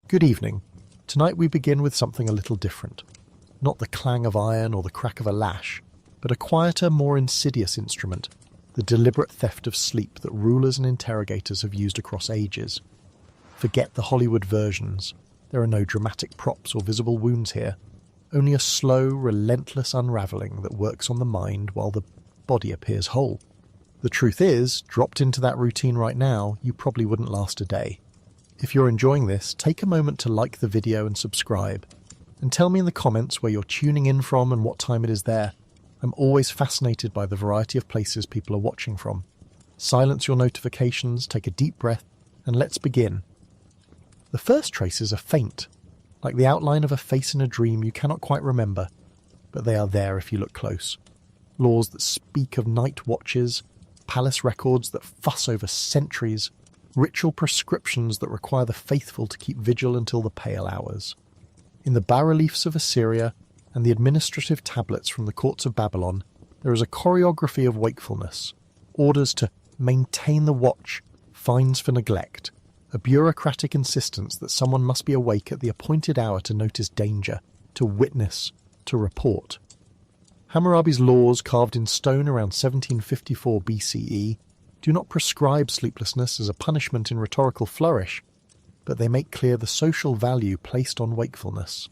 Good evening. Tonight we begin with something a little different. Not the clang of iron or the crack of a lash, but a quieter, more insidious instrument, the deliberate theft of sleep that rulers and interrogators have used across ages. Forget the Hollywood versions. There are no dramatic props or visible wounds here. Only a slow, relentless unraveling that works on the mind while the body appears whole. The truth is, dropped into that routine right now, you probably wouldn't last a day. If you're enjoying this, take a moment to like the video and subscribe. And tell me in the comments where you're tuning in from and what time it is there. I'm always fascinated by the variety of places people are watching from. Silence your notifications, take a deep breath, and let's begin. The first traces are faint, like the outline of a face in a dream you cannot quite remember, but they are there if you look close. Laws that speak of night watches, palace records that fuss over centuries, ritual prescriptions that require the faithful to keep vigil until the pale hours. In the bas-reliefs of Assyria and the administrative tablets from the courts of Babylon, there is a choreography of wakefulness, orders to maintain the watch, fines for neglect, a bureaucratic insistence that someone must be awake at the appointed hour to notice danger, to witness, to report. Hammurabi's laws, carved in stone around 1754 BCE, do not prescribe sleeplessness as a punishment in rhetorical flourish, but they make clear the social value placed on wakefulness.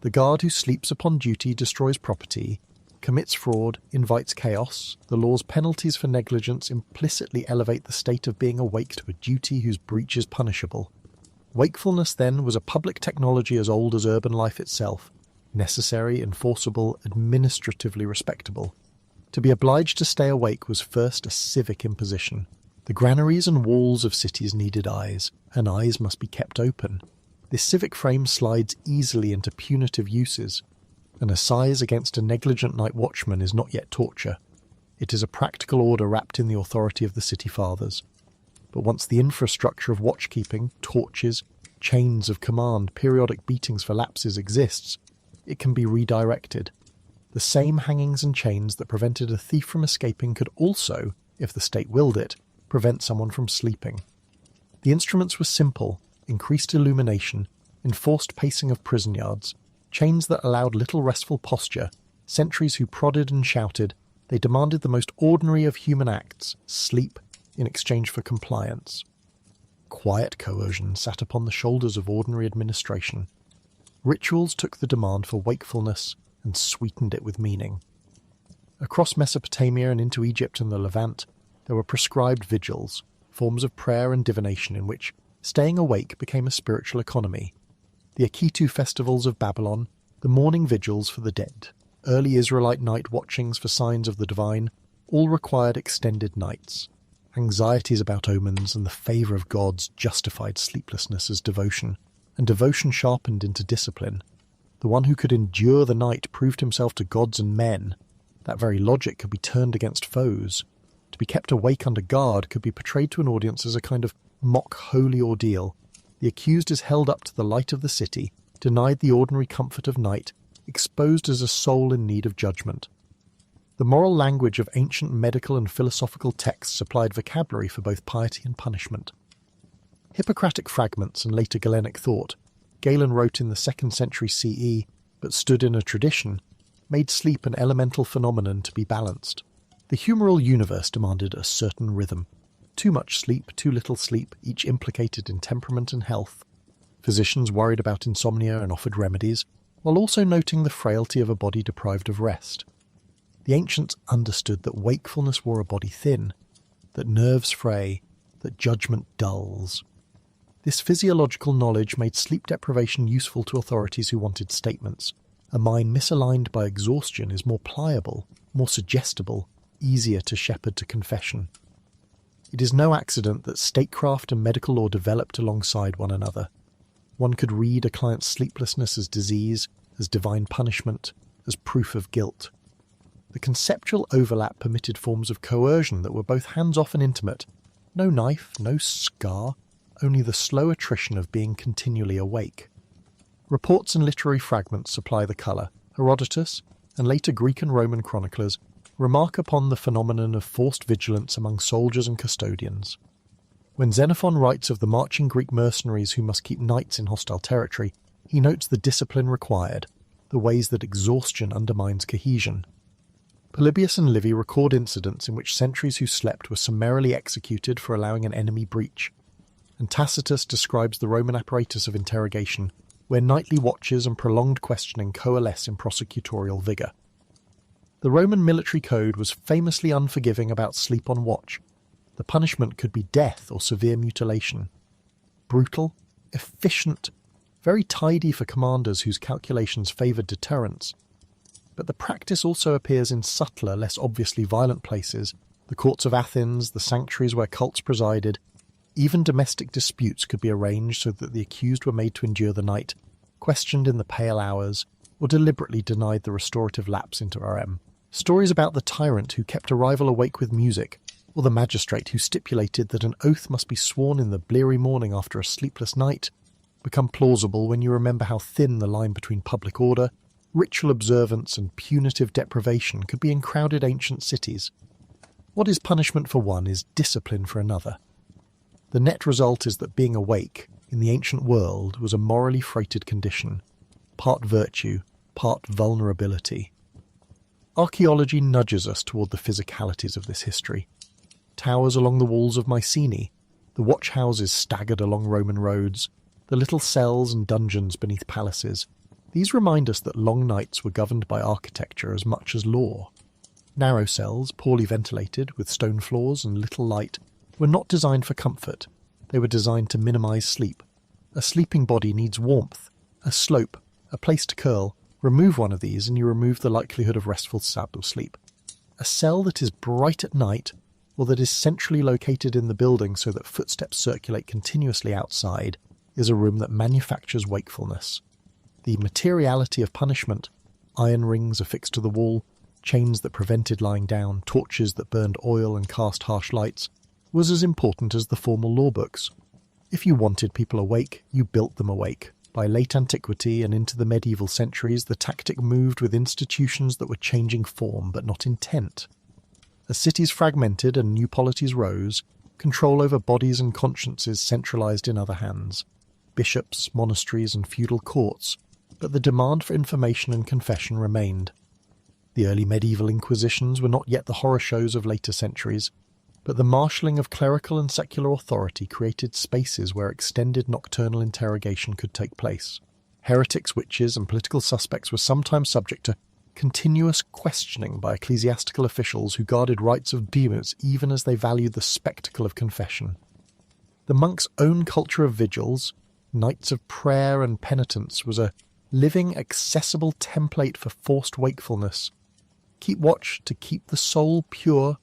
The guard who sleeps upon duty destroys property, commits fraud, invites chaos. The law's penalties for negligence implicitly elevate the state of being awake to a duty whose breach is punishable. Wakefulness, then, was a public technology as old as urban life itself, necessary, enforceable, administratively respectable. To be obliged to stay awake was first a civic imposition. The granaries and walls of cities needed eyes, and eyes must be kept open. This civic frame slides easily into punitive uses. An assize against a negligent night watchman is not yet torture. It is a practical order wrapped in the authority of the city fathers. But once the infrastructure of watchkeeping, torches, chains of command, periodic beatings for lapses exists, it can be redirected. The same hangings and chains that prevented a thief from escaping could also, if the state willed it, prevent someone from sleeping. The instruments were simple: increased illumination, enforced pacing of prison yards, chains that allowed little restful posture, sentries who prodded and shouted. They demanded the most ordinary of human acts, sleep, in exchange for compliance. Quiet coercion sat upon the shoulders of ordinary administration. Rituals took the demand for wakefulness and sweetened it with meaning. Across Mesopotamia and into Egypt and the Levant, there were prescribed vigils, forms of prayer and divination in which staying awake became a spiritual economy. The Akitu festivals of Babylon, the morning vigils for the dead, early Israelite night watchings for signs of the divine, all required extended nights. Anxieties about omens and the favour of gods justified sleeplessness as devotion, and devotion sharpened into discipline. The one who could endure the night proved himself to gods and men. That very logic could be turned against foes. To be kept awake under guard could be portrayed to an audience as a kind of mock holy ordeal. The accused is held up to the light of the city, denied the ordinary comfort of night, exposed as a soul in need of judgment. The moral language of ancient medical and philosophical texts supplied vocabulary for both piety and punishment. Hippocratic fragments and later Galenic thought, Galen wrote in the 2nd century CE, but stood in a tradition, made sleep an elemental phenomenon to be balanced. The humoral universe demanded a certain rhythm. Too much sleep, too little sleep, each implicated in temperament and health. Physicians worried about insomnia and offered remedies, while also noting the frailty of a body deprived of rest. The ancients understood that wakefulness wore a body thin, that nerves fray, that judgment dulls. This physiological knowledge made sleep deprivation useful to authorities who wanted statements. A mind misaligned by exhaustion is more pliable, more suggestible, easier to shepherd to confession. It is no accident that statecraft and medical law developed alongside one another. One could read a client's sleeplessness as disease, as divine punishment, as proof of guilt. The conceptual overlap permitted forms of coercion that were both hands-off and intimate. No knife, no scar, only the slow attrition of being continually awake. Reports and literary fragments supply the colour. Herodotus, and later Greek and Roman chroniclers, remark upon the phenomenon of forced vigilance among soldiers and custodians. When Xenophon writes of the marching Greek mercenaries who must keep knights in hostile territory, he notes the discipline required, the ways that exhaustion undermines cohesion. Polybius and Livy record incidents in which sentries who slept were summarily executed for allowing an enemy breach, and Tacitus describes the Roman apparatus of interrogation, where nightly watches and prolonged questioning coalesce in prosecutorial vigour. The Roman military code was famously unforgiving about sleep on watch. The punishment could be death or severe mutilation. Brutal, efficient, very tidy for commanders whose calculations favoured deterrence. But the practice also appears in subtler, less obviously violent places, the courts of Athens, the sanctuaries where cults presided. Even domestic disputes could be arranged so that the accused were made to endure the night, questioned in the pale hours, or deliberately denied the restorative lapse into RM. Stories about the tyrant who kept a rival awake with music, or the magistrate who stipulated that an oath must be sworn in the bleary morning after a sleepless night, become plausible when you remember how thin the line between public order, ritual observance and punitive deprivation could be in crowded ancient cities. What is punishment for one is discipline for another. The net result is that being awake, in the ancient world, was a morally freighted condition, part virtue, part vulnerability. Archaeology nudges us toward the physicalities of this history. Towers along the walls of Mycenae, the watchhouses staggered along Roman roads, the little cells and dungeons beneath palaces. These remind us that long nights were governed by architecture as much as law. Narrow cells, poorly ventilated, with stone floors and little light, were not designed for comfort. They were designed to minimize sleep. A sleeping body needs warmth, a slope, a place to curl. Remove one of these and you remove the likelihood of restful sound sleep. A cell that is bright at night, or that is centrally located in the building so that footsteps circulate continuously outside, is a room that manufactures wakefulness. The materiality of punishment, iron rings affixed to the wall, chains that prevented lying down, torches that burned oil and cast harsh lights, was as important as the formal law books. If you wanted people awake, you built them awake. By late antiquity and into the medieval centuries, the tactic moved with institutions that were changing form but not intent. As cities fragmented and new polities rose, control over bodies and consciences centralised in other hands. Bishops, monasteries and feudal courts, but the demand for information and confession remained. The early medieval inquisitions were not yet the horror shows of later centuries, but the marshalling of clerical and secular authority created spaces where extended nocturnal interrogation could take place. Heretics, witches, and political suspects were sometimes subject to continuous questioning by ecclesiastical officials who guarded rights of demons even as they valued the spectacle of confession. The monks' own culture of vigils, nights of prayer and penitence, was a living, accessible template for forced wakefulness. Keep watch to keep the soul pure,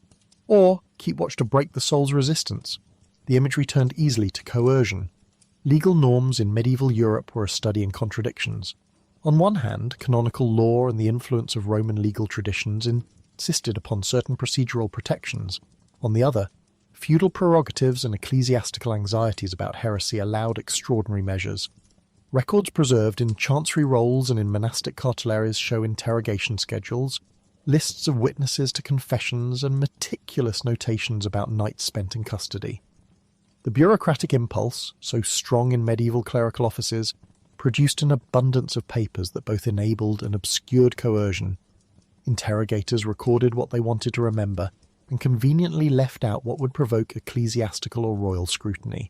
or keep watch to break the soul's resistance. The imagery turned easily to coercion. Legal norms in medieval Europe were a study in contradictions. On one hand, canonical law and the influence of Roman legal traditions insisted upon certain procedural protections. On the other, feudal prerogatives and ecclesiastical anxieties about heresy allowed extraordinary measures. Records preserved in chancery rolls and in monastic cartularies show interrogation schedules, lists of witnesses to confessions, and meticulous notations about nights spent in custody. The bureaucratic impulse, so strong in medieval clerical offices, produced an abundance of papers that both enabled and obscured coercion. Interrogators recorded what they wanted to remember, and conveniently left out what would provoke ecclesiastical or royal scrutiny.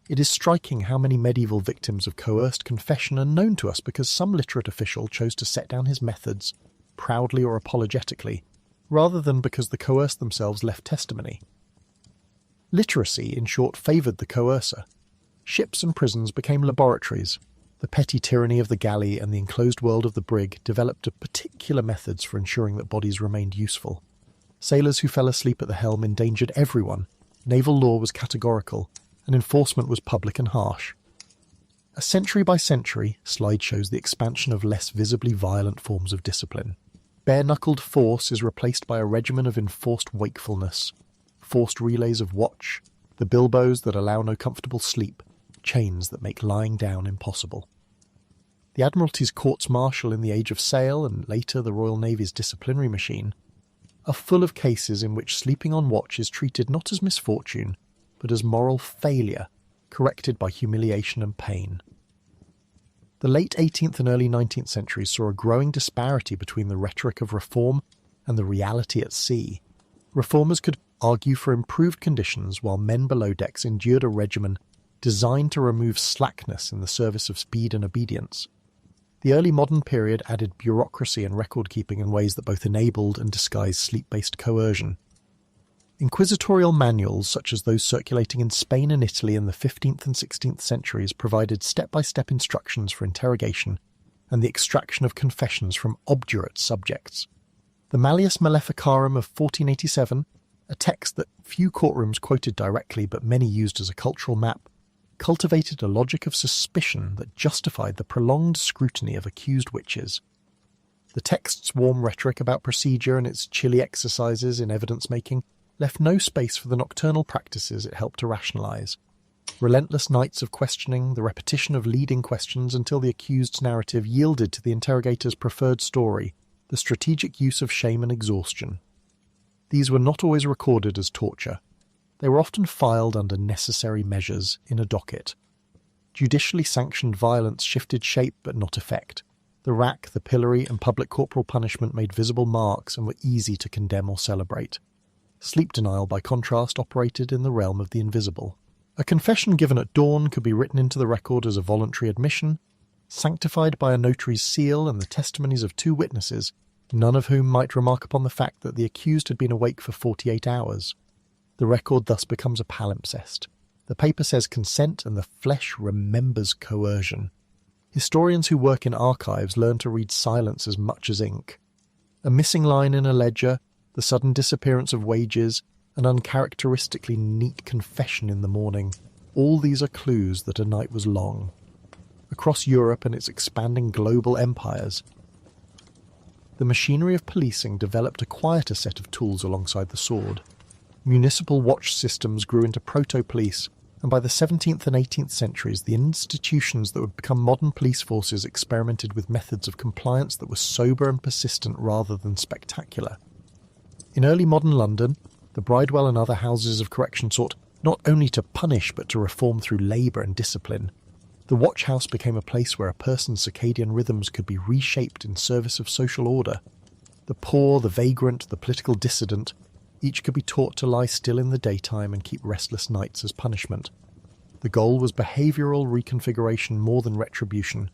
It is striking how many medieval victims of coerced confession are known to us because some literate official chose to set down his methods, proudly or apologetically, rather than because the coerced themselves left testimony. Literacy, in short, favoured the coercer. Ships and prisons became laboratories. The petty tyranny of the galley and the enclosed world of the brig developed particular methods for ensuring that bodies remained useful. Sailors who fell asleep at the helm endangered everyone. Naval law was categorical, and enforcement was public and harsh. A century by century, slide shows the expansion of less visibly violent forms of discipline. Bare-knuckled force is replaced by a regimen of enforced wakefulness, forced relays of watch, the bilbos that allow no comfortable sleep, chains that make lying down impossible. The Admiralty's courts-martial in the Age of Sail, and later the Royal Navy's disciplinary machine, are full of cases in which sleeping on watch is treated not as misfortune, but as moral failure, corrected by humiliation and pain. The late 18th and early 19th centuries saw a growing disparity between the rhetoric of reform and the reality at sea. Reformers could argue for improved conditions while men below decks endured a regimen designed to remove slackness in the service of speed and obedience. The early modern period added bureaucracy and record-keeping in ways that both enabled and disguised sleep-based coercion. Inquisitorial manuals, such as those circulating in Spain and Italy in the 15th and 16th centuries, provided step-by-step instructions for interrogation and the extraction of confessions from obdurate subjects. The Malleus Maleficarum of 1487, a text that few courtrooms quoted directly but many used as a cultural map, cultivated a logic of suspicion that justified the prolonged scrutiny of accused witches. The text's warm rhetoric about procedure and its chilly exercises in evidence-making left no space for the nocturnal practices it helped to rationalise. Relentless nights of questioning, the repetition of leading questions until the accused's narrative yielded to the interrogator's preferred story, the strategic use of shame and exhaustion. These were not always recorded as torture. They were often filed under necessary measures in a docket. Judicially sanctioned violence shifted shape but not effect. The rack, the pillory, and public corporal punishment made visible marks and were easy to condemn or celebrate. Sleep denial, by contrast, operated in the realm of the invisible. A confession given at dawn could be written into the record as a voluntary admission, sanctified by a notary's seal and the testimonies of 2 witnesses, none of whom might remark upon the fact that the accused had been awake for 48 hours. The record thus becomes a palimpsest. The paper says consent and the flesh remembers coercion. Historians who work in archives learn to read silence as much as ink. A missing line in a ledger, the sudden disappearance of wages, an uncharacteristically neat confession in the morning, all these are clues that a night was long. Across Europe and its expanding global empires, the machinery of policing developed a quieter set of tools alongside the sword. Municipal watch systems grew into proto-police, and by the 17th and 18th centuries, the institutions that would become modern police forces experimented with methods of compliance that were sober and persistent rather than spectacular. In early modern London, the Bridewell and other houses of correction sought not only to punish but to reform through labour and discipline. The watch house became a place where a person's circadian rhythms could be reshaped in service of social order. The poor, the vagrant, the political dissident, each could be taught to lie still in the daytime and keep restless nights as punishment. The goal was behavioural reconfiguration more than retribution.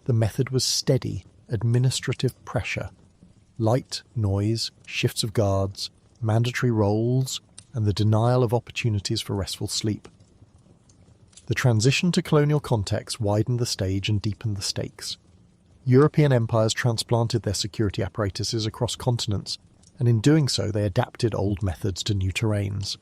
The method was steady, administrative pressure. Light, noise, shifts of guards, mandatory roles, and the denial of opportunities for restful sleep. The transition to colonial context widened the stage and deepened the stakes. European empires transplanted their security apparatuses across continents, and in doing so they adapted old methods to new terrains.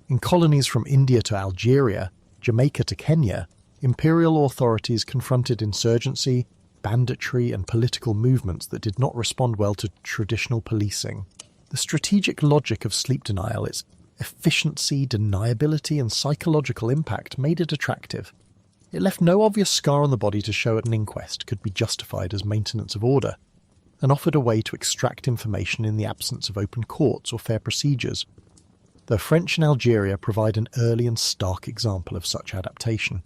In colonies from India to Algeria, Jamaica to Kenya, imperial authorities confronted insurgency, banditry, and political movements that did not respond well to traditional policing. The strategic logic of sleep denial, its efficiency, deniability, and psychological impact made it attractive. It left no obvious scar on the body to show at an inquest could be justified as maintenance of order, and offered a way to extract information in the absence of open courts or fair procedures. The French in Algeria provide an early and stark example of such adaptation.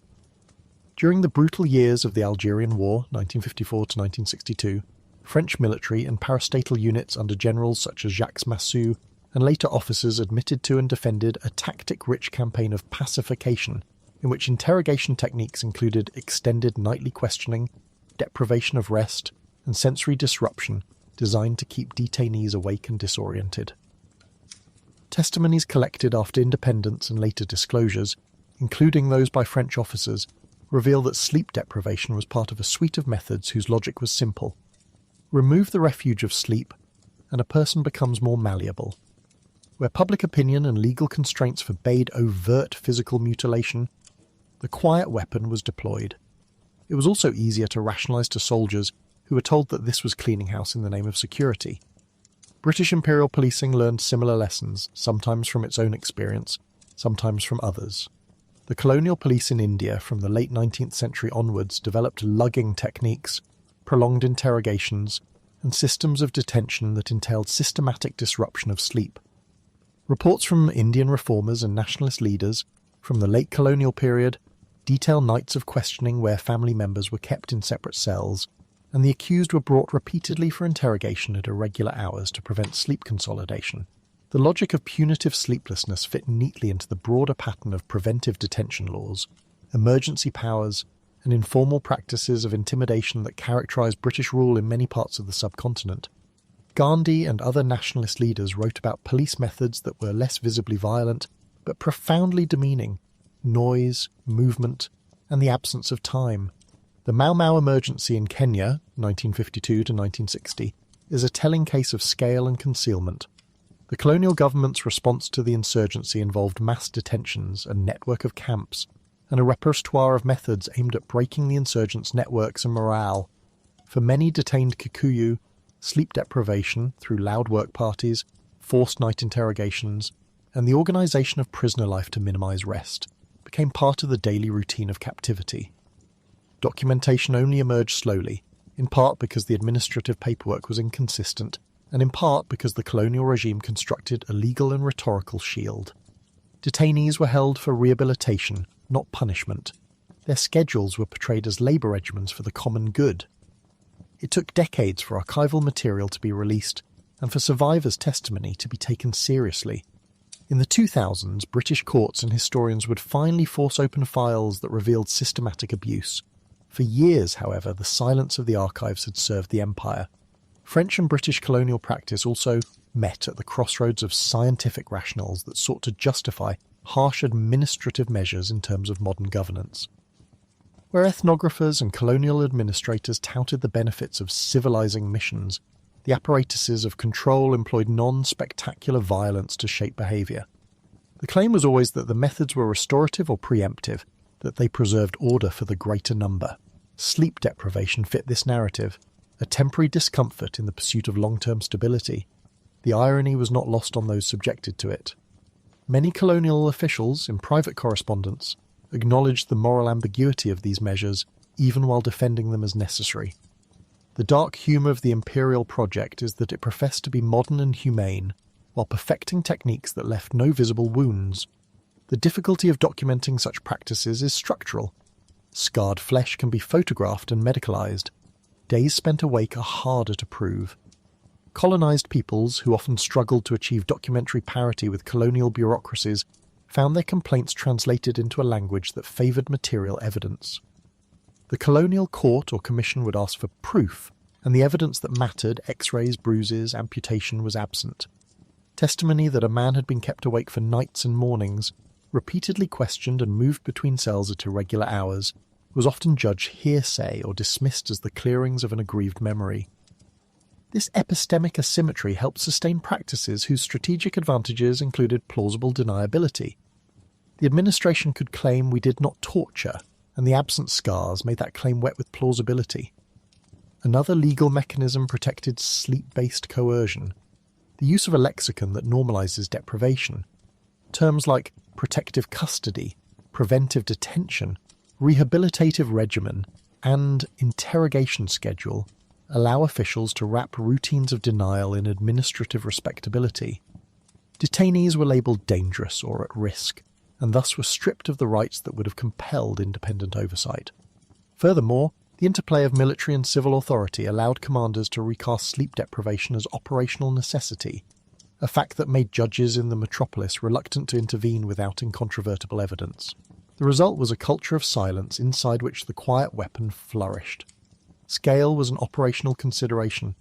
During the brutal years of the Algerian War, 1954 to 1962, French military and parastatal units under generals such as Jacques Massu and later officers admitted to and defended a tactic-rich campaign of pacification in which interrogation techniques included extended nightly questioning, deprivation of rest, and sensory disruption designed to keep detainees awake and disoriented. Testimonies collected after independence and later disclosures, including those by French officers, reveal that sleep deprivation was part of a suite of methods whose logic was simple. Remove the refuge of sleep, and a person becomes more malleable. Where public opinion and legal constraints forbade overt physical mutilation, the quiet weapon was deployed. It was also easier to rationalise to soldiers who were told that this was cleaning house in the name of security. British imperial policing learned similar lessons, sometimes from its own experience, sometimes from others. The colonial police in India from the late 19th century onwards developed lugging techniques, prolonged interrogations, and systems of detention that entailed systematic disruption of sleep. Reports from Indian reformers and nationalist leaders From the late colonial period, detail nights of questioning where family members were kept in separate cells, and the accused were brought repeatedly for interrogation at irregular hours to prevent sleep consolidation. The logic of punitive sleeplessness fit neatly into the broader pattern of preventive detention laws, emergency powers, and informal practices of intimidation that characterised British rule in many parts of the subcontinent. Gandhi and other nationalist leaders wrote about police methods that were less visibly violent, but profoundly demeaning: noise, movement, and the absence of time. The Mau Mau emergency in Kenya, 1952 to 1960, is a telling case of scale and concealment. The colonial government's response to the insurgency involved mass detentions, a network of camps, and a repertoire of methods aimed at breaking the insurgents' networks and morale. For many detained Kikuyu, sleep deprivation through loud work parties, forced night interrogations, and the organisation of prisoner life to minimise rest became part of the daily routine of captivity. Documentation only emerged slowly, in part because the administrative paperwork was inconsistent, and in part because the colonial regime constructed a legal and rhetorical shield. Detainees were held for rehabilitation, not punishment. Their schedules were portrayed as labour regimens for the common good. It took decades for archival material to be released and for survivors' testimony to be taken seriously. In the 2000s, British courts and historians would finally force open files that revealed systematic abuse. For years, however, the silence of the archives had served the empire. French and British colonial practice also met at the crossroads of scientific rationales that sought to justify harsh administrative measures in terms of modern governance. Where ethnographers and colonial administrators touted the benefits of civilizing missions, the apparatuses of control employed non-spectacular violence to shape behaviour. The claim was always that the methods were restorative or preemptive, that they preserved order for the greater number. Sleep deprivation fit this narrative, a temporary discomfort in the pursuit of long-term stability. The irony was not lost on those subjected to it. Many colonial officials, in private correspondence, acknowledged the moral ambiguity of these measures, even while defending them as necessary. The dark humour of the imperial project is that it professed to be modern and humane, while perfecting techniques that left no visible wounds. The difficulty of documenting such practices is structural. Scarred flesh can be photographed and medicalised. Days spent awake are harder to prove. Colonised peoples, who often struggled to achieve documentary parity with colonial bureaucracies, found their complaints translated into a language that favoured material evidence. The colonial court or commission would ask for proof, and the evidence that mattered, x-rays, bruises, amputation, was absent. Testimony that a man had been kept awake for nights and mornings, repeatedly questioned and moved between cells at irregular hours, was often judged hearsay or dismissed as the clearings of an aggrieved memory. This epistemic asymmetry helped sustain practices whose strategic advantages included plausible deniability. The administration could claim we did not torture, and the absent scars made that claim wet with plausibility. Another legal mechanism protected sleep-based coercion, the use of a lexicon that normalizes deprivation. Terms like protective custody, preventive detention, rehabilitative regimen, and interrogation schedule allow officials to wrap routines of denial in administrative respectability. Detainees were labelled dangerous or at risk, and thus were stripped of the rights that would have compelled independent oversight. Furthermore, the interplay of military and civil authority allowed commanders to recast sleep deprivation as operational necessity, a fact that made judges in the metropolis reluctant to intervene without incontrovertible evidence. The result was a culture of silence inside which the quiet weapon flourished. Scale was an operational consideration.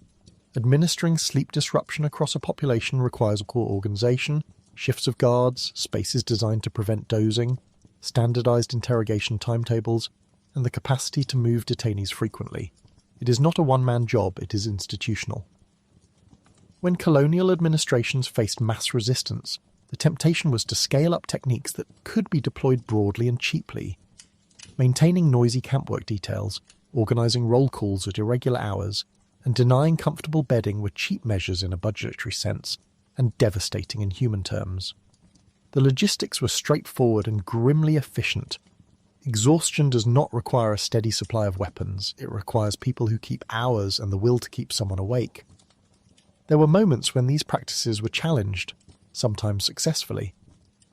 Administering sleep disruption across a population requires co-organisation, shifts of guards, spaces designed to prevent dozing, standardised interrogation timetables, and the capacity to move detainees frequently. It is not a one-man job, it is institutional. When colonial administrations faced mass resistance, the temptation was to scale up techniques that could be deployed broadly and cheaply. Maintaining noisy campwork details, organising roll calls at irregular hours, and denying comfortable bedding were cheap measures in a budgetary sense, and devastating in human terms. The logistics were straightforward and grimly efficient. Exhaustion does not require a steady supply of weapons, it requires people who keep hours and the will to keep someone awake. There were moments when these practices were challenged, sometimes successfully.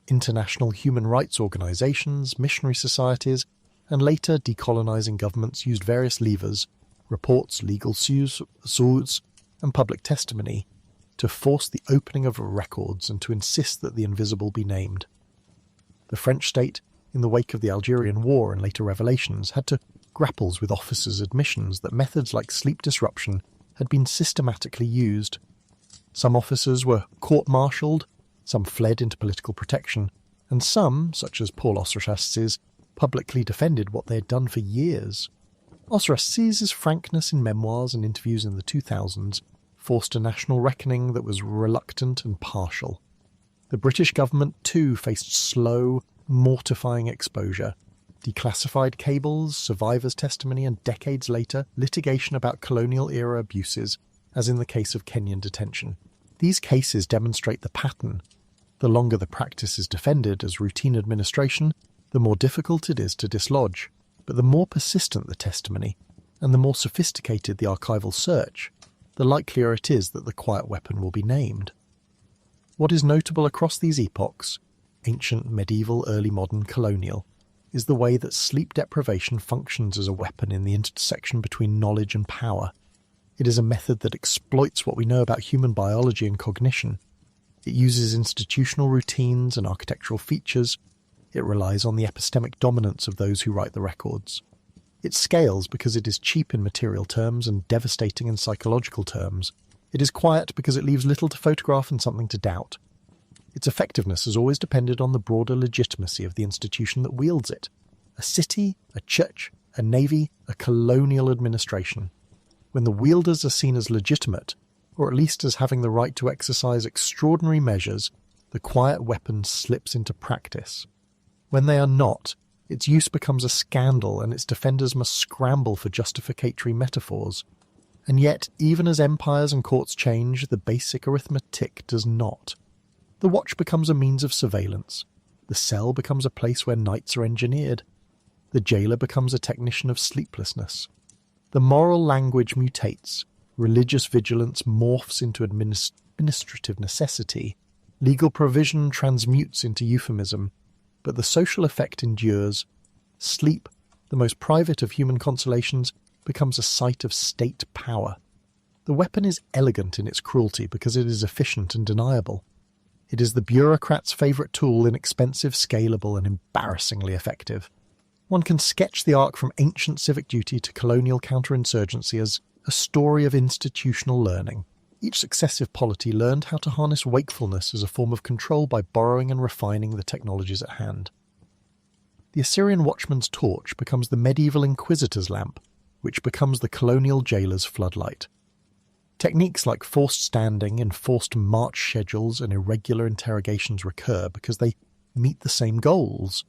International human rights organisations, missionary societies, and later decolonising governments used various levers, reports, legal suits, and public testimony to force the opening of records and to insist that the invisible be named. The French state, in the wake of the Algerian War and later revelations, had to grapple with officers' admissions that methods like sleep disruption had been systematically used. Some officers were court-martialed, some fled into political protection, and some, such as Paul Osrasch's, publicly defended what they had done for years. Osrasch's frankness in memoirs and interviews in the 2000s forced a national reckoning that was reluctant and partial. The British government, too, faced slow, mortifying exposure. Declassified cables, survivors' testimony, and decades later, litigation about colonial-era abuses, as in the case of Kenyan detention. These cases demonstrate the pattern. The longer the practice is defended as routine administration, the more difficult it is to dislodge. But the more persistent the testimony, and the more sophisticated the archival search, the likelier it is that the quiet weapon will be named. What is notable across these epochs, ancient, medieval, early modern, colonial, is the way that sleep deprivation functions as a weapon in the intersection between knowledge and power. It is a method that exploits what we know about human biology and cognition. It uses institutional routines and architectural features. It relies on the epistemic dominance of those who write the records. It scales because it is cheap in material terms and devastating in psychological terms. It is quiet because it leaves little to photograph and something to doubt. Its effectiveness has always depended on the broader legitimacy of the institution that wields it. A city, a church, a navy, a colonial administration. When the wielders are seen as legitimate, or at least as having the right to exercise extraordinary measures, the quiet weapon slips into practice. When they are not, its use becomes a scandal and its defenders must scramble for justificatory metaphors. And yet, even as empires and courts change, the basic arithmetic does not. The watch becomes a means of surveillance. The cell becomes a place where nights are engineered. The jailer becomes a technician of sleeplessness. The moral language mutates. Religious vigilance morphs into administrative necessity. Legal provision transmutes into euphemism. But the social effect endures. Sleep, the most private of human consolations, becomes a site of state power. The weapon is elegant in its cruelty because it is efficient and deniable. It is the bureaucrat's favourite tool, inexpensive, scalable, and embarrassingly effective. One can sketch the arc from ancient civic duty to colonial counterinsurgency as a story of institutional learning. Each successive polity learned how to harness wakefulness as a form of control by borrowing and refining the technologies at hand. The Assyrian watchman's torch becomes the medieval inquisitor's lamp, which becomes the colonial jailer's floodlight. Techniques like forced standing, enforced march schedules, and irregular interrogations recur because they meet the same goals.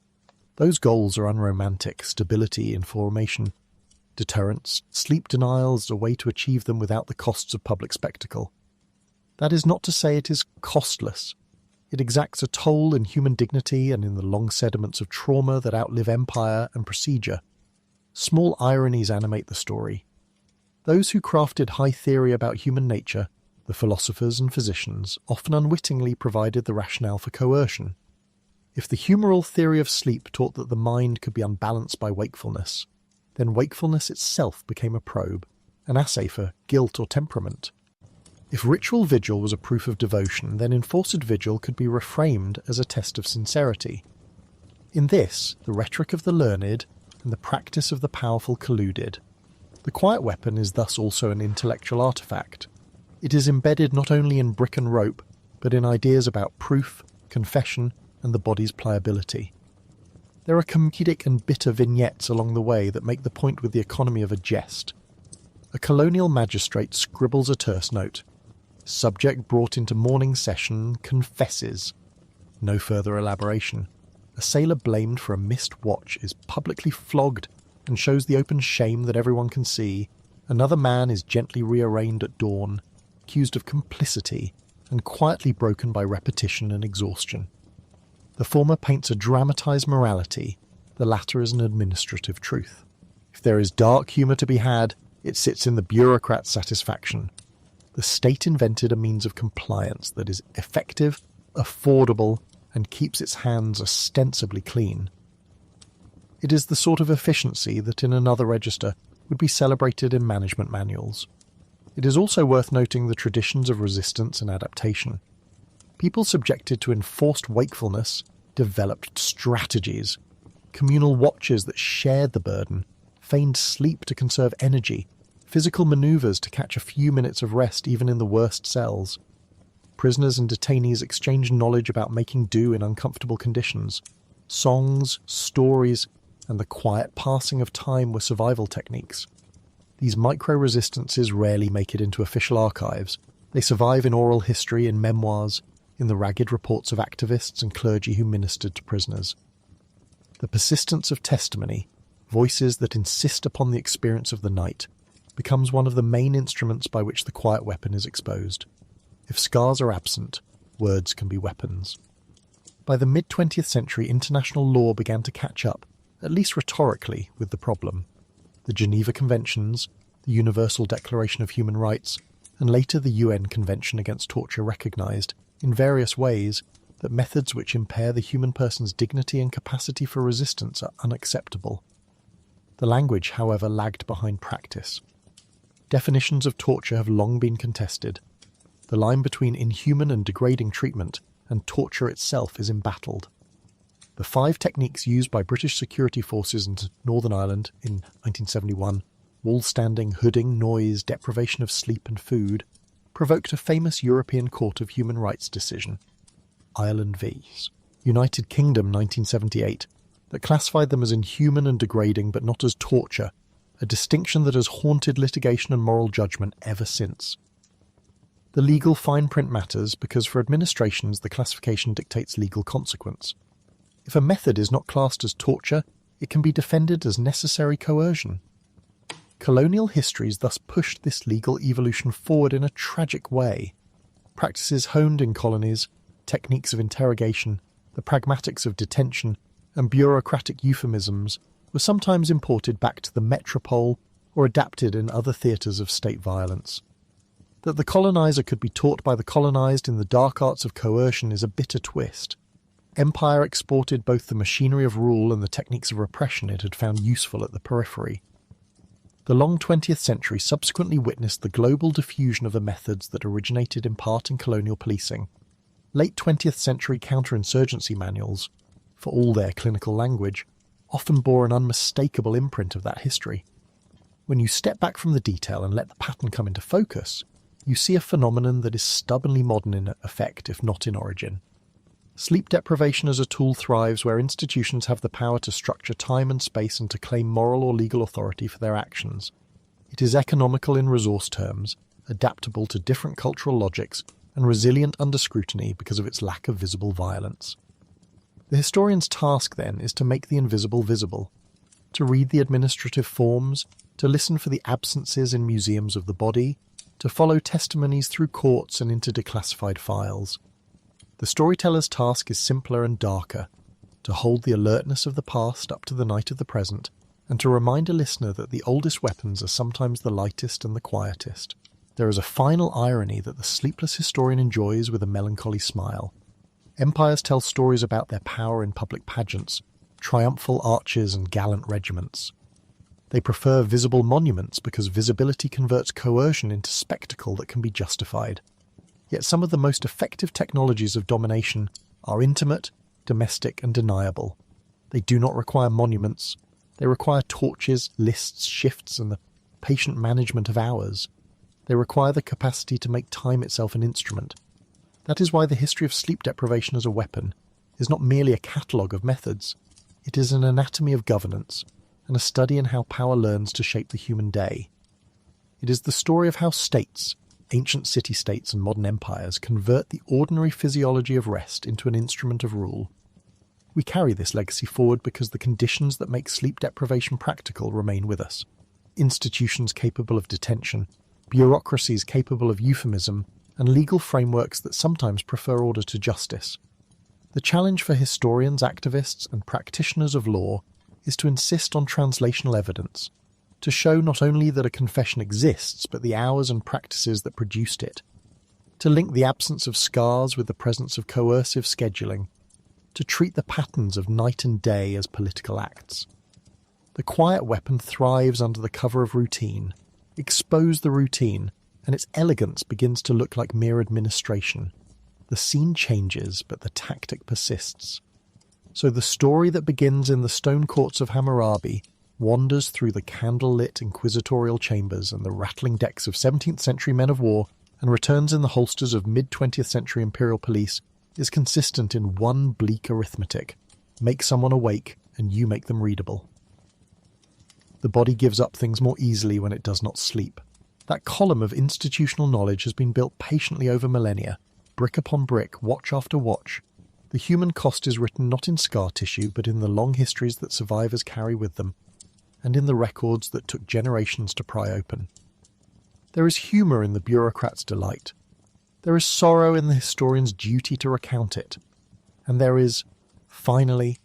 Those goals are unromantic: stability, information, deterrence. Sleep denial is a way to achieve them without the costs of public spectacle. That is not to say it is costless. It exacts a toll in human dignity and in the long sediments of trauma that outlive empire and procedure. Small ironies animate the story. Those who crafted high theory about human nature, the philosophers and physicians, often unwittingly provided the rationale for coercion. If the humoral theory of sleep taught that the mind could be unbalanced by wakefulness, then wakefulness itself became a probe, an assay for guilt or temperament. If ritual vigil was a proof of devotion, then enforced vigil could be reframed as a test of sincerity. In this, the rhetoric of the learned and the practice of the powerful colluded. The quiet weapon is thus also an intellectual artifact. It is embedded not only in brick and rope, but in ideas about proof, confession, and the body's pliability. There are comedic and bitter vignettes along the way that make the point with the economy of a jest. A colonial magistrate scribbles a terse note. Subject brought into morning session confesses. No further elaboration. A sailor blamed for a missed watch is publicly flogged and shows the open shame that everyone can see. Another man is gently rearranged at dawn, accused of complicity, and quietly broken by repetition and exhaustion. The former paints a dramatized morality, the latter is an administrative truth. If there is dark humour to be had, it sits in the bureaucrat's satisfaction. The state invented a means of compliance that is effective, affordable, and keeps its hands ostensibly clean. It is the sort of efficiency that in another register would be celebrated in management manuals. It is also worth noting the traditions of resistance and adaptation. People subjected to enforced wakefulness developed strategies, communal watches that shared the burden, feigned sleep to conserve energy, physical maneuvers to catch a few minutes of rest even in the worst cells. Prisoners and detainees exchanged knowledge about making do in uncomfortable conditions. Songs, stories, and the quiet passing of time were survival techniques. These micro-resistances rarely make it into official archives. They survive in oral history, in memoirs, in the ragged reports of activists and clergy who ministered to prisoners. The persistence of testimony, voices that insist upon the experience of the night, becomes one of the main instruments by which the quiet weapon is exposed. If scars are absent, words can be weapons. By the mid-20th century, international law began to catch up, at least rhetorically, with the problem. The Geneva Conventions, the Universal Declaration of Human Rights, and later the UN Convention Against Torture recognized, in various ways, that methods which impair the human person's dignity and capacity for resistance are unacceptable. The language, however, lagged behind practice. Definitions of torture have long been contested. The line between inhuman and degrading treatment and torture itself is embattled. The 5 techniques used by British security forces in Northern Ireland in 1971, wall standing, hooding, noise, deprivation of sleep and food, provoked a famous European Court of Human Rights decision, Ireland v. United Kingdom 1978, that classified them as inhuman and degrading but not as torture, a distinction that has haunted litigation and moral judgment ever since. The legal fine print matters because for administrations the classification dictates legal consequence. If a method is not classed as torture, it can be defended as necessary coercion. Colonial histories thus pushed this legal evolution forward in a tragic way. Practices honed in colonies, techniques of interrogation, the pragmatics of detention, and bureaucratic euphemisms were sometimes imported back to the metropole or adapted in other theatres of state violence. That the coloniser could be taught by the colonised in the dark arts of coercion is a bitter twist. Empire exported both the machinery of rule and the techniques of repression it had found useful at the periphery. The long 20th century subsequently witnessed the global diffusion of the methods that originated in part in colonial policing. Late 20th century counterinsurgency manuals, for all their clinical language, often bore an unmistakable imprint of that history. When you step back from the detail and let the pattern come into focus, you see a phenomenon that is stubbornly modern in effect, if not in origin. Sleep deprivation as a tool thrives where institutions have the power to structure time and space and to claim moral or legal authority for their actions. It is economical in resource terms, adaptable to different cultural logics, and resilient under scrutiny because of its lack of visible violence. The historian's task, then, is to make the invisible visible, to read the administrative forms, to listen for the absences in museums of the body, to follow testimonies through courts and into declassified files. The storyteller's task is simpler and darker, to hold the alertness of the past up to the night of the present, and to remind a listener that the oldest weapons are sometimes the lightest and the quietest. There is a final irony that the sleepless historian enjoys with a melancholy smile. Empires tell stories about their power in public pageants, triumphal arches and gallant regiments. They prefer visible monuments because visibility converts coercion into spectacle that can be justified. Yet some of the most effective technologies of domination are intimate, domestic, and deniable. They do not require monuments. They require torches, lists, shifts, and the patient management of hours. They require the capacity to make time itself an instrument. That is why the history of sleep deprivation as a weapon is not merely a catalogue of methods. It is an anatomy of governance, and a study in how power learns to shape the human day. It is the story of how states, ancient city-states and modern empires, convert the ordinary physiology of rest into an instrument of rule. We carry this legacy forward because the conditions that make sleep deprivation practical remain with us. Institutions capable of detention, bureaucracies capable of euphemism, and legal frameworks that sometimes prefer order to justice. The challenge for historians, activists, and practitioners of law is to insist on translational evidence, to show not only that a confession exists, but the hours and practices that produced it, to link the absence of scars with the presence of coercive scheduling, to treat the patterns of night and day as political acts. The quiet weapon thrives under the cover of routine. Expose the routine, and its elegance begins to look like mere administration. The scene changes, but the tactic persists. So the story that begins in the stone courts of Hammurabi wanders through the candle-lit inquisitorial chambers and the rattling decks of 17th century men of war and returns in the holsters of mid-20th century imperial police is consistent in one bleak arithmetic. Make someone awake, and you make them readable. The body gives up things more easily when it does not sleep. That column of institutional knowledge has been built patiently over millennia, brick upon brick, watch after watch. The human cost is written not in scar tissue, but in the long histories that survivors carry with them, and in the records that took generations to pry open. There is humour in the bureaucrat's delight. There is sorrow in the historian's duty to recount it. And there is, finally,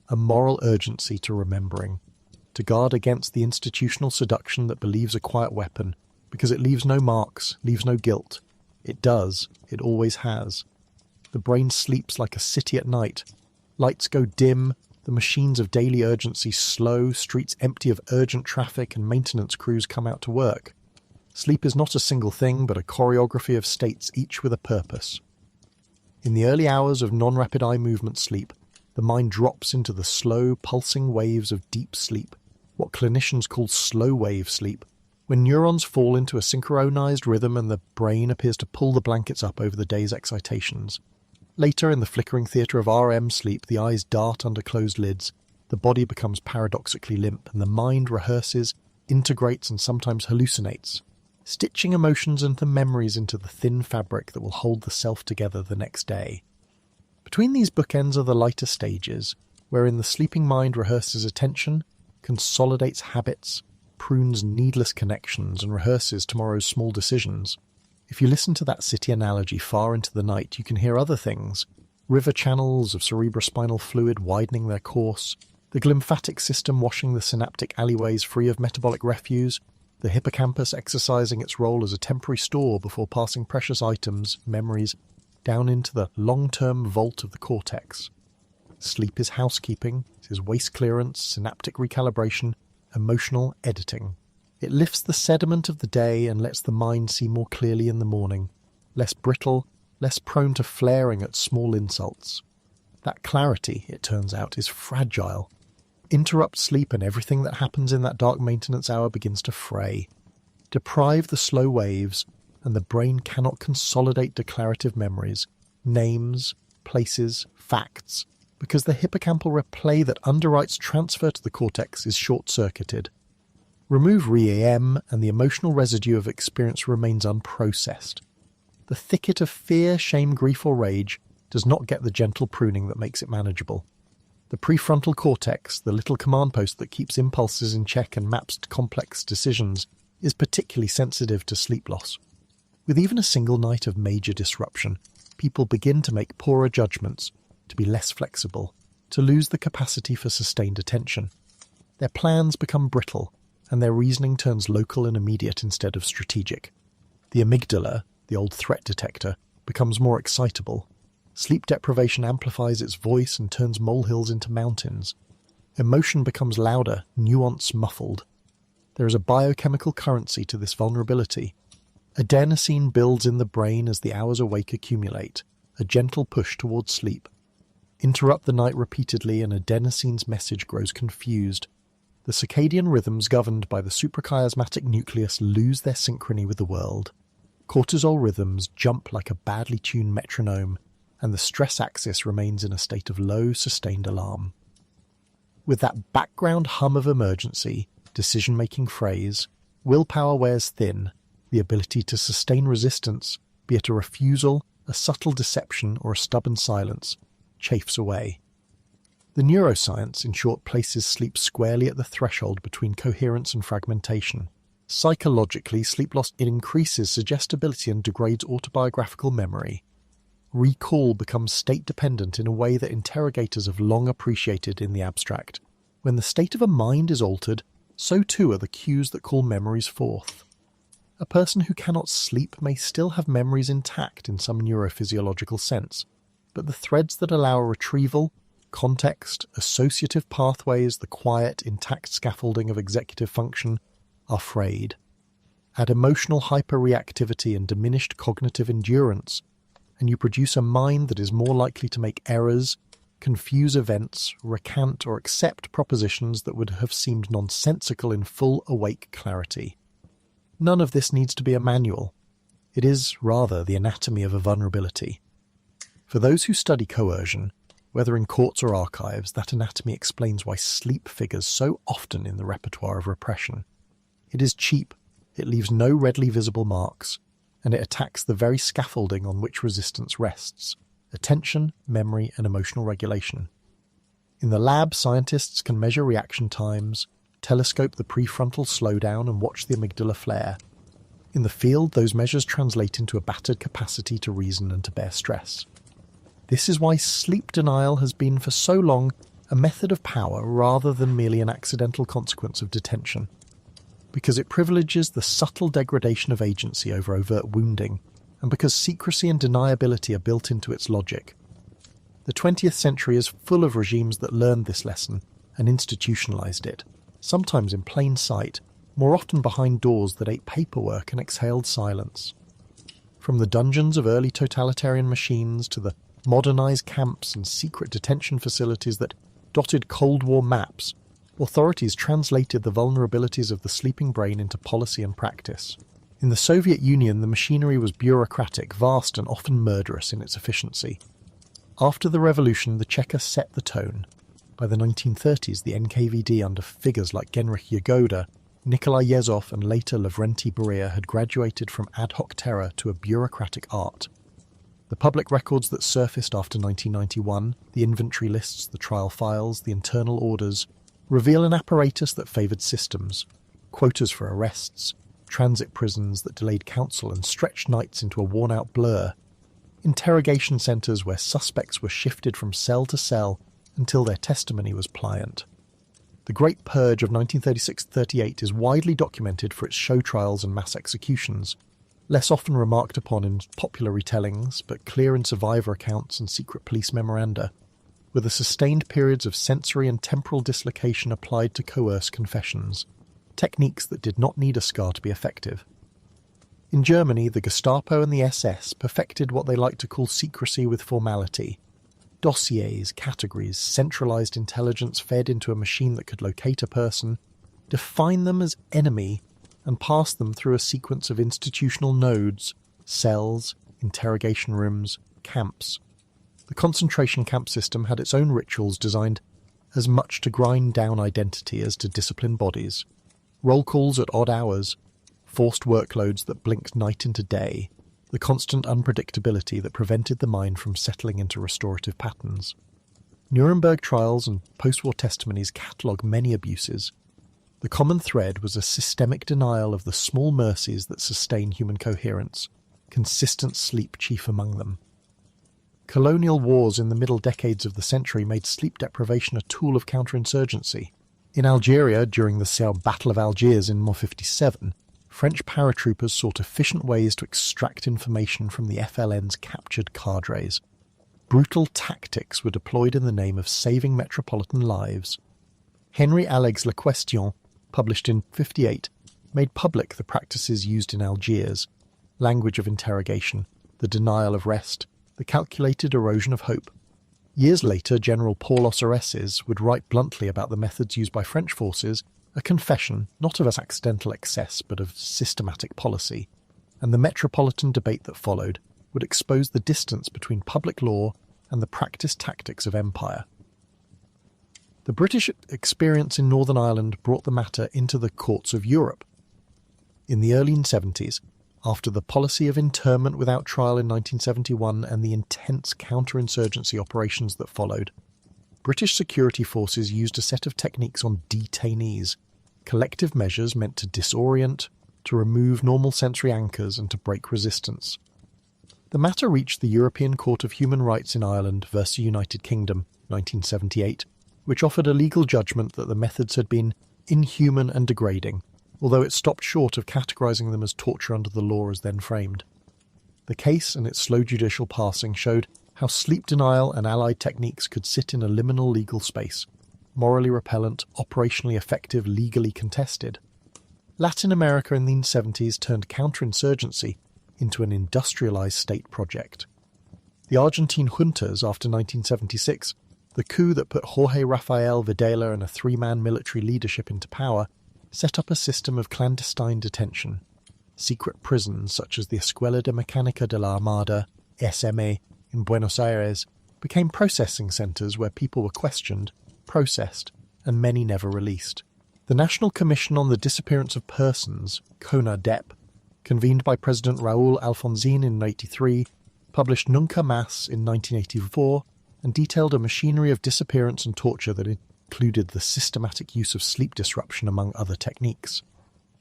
a moral urgency to remembering, to guard against the institutional seduction that believes a quiet weapon, because it leaves no marks, leaves no guilt. It does, it always has. The brain sleeps like a city at night. Lights go dim, the machines of daily urgency slow, streets empty of urgent traffic, and maintenance crews come out to work. Sleep is not a single thing, but a choreography of states, each with a purpose. In the early hours of non-rapid eye movement sleep, the mind drops into the slow, pulsing waves of deep sleep, what clinicians call slow wave sleep, when neurons fall into a synchronized rhythm and the brain appears to pull the blankets up over the day's excitations. Later, in the flickering theatre of REM sleep, the eyes dart under closed lids, the body becomes paradoxically limp, and the mind rehearses, integrates, and sometimes hallucinates, stitching emotions and the memories into the thin fabric that will hold the self together the next day. Between these bookends are the lighter stages, wherein the sleeping mind rehearses attention, consolidates habits, prunes needless connections, and rehearses tomorrow's small decisions. If you listen to that city analogy far into the night, you can hear other things. River channels of cerebrospinal fluid widening their course, the glymphatic system washing the synaptic alleyways free of metabolic refuse, the hippocampus exercising its role as a temporary store before passing precious items, memories, down into the long-term vault of the cortex. Sleep is housekeeping, it is waste clearance, synaptic recalibration, emotional editing. It lifts the sediment of the day and lets the mind see more clearly in the morning, less brittle, less prone to flaring at small insults. That clarity, it turns out, is fragile. Interrupt sleep and everything that happens in that dark maintenance hour begins to fray. Deprive the slow waves, and the brain cannot consolidate declarative memories, names, places, facts, because the hippocampal replay that underwrites transfer to the cortex is short-circuited. Remove REM and the emotional residue of experience remains unprocessed. The thicket of fear, shame, grief or rage does not get the gentle pruning that makes it manageable. The prefrontal cortex, the little command post that keeps impulses in check and maps to complex decisions, is particularly sensitive to sleep loss. With even a single night of major disruption, people begin to make poorer judgments, to be less flexible, to lose the capacity for sustained attention. Their plans become brittle, and their reasoning turns local and immediate instead of strategic. The amygdala, the old threat detector, becomes more excitable. Sleep deprivation amplifies its voice and turns molehills into mountains. Emotion becomes louder, nuance muffled. There is a biochemical currency to this vulnerability. Adenosine builds in the brain as the hours awake accumulate, a gentle push towards sleep. Interrupt the night repeatedly and adenosine's message grows confused. The circadian rhythms governed by the suprachiasmatic nucleus lose their synchrony with the world. Cortisol rhythms jump like a badly tuned metronome, and the stress axis remains in a state of low, sustained alarm. With that background hum of emergency, decision-making phrase, willpower wears thin, the ability to sustain resistance, be it a refusal, a subtle deception, or a stubborn silence, chafes away. The neuroscience, in short, places sleep squarely at the threshold between coherence and fragmentation. Psychologically, sleep loss increases suggestibility and degrades autobiographical memory. Recall becomes state-dependent in a way that interrogators have long appreciated in the abstract. When the state of a mind is altered, so too are the cues that call memories forth. A person who cannot sleep may still have memories intact in some neurophysiological sense, but the threads that allow a retrieval, context, associative pathways, the quiet, intact scaffolding of executive function are frayed. Add emotional hyperreactivity and diminished cognitive endurance, and you produce a mind that is more likely to make errors, confuse events, recant or accept propositions that would have seemed nonsensical in full awake clarity. None of this needs to be a manual. It is, rather, the anatomy of a vulnerability. For those who study coercion, whether in courts or archives, that anatomy explains why sleep figures so often in the repertoire of repression. It is cheap, it leaves no readily visible marks, and it attacks the very scaffolding on which resistance rests: attention, memory, and emotional regulation. In the lab, scientists can measure reaction times, telescope the prefrontal slowdown, and watch the amygdala flare. In the field, those measures translate into a battered capacity to reason and to bear stress. This is why sleep denial has been for so long a method of power rather than merely an accidental consequence of detention. Because it privileges the subtle degradation of agency over overt wounding, and because secrecy and deniability are built into its logic. The 20th century is full of regimes that learned this lesson and institutionalized it, sometimes in plain sight, more often behind doors that ate paperwork and exhaled silence. From the dungeons of early totalitarian machines to the modernized camps and secret detention facilities that dotted Cold War maps, authorities translated the vulnerabilities of the sleeping brain into policy and practice. In the Soviet Union, the machinery was bureaucratic, vast, and often murderous in its efficiency. After the revolution, the Cheka set the tone. By the 1930s, the NKVD, under figures like Genrikh Yagoda, Nikolai Yezhov, and later Lavrenti Beria, had graduated from ad hoc terror to a bureaucratic art. The public records that surfaced after 1991, the inventory lists, the trial files, the internal orders, reveal an apparatus that favoured systems: quotas for arrests, transit prisons that delayed counsel and stretched nights into a worn-out blur, interrogation centres where suspects were shifted from cell to cell until their testimony was pliant. The Great Purge of 1936-38 is widely documented for its show trials and mass executions, less often remarked upon in popular retellings, but clear in survivor accounts and secret police memoranda, with the sustained periods of sensory and temporal dislocation applied to coerce confessions, techniques that did not need a scar to be effective. In Germany, the Gestapo and the SS perfected what they like to call secrecy with formality. Dossiers, categories, centralized intelligence fed into a machine that could locate a person, define them as enemy, and pass them through a sequence of institutional nodes, cells, interrogation rooms, camps. The concentration camp system had its own rituals designed as much to grind down identity as to discipline bodies. Roll calls at odd hours, forced workloads that blinked night into day, the constant unpredictability that prevented the mind from settling into restorative patterns. Nuremberg trials and post-war testimonies catalogue many abuses. The common thread was a systemic denial of the small mercies that sustain human coherence, consistent sleep chief among them. Colonial wars in the middle decades of the century made sleep deprivation a tool of counterinsurgency. In Algeria, during the Battle of Algiers in 1957, French paratroopers sought efficient ways to extract information from the FLN's captured cadres. Brutal tactics were deployed in the name of saving metropolitan lives. Henry Alleg's La Question, published in 1958, made public the practices used in Algiers: language of interrogation, the denial of rest, the calculated erosion of hope. Years later, General Paul Osseresses would write bluntly about the methods used by French forces, a confession not of accidental excess but of systematic policy, and the metropolitan debate that followed would expose the distance between public law and the practiced tactics of empire. The British experience in Northern Ireland brought the matter into the courts of Europe. In the early 70s, after the policy of internment without trial in 1971 and the intense counterinsurgency operations that followed, British security forces used a set of techniques on detainees, collective measures meant to disorient, to remove normal sensory anchors and to break resistance. The matter reached the European Court of Human Rights in Ireland versus United Kingdom, 1978, which offered a legal judgment that the methods had been inhuman and degrading, although it stopped short of categorising them as torture under the law as then framed. The case and its slow judicial passing showed how sleep denial and allied techniques could sit in a liminal legal space, morally repellent, operationally effective, legally contested. Latin America in the 1970s turned counterinsurgency into an industrialized state project. The Argentine juntas after 1976, the coup that put Jorge Rafael Videla and a three-man military leadership into power, set up a system of clandestine detention. Secret prisons such as the Escuela de Mecánica de la Armada, SMA, in Buenos Aires, became processing centres where people were questioned, processed, and many never released. The National Commission on the Disappearance of Persons, CONADEP, convened by President Raúl Alfonsín in 1983, published Nunca Más in 1984, and detailed a machinery of disappearance and torture that included the systematic use of sleep disruption among other techniques.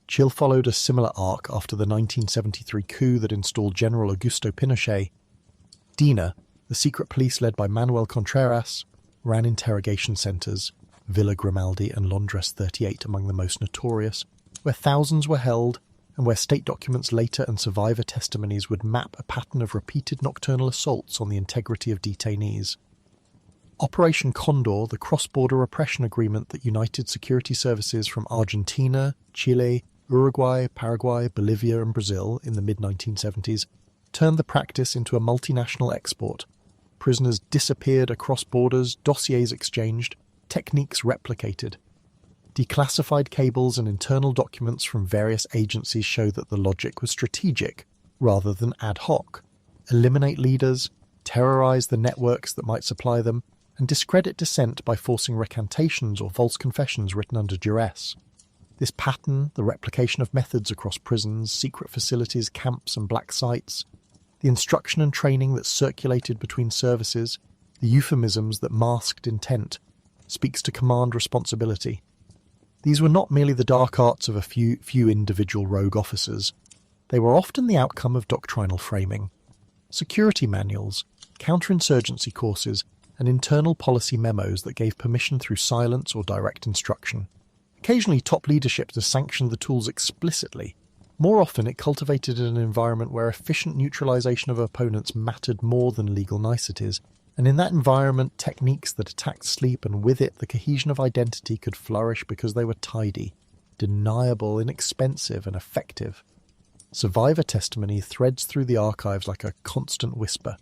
Chile followed a similar arc after the 1973 coup that installed General Augusto Pinochet. DINA, the secret police led by Manuel Contreras, ran interrogation centres, Villa Grimaldi and Londres 38 among the most notorious, where thousands were held and where state documents later and survivor testimonies would map a pattern of repeated nocturnal assaults on the integrity of detainees. Operation Condor, the cross-border repression agreement that united security services from Argentina, Chile, Uruguay, Paraguay, Bolivia and Brazil in the mid-1970s, turned the practice into a multinational export. Prisoners disappeared across borders, dossiers exchanged, techniques replicated. Declassified cables and internal documents from various agencies show that the logic was strategic, rather than ad hoc. Eliminate leaders, terrorize the networks that might supply them, and discredit dissent by forcing recantations or false confessions written under duress. This pattern, the replication of methods across prisons, secret facilities, camps and black sites, the instruction and training that circulated between services, the euphemisms that masked intent, speaks to command responsibility. These were not merely the dark arts of a few individual rogue officers. They were often the outcome of doctrinal framing. Security manuals, counterinsurgency courses, and internal policy memos that gave permission through silence or direct instruction. Occasionally, top leadership has sanctioned the tools explicitly. More often, it cultivated an environment where efficient neutralization of opponents mattered more than legal niceties, and in that environment, techniques that attacked sleep and with it the cohesion of identity could flourish because they were tidy, deniable, inexpensive, and effective. Survivor testimony threads through the archives like a constant whisper.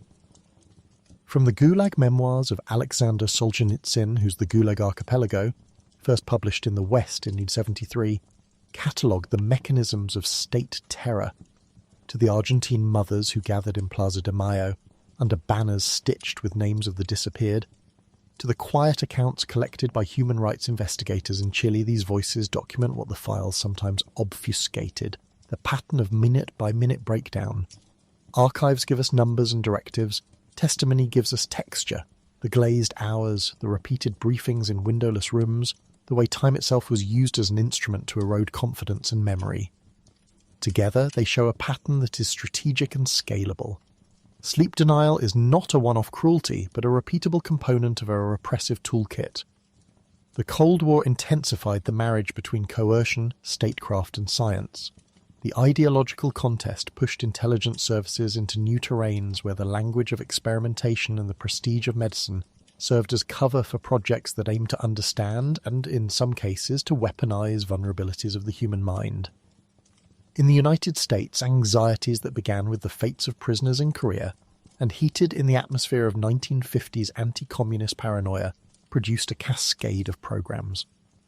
From the Gulag memoirs of Alexander Solzhenitsyn, whose The Gulag Archipelago, first published in the West in 1973, catalogued the mechanisms of state terror, to the Argentine mothers who gathered in Plaza de Mayo, under banners stitched with names of the disappeared, to the quiet accounts collected by human rights investigators in Chile. These voices document what the files sometimes obfuscated, the pattern of minute-by-minute breakdown. Archives give us numbers and directives, testimony gives us texture, the glazed hours, the repeated briefings in windowless rooms, the way time itself was used as an instrument to erode confidence and memory. Together, they show a pattern that is strategic and scalable. Sleep denial is not a one-off cruelty, but a repeatable component of a repressive toolkit. The Cold War intensified the marriage between coercion, statecraft, and science. The ideological contest pushed intelligence services into new terrains where the language of experimentation and the prestige of medicine served as cover for projects that aimed to understand and, in some cases, to weaponize vulnerabilities of the human mind. In the United States, anxieties that began with the fates of prisoners in Korea and heated in the atmosphere of 1950s anti-communist paranoia produced a cascade of programs.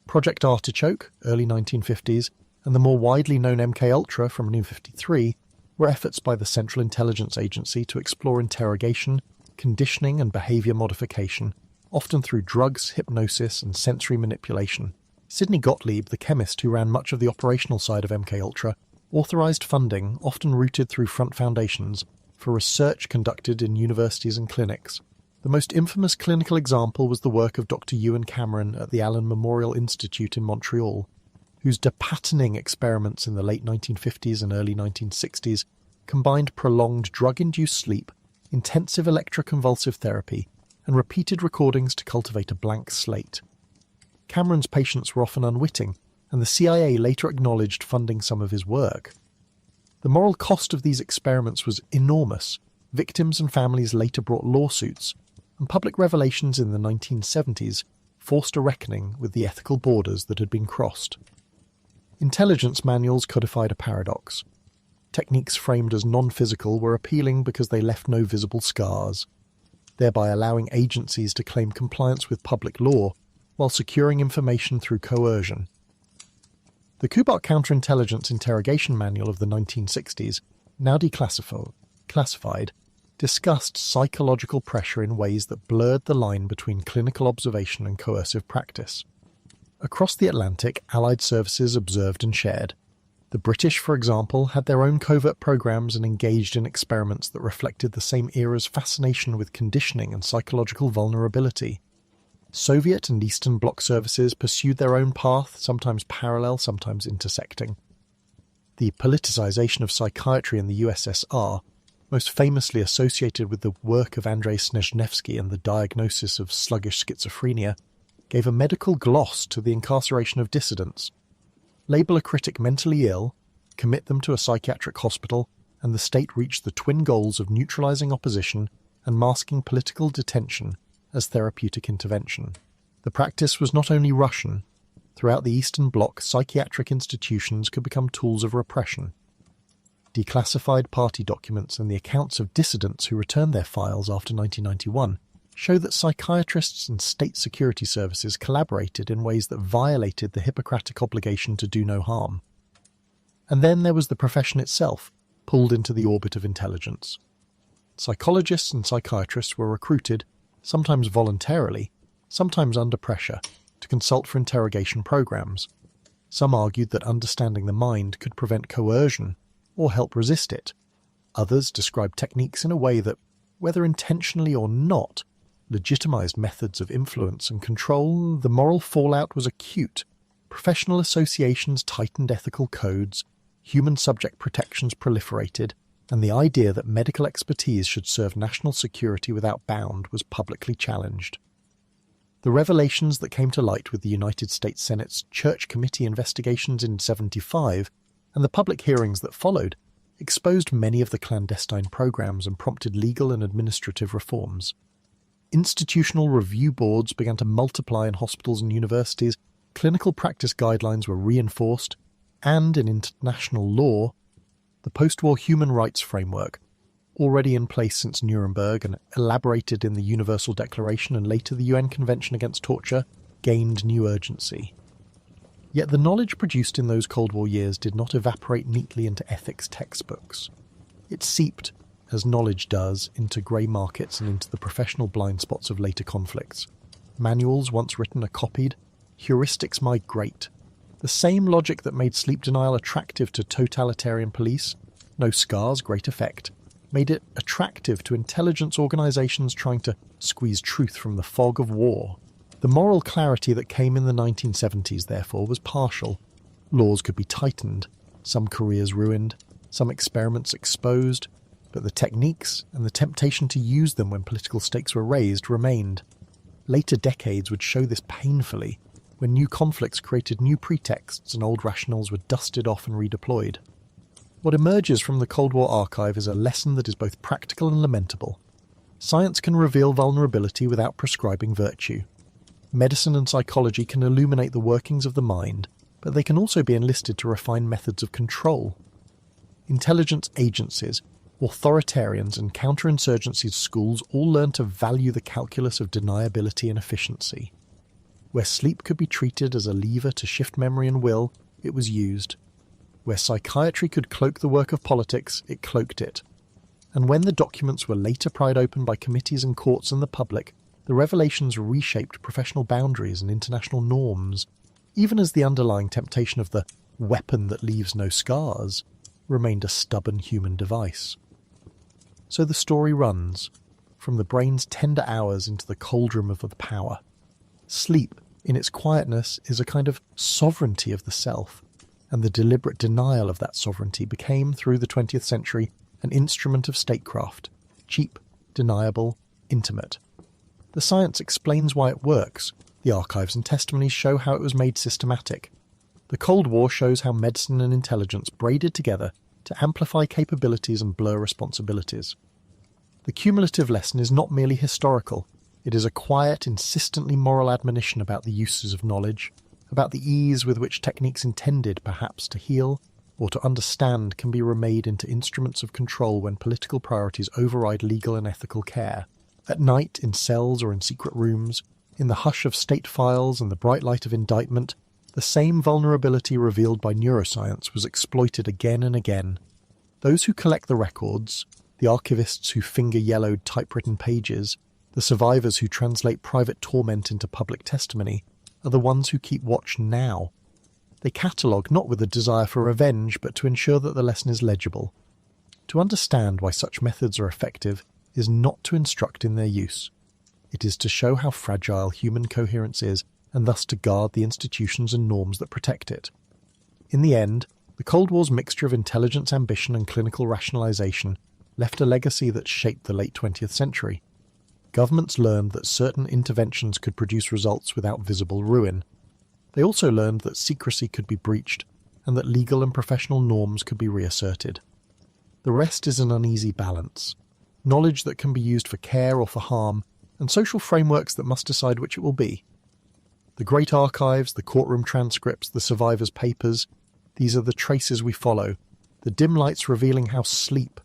Project Artichoke, early 1950s, and the more widely known MKUltra from 1953 were efforts by the Central Intelligence Agency to explore interrogation, conditioning and behaviour modification, often through drugs, hypnosis and sensory manipulation. Sidney Gottlieb, the chemist who ran much of the operational side of MKUltra, authorised funding, often routed through front foundations, for research conducted in universities and clinics. The most infamous clinical example was the work of Dr. Ewan Cameron at the Allen Memorial Institute in Montreal, whose depatterning experiments in the late 1950s and early 1960s combined prolonged drug-induced sleep, intensive electroconvulsive therapy, and repeated recordings to cultivate a blank slate. Cameron's patients were often unwitting, and the CIA later acknowledged funding some of his work. The moral cost of these experiments was enormous. victims and families later brought lawsuits, and public revelations in the 1970s forced a reckoning with the ethical borders that had been crossed. Intelligence manuals codified a paradox. Techniques framed as non-physical were appealing because they left no visible scars, thereby allowing agencies to claim compliance with public law while securing information through coercion. The Kubat Counterintelligence Interrogation Manual of the 1960s, now declassified, discussed psychological pressure in ways that blurred the line between clinical observation and coercive practice. Across the Atlantic, Allied services observed and shared. The British, for example, had their own covert programs and engaged in experiments that reflected the same era's fascination with conditioning and psychological vulnerability. Soviet and Eastern Bloc services pursued their own path, sometimes parallel, sometimes intersecting. The politicization of psychiatry in the USSR, most famously associated with the work of Andrei Snezhnevsky and the diagnosis of sluggish schizophrenia, gave a medical gloss to the incarceration of dissidents. Label a critic mentally ill, commit them to a psychiatric hospital, and the state reached the twin goals of neutralizing opposition and masking political detention as therapeutic intervention. The practice was not only Russian. Throughout the Eastern Bloc, psychiatric institutions could become tools of repression. Declassified party documents and the accounts of dissidents who returned their files after 1991 show that psychiatrists and state security services collaborated in ways that violated the Hippocratic obligation to do no harm. And then there was the profession itself, pulled into the orbit of intelligence. Psychologists and psychiatrists were recruited, sometimes voluntarily, sometimes under pressure, to consult for interrogation programs. Some argued that understanding the mind could prevent coercion or help resist it. Others described techniques in a way that, whether intentionally or not, legitimized methods of influence and control. The moral fallout was acute. Professional associations tightened ethical codes, human subject protections proliferated, and the idea that medical expertise should serve national security without bound was publicly challenged. The revelations that came to light with the United States Senate's Church Committee investigations in 1975 and the public hearings that followed exposed many of the clandestine programs and prompted legal and administrative reforms. Institutional review boards began to multiply in hospitals and universities, clinical practice guidelines were reinforced, and in international law, the post-war human rights framework, already in place since Nuremberg and elaborated in the Universal Declaration and later the UN Convention Against Torture, gained new urgency. Yet the knowledge produced in those Cold War years did not evaporate neatly into ethics textbooks. It seeped, as knowledge does, into grey markets and into the professional blind spots of later conflicts. Manuals once written are copied, heuristics migrate. The same logic that made sleep denial attractive to totalitarian police, no scars, great effect, made it attractive to intelligence organisations trying to squeeze truth from the fog of war. The moral clarity that came in the 1970s, therefore, was partial. Laws could be tightened, some careers ruined, some experiments exposed, but the techniques and the temptation to use them when political stakes were raised remained. Later decades would show this painfully, when new conflicts created new pretexts and old rationales were dusted off and redeployed. What emerges from the Cold War archive is a lesson that is both practical and lamentable. Science can reveal vulnerability without prescribing virtue. Medicine and psychology can illuminate the workings of the mind, but they can also be enlisted to refine methods of control. Intelligence agencies, authoritarians and counterinsurgency schools all learn to value the calculus of deniability and efficiency. Where sleep could be treated as a lever to shift memory and will, it was used. Where psychiatry could cloak the work of politics, it cloaked it. And when the documents were later pried open by committees and courts and the public, the revelations reshaped professional boundaries and international norms, even as the underlying temptation of the weapon that leaves no scars remained a stubborn human device. So the story runs, from the brain's tender hours into the cauldron of the power. Sleep, in its quietness, is a kind of sovereignty of the self, and the deliberate denial of that sovereignty became, through the 20th century, an instrument of statecraft, cheap, deniable, intimate. The science explains why it works. The archives and testimonies show how it was made systematic. The Cold War shows how medicine and intelligence braided together to amplify capabilities and blur responsibilities. The cumulative lesson is not merely historical. It is a quiet, insistently moral admonition about the uses of knowledge, about the ease with which techniques intended, perhaps, to heal or to understand can be remade into instruments of control when political priorities override legal and ethical care. At night, in cells or in secret rooms, in the hush of state files and the bright light of indictment, the same vulnerability revealed by neuroscience was exploited again and again. Those who collect the records, the archivists who finger-yellowed typewritten pages, the survivors who translate private torment into public testimony, are the ones who keep watch now. They catalogue not with a desire for revenge, but to ensure that the lesson is legible. To understand why such methods are effective is not to instruct in their use. It is to show how fragile human coherence is, and thus to guard the institutions and norms that protect it. In the end, the Cold War's mixture of intelligence, ambition, and clinical rationalization left a legacy that shaped the late 20th century. Governments learned that certain interventions could produce results without visible ruin. They also learned that secrecy could be breached, and that legal and professional norms could be reasserted. The rest is an uneasy balance. Knowledge that can be used for care or for harm, and social frameworks that must decide which it will be. The great archives, the courtroom transcripts, the survivors' papers, these are the traces we follow, the dim lights revealing how sleep,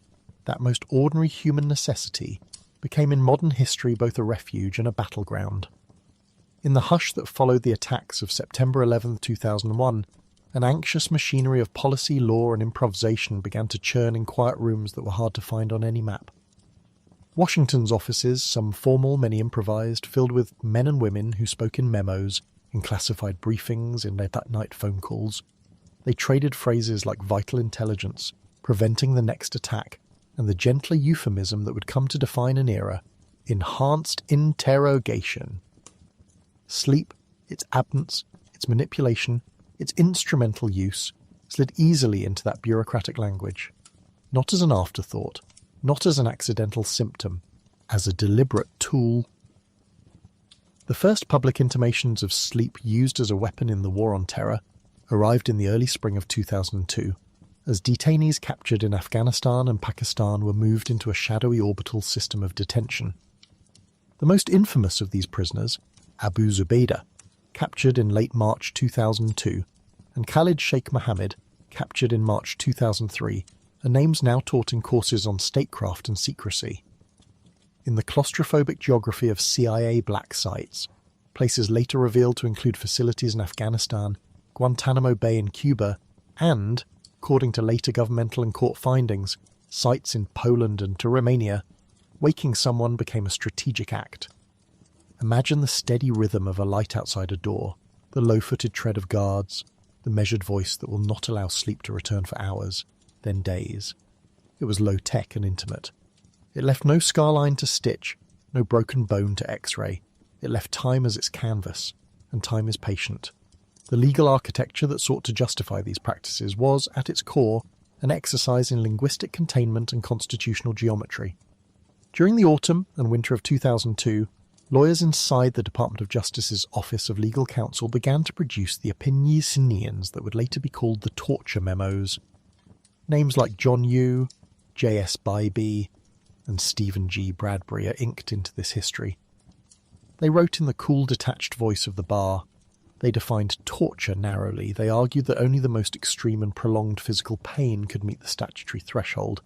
that most ordinary human necessity, became in modern history both a refuge and a battleground. In the hush that followed the attacks of September 11, 2001, an anxious machinery of policy, law and improvisation began to churn in quiet rooms that were hard to find on any map. Washington's offices, some formal, many improvised, filled with men and women who spoke in memos, in classified briefings, in late-at-night phone calls. They traded phrases like vital intelligence, preventing the next attack, and the gentler euphemism that would come to define an era, enhanced interrogation. Sleep, its absence, its manipulation, its instrumental use, slid easily into that bureaucratic language, not as an afterthought, not as an accidental symptom, as a deliberate tool. The first public intimations of sleep used as a weapon in the War on Terror arrived in the early spring of 2002, as detainees captured in Afghanistan and Pakistan were moved into a shadowy orbital system of detention. The most infamous of these prisoners, Abu Zubaydah, captured in late March 2002, and Khalid Sheikh Mohammed, captured in March 2003, are names now taught in courses on statecraft and secrecy. In the claustrophobic geography of CIA black sites, places later revealed to include facilities in Afghanistan, Guantanamo Bay in Cuba, and, according to later governmental and court findings, sites in Poland and to Romania, waking someone became a strategic act. Imagine the steady rhythm of a light outside a door, the low-footed tread of guards, the measured voice that will not allow sleep to return for hours, then days. It was low-tech and intimate. It left no scarline to stitch, no broken bone to x-ray. It left time as its canvas, and time is patient. The legal architecture that sought to justify these practices was, at its core, an exercise in linguistic containment and constitutional geometry. During the autumn and winter of 2002, lawyers inside the Department of Justice's Office of Legal Counsel began to produce the opinions that would later be called the torture memos. Names like John Yoo, J.S. Bybee, and Stephen G. Bradbury are inked into this history. They wrote in the cool, detached voice of the bar. They defined torture narrowly. They argued that only the most extreme and prolonged physical pain could meet the statutory threshold.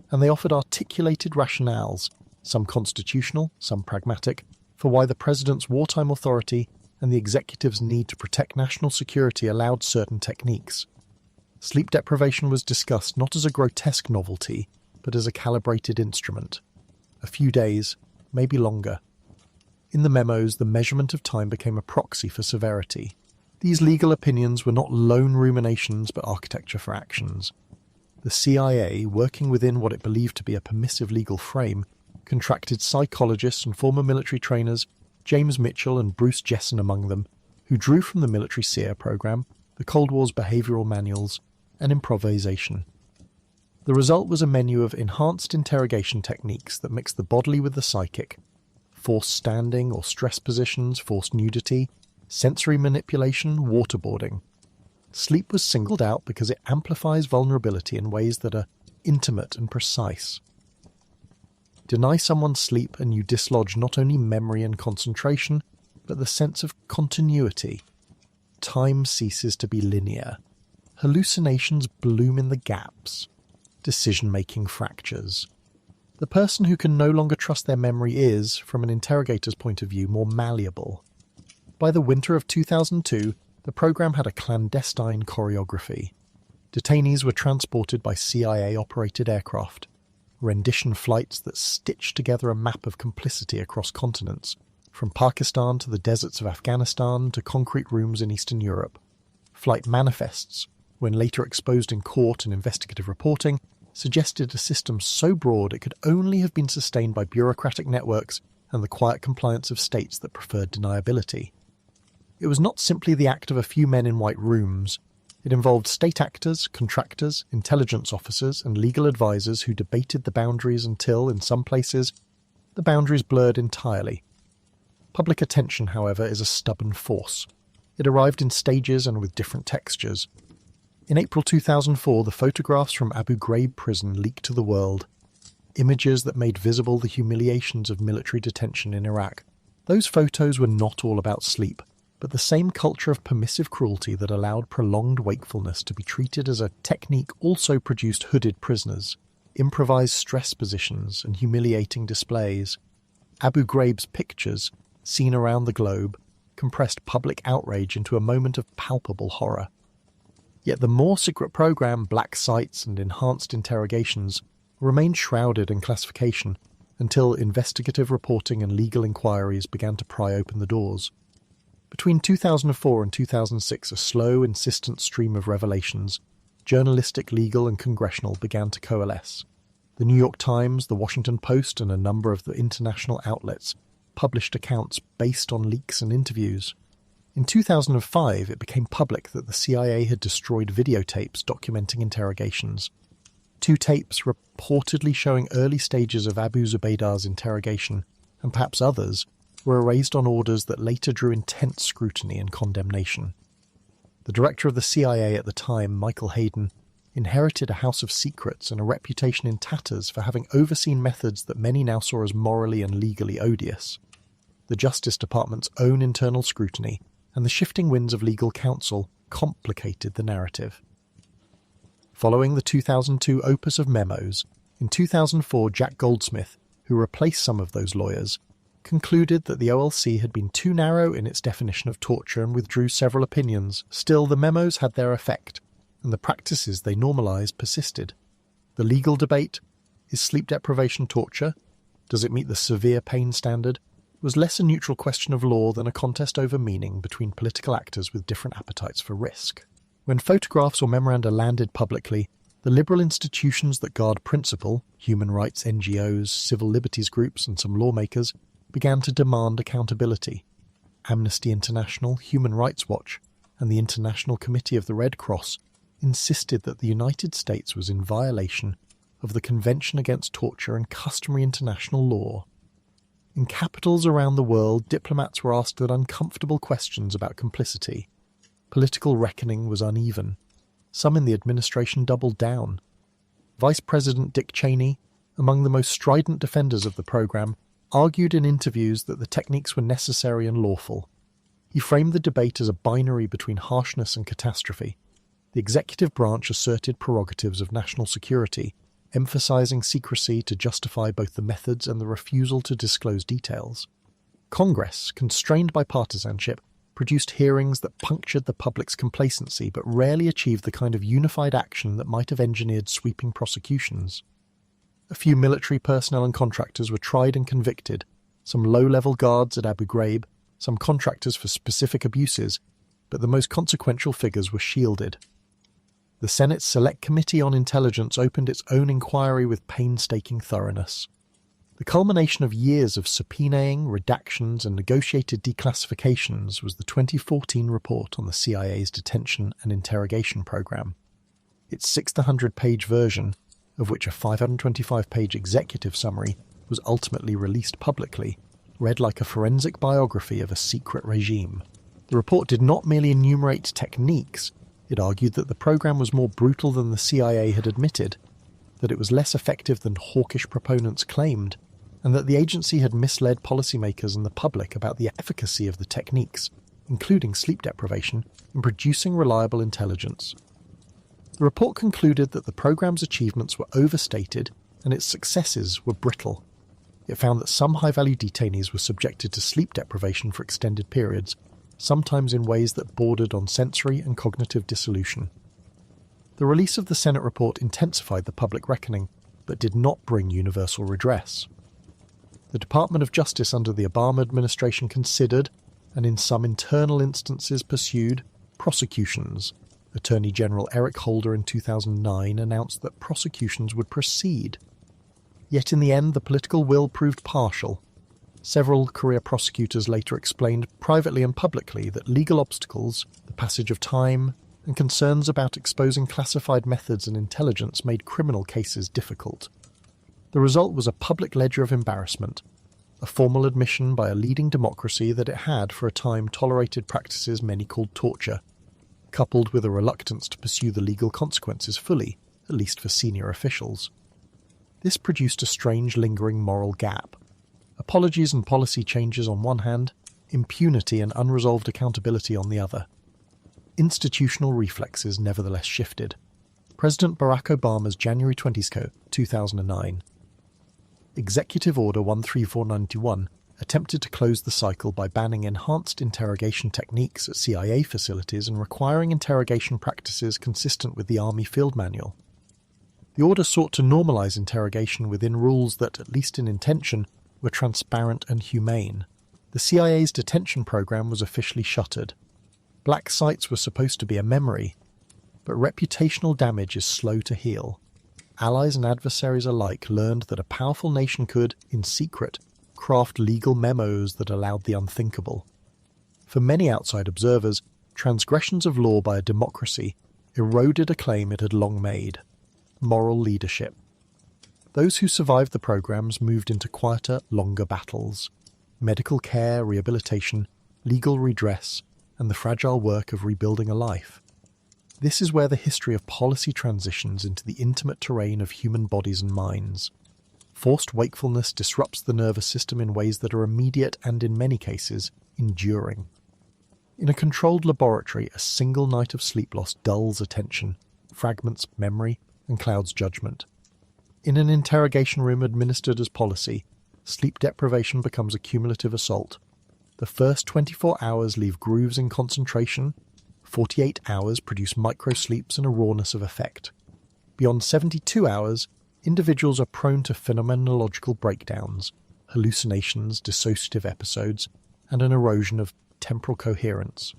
And they offered articulated rationales, some constitutional, some pragmatic, for why the president's wartime authority and the executive's need to protect national security allowed certain techniques. Sleep deprivation was discussed not as a grotesque novelty, but as a calibrated instrument. A few days, maybe longer. In the memos, the measurement of time became a proxy for severity. These legal opinions were not lone ruminations, but architecture for actions. The CIA, working within what it believed to be a permissive legal frame, contracted psychologists and former military trainers, James Mitchell and Bruce Jessen among them, who drew from the military SEER program, the Cold War's behavioral manuals, and improvisation. The result was a menu of enhanced interrogation techniques that mixed the bodily with the psychic, forced standing or stress positions, forced nudity, sensory manipulation, waterboarding. Sleep was singled out because it amplifies vulnerability in ways that are intimate and precise. Deny someone sleep and you dislodge not only memory and concentration, but the sense of continuity. Time ceases to be linear. Hallucinations bloom in the gaps. Decision-making fractures. The person who can no longer trust their memory is, from an interrogator's point of view, more malleable. By the winter of 2002, the program had a clandestine choreography. Detainees were transported by CIA-operated aircraft, rendition flights that stitched together a map of complicity across continents, from Pakistan to the deserts of Afghanistan to concrete rooms in Eastern Europe. Flight manifests, when later exposed in court and investigative reporting, suggested a system so broad it could only have been sustained by bureaucratic networks and the quiet compliance of states that preferred deniability. It was not simply the act of a few men in white rooms. It involved state actors, contractors, intelligence officers, and legal advisors who debated the boundaries until, in some places, the boundaries blurred entirely. Public attention, however, is a stubborn force. It arrived in stages and with different textures. In April 2004, the photographs from Abu Ghraib prison leaked to the world. Images that made visible the humiliations of military detention in Iraq. Those photos were not all about sleep, but the same culture of permissive cruelty that allowed prolonged wakefulness to be treated as a technique also produced hooded prisoners, improvised stress positions, and humiliating displays. Abu Ghraib's pictures, seen around the globe, compressed public outrage into a moment of palpable horror. Yet the more secret program, black sites and enhanced interrogations remained shrouded in classification until investigative reporting and legal inquiries began to pry open the doors. Between 2004 and 2006, a slow, insistent stream of revelations, journalistic, legal and congressional, began to coalesce. The New York Times, the Washington Post and a number of the international outlets published accounts based on leaks and interviews. In 2005, it became public that the CIA had destroyed videotapes documenting interrogations. 2 tapes reportedly showing early stages of Abu Zubaydah's interrogation, and perhaps others, were erased on orders that later drew intense scrutiny and condemnation. The director of the CIA at the time, Michael Hayden, inherited a house of secrets and a reputation in tatters for having overseen methods that many now saw as morally and legally odious. The Justice Department's own internal scrutiny and the shifting winds of legal counsel complicated the narrative. Following the 2002 opus of memos, in 2004 Jack Goldsmith, who replaced some of those lawyers, concluded that the OLC had been too narrow in its definition of torture and withdrew several opinions. Still, the memos had their effect, and the practices they normalized persisted. The legal debate, is sleep deprivation torture? Does it meet the severe pain standard? Was less a neutral question of law than a contest over meaning between political actors with different appetites for risk. When photographs or memoranda landed publicly, the liberal institutions that guard principle, human rights NGOs, civil liberties groups and some lawmakers, began to demand accountability. Amnesty International, Human Rights Watch, and the International Committee of the Red Cross insisted that the United States was in violation of the Convention Against Torture and customary international law. In capitals around the world, diplomats were asked uncomfortable questions about complicity. Political reckoning was uneven. Some in the administration doubled down. Vice President Dick Cheney, among the most strident defenders of the program, argued in interviews that the techniques were necessary and lawful. He framed the debate as a binary between harshness and catastrophe. The executive branch asserted prerogatives of national security, emphasizing secrecy to justify both the methods and the refusal to disclose details. Congress, constrained by partisanship, produced hearings that punctured the public's complacency but rarely achieved the kind of unified action that might have engineered sweeping prosecutions. A few military personnel and contractors were tried and convicted, some low-level guards at Abu Ghraib, some contractors for specific abuses, but the most consequential figures were shielded. The Senate's Select Committee on Intelligence opened its own inquiry with painstaking thoroughness. The culmination of years of subpoenaing, redactions, and negotiated declassifications was the 2014 report on the CIA's detention and interrogation program. Its 600-page version, of which a 525-page executive summary was ultimately released publicly, read like a forensic biography of a secret regime. The report did not merely enumerate techniques. It argued that the program was more brutal than the CIA had admitted, that it was less effective than hawkish proponents claimed, and that the agency had misled policymakers and the public about the efficacy of the techniques, including sleep deprivation, in producing reliable intelligence. The report concluded that the program's achievements were overstated and its successes were brittle. It found that some high-value detainees were subjected to sleep deprivation for extended periods, sometimes in ways that bordered on sensory and cognitive dissolution. The release of the Senate report intensified the public reckoning, but did not bring universal redress. The Department of Justice under the Obama administration considered, and in some internal instances pursued, prosecutions. Attorney General Eric Holder in 2009 announced that prosecutions would proceed. Yet in the end, the political will proved partial. Several career prosecutors later explained privately and publicly that legal obstacles, the passage of time, and concerns about exposing classified methods and intelligence made criminal cases difficult. The result was a public ledger of embarrassment, a formal admission by a leading democracy that it had for a time tolerated practices many called torture, coupled with a reluctance to pursue the legal consequences fully, at least for senior officials. This produced a strange lingering moral gap. Apologies and policy changes on one hand, impunity and unresolved accountability on the other. Institutional reflexes nevertheless shifted. President Barack Obama's January 2009 Executive Order 13491 attempted to close the cycle by banning enhanced interrogation techniques at CIA facilities and requiring interrogation practices consistent with the Army Field Manual. The order sought to normalize interrogation within rules that, at least in intention, were transparent and humane. The CIA's detention program was officially shuttered. Black sites were supposed to be a memory, but reputational damage is slow to heal. Allies and adversaries alike learned that a powerful nation could, in secret, craft legal memos that allowed the unthinkable. For many outside observers, transgressions of law by a democracy eroded a claim it had long made: moral leadership. Those who survived the programs moved into quieter, longer battles: medical care, rehabilitation, legal redress, and the fragile work of rebuilding a life. This is where the history of policy transitions into the intimate terrain of human bodies and minds. Forced wakefulness disrupts the nervous system in ways that are immediate and, in many cases, enduring. In a controlled laboratory, a single night of sleep loss dulls attention, fragments memory, and clouds judgment. In an interrogation room administered as policy, sleep deprivation becomes a cumulative assault. The first 24 hours leave grooves in concentration, 48 hours produce microsleeps and a rawness of effect. Beyond 72 hours, individuals are prone to phenomenological breakdowns, hallucinations, dissociative episodes, and an erosion of temporal coherence.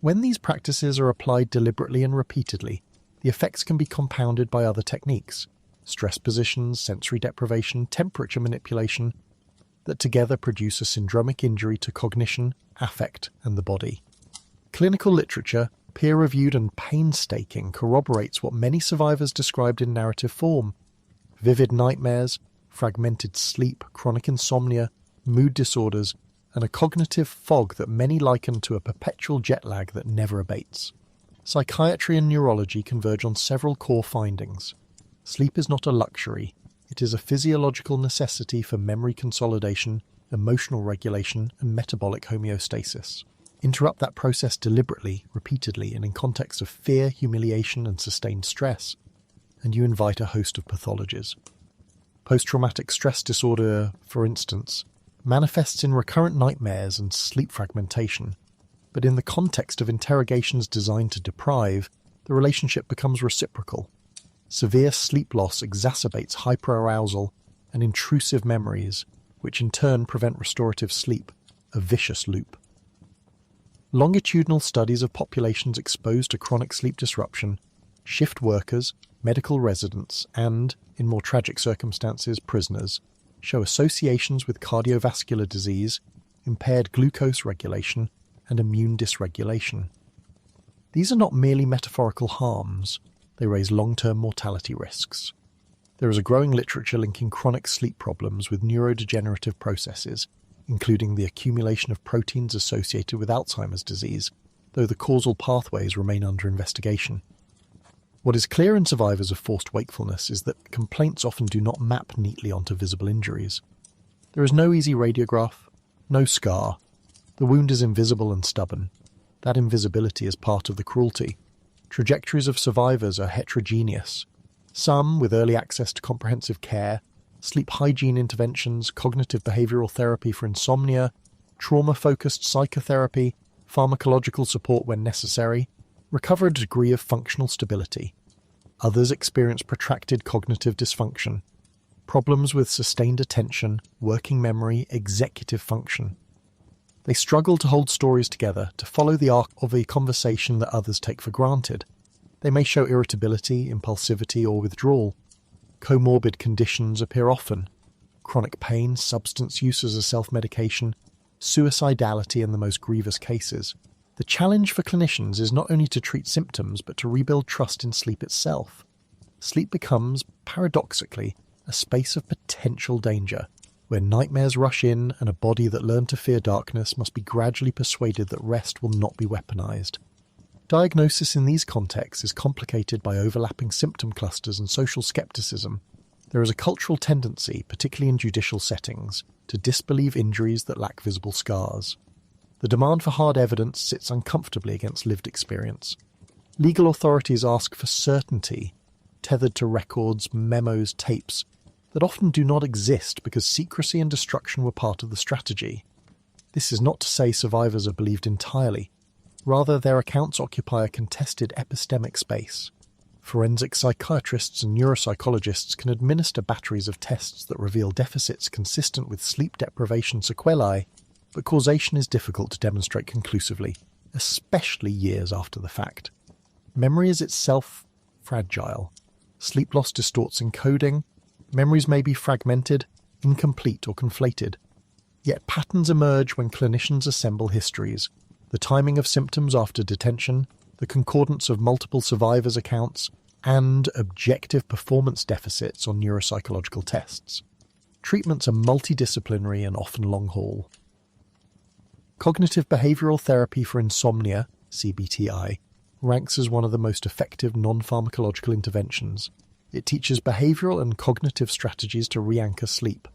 When these practices are applied deliberately and repeatedly, the effects can be compounded by other techniques, stress positions, sensory deprivation, temperature manipulation, that together produce a syndromic injury to cognition, affect, and the body. Clinical literature, peer-reviewed and painstaking, corroborates what many survivors described in narrative form: vivid nightmares, fragmented sleep, chronic insomnia, mood disorders, and a cognitive fog that many liken to a perpetual jet lag that never abates. Psychiatry and neurology converge on several core findings. Sleep is not a luxury. It is a physiological necessity for memory consolidation, emotional regulation, and metabolic homeostasis. Interrupt that process deliberately, repeatedly, and in context of fear, humiliation, and sustained stress, and you invite a host of pathologies. Post-traumatic stress disorder, for instance, manifests in recurrent nightmares and sleep fragmentation, but in the context of interrogations designed to deprive, the relationship becomes reciprocal. Severe sleep loss exacerbates hyperarousal and intrusive memories, which in turn prevent restorative sleep, a vicious loop. Longitudinal studies of populations exposed to chronic sleep disruption, shift workers, medical residents, and, in more tragic circumstances, prisoners, show associations with cardiovascular disease, impaired glucose regulation, and immune dysregulation. These are not merely metaphorical harms, they raise long-term mortality risks. There is a growing literature linking chronic sleep problems with neurodegenerative processes, including the accumulation of proteins associated with Alzheimer's disease, though the causal pathways remain under investigation. What is clear in survivors of forced wakefulness is that complaints often do not map neatly onto visible injuries. There is no easy radiograph, no scar. The wound is invisible and stubborn. That invisibility is part of the cruelty. Trajectories of survivors are heterogeneous. Some, with early access to comprehensive care, sleep hygiene interventions, cognitive behavioural therapy for insomnia, trauma-focused psychotherapy, pharmacological support when necessary, recover a degree of functional stability. Others experience protracted cognitive dysfunction, problems with sustained attention, working memory, executive function. They struggle to hold stories together, to follow the arc of a conversation that others take for granted. They may show irritability, impulsivity, or withdrawal. Comorbid conditions appear often. Chronic pain, substance use as a self-medication, suicidality in the most grievous cases. The challenge for clinicians is not only to treat symptoms, but to rebuild trust in sleep itself. Sleep becomes, paradoxically, a space of potential danger, where nightmares rush in and a body that learned to fear darkness must be gradually persuaded that rest will not be weaponized. Diagnosis in these contexts is complicated by overlapping symptom clusters and social skepticism. There is a cultural tendency, particularly in judicial settings, to disbelieve injuries that lack visible scars. The demand for hard evidence sits uncomfortably against lived experience. Legal authorities ask for certainty, tethered to records, memos, tapes, that often do not exist because secrecy and destruction were part of the strategy. This is not to say survivors are believed entirely. Rather, their accounts occupy a contested epistemic space. Forensic psychiatrists and neuropsychologists can administer batteries of tests that reveal deficits consistent with sleep deprivation sequelae, but causation is difficult to demonstrate conclusively, especially years after the fact. Memory is itself fragile. Sleep loss distorts encoding. Memories may be fragmented, incomplete, or conflated. Yet patterns emerge when clinicians assemble histories. The timing of symptoms after detention, the concordance of multiple survivors' accounts, and objective performance deficits on neuropsychological tests. Treatments are multidisciplinary and often long-haul. Cognitive behavioural therapy for insomnia, CBTI, ranks as one of the most effective non-pharmacological interventions. It teaches behavioural and cognitive strategies to re-anchor sleep.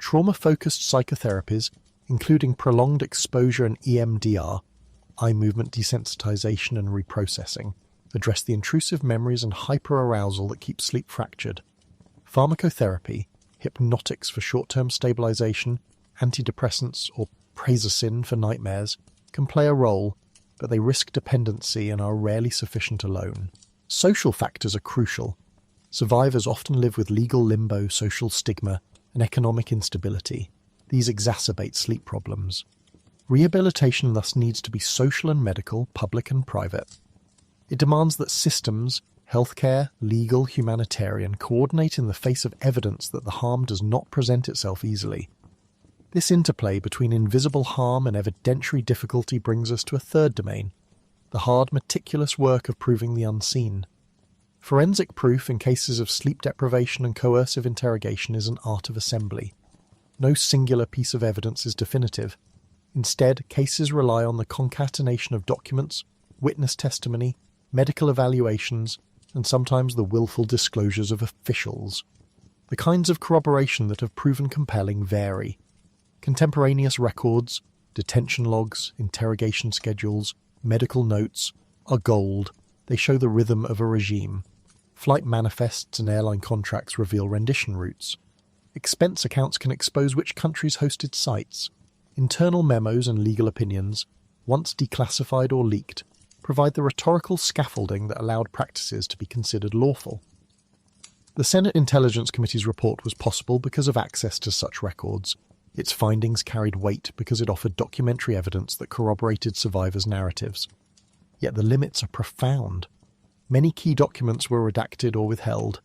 Trauma-focused psychotherapies, including prolonged exposure and EMDR, eye movement desensitization and reprocessing, address the intrusive memories and hyperarousal that keep sleep fractured. Pharmacotherapy, hypnotics for short-term stabilization, antidepressants or prazosin for nightmares, can play a role, but they risk dependency and are rarely sufficient alone. Social factors are crucial. Survivors often live with legal limbo, social stigma, and economic instability. These exacerbate sleep problems. Rehabilitation thus needs to be social and medical, public and private. It demands that systems, healthcare, legal, humanitarian, coordinate in the face of evidence that the harm does not present itself easily. This interplay between invisible harm and evidentiary difficulty brings us to a third domain, the hard, meticulous work of proving the unseen. Forensic proof in cases of sleep deprivation and coercive interrogation is an art of assembly. No singular piece of evidence is definitive. Instead, cases rely on the concatenation of documents, witness testimony, medical evaluations, and sometimes the willful disclosures of officials. The kinds of corroboration that have proven compelling vary. Contemporaneous records, detention logs, interrogation schedules, medical notes are gold. They show the rhythm of a regime. Flight manifests and airline contracts reveal rendition routes. Expense accounts can expose which countries hosted sites. Internal memos and legal opinions, once declassified or leaked, provide the rhetorical scaffolding that allowed practices to be considered lawful. The Senate Intelligence Committee's report was possible because of access to such records. Its findings carried weight because it offered documentary evidence that corroborated survivors' narratives. Yet the limits are profound. Many key documents were redacted or withheld.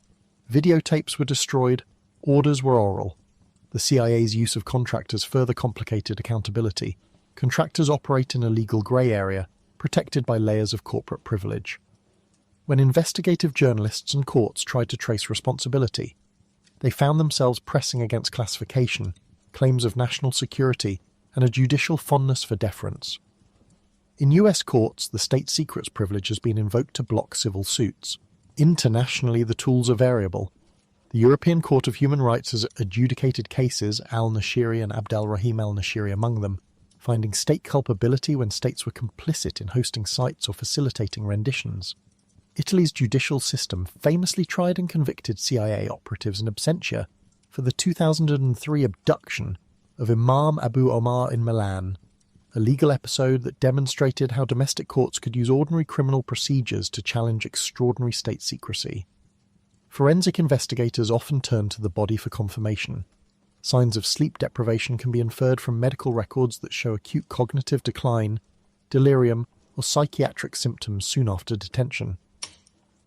Videotapes were destroyed. Orders were oral. The CIA's use of contractors further complicated accountability. Contractors operate in a legal grey area, protected by layers of corporate privilege. When investigative journalists and courts tried to trace responsibility, they found themselves pressing against classification, claims of national security, and a judicial fondness for deference. In US courts, the state secrets privilege has been invoked to block civil suits. Internationally, the tools are variable. The European Court of Human Rights has adjudicated cases, al-Nashiri and Abdelrahim al-Nashiri among them, finding state culpability when states were complicit in hosting sites or facilitating renditions. Italy's judicial system famously tried and convicted CIA operatives in absentia for the 2003 abduction of Imam Abu Omar in Milan, a legal episode that demonstrated how domestic courts could use ordinary criminal procedures to challenge extraordinary state secrecy. Forensic investigators often turn to the body for confirmation. Signs of sleep deprivation can be inferred from medical records that show acute cognitive decline, delirium, or psychiatric symptoms soon after detention.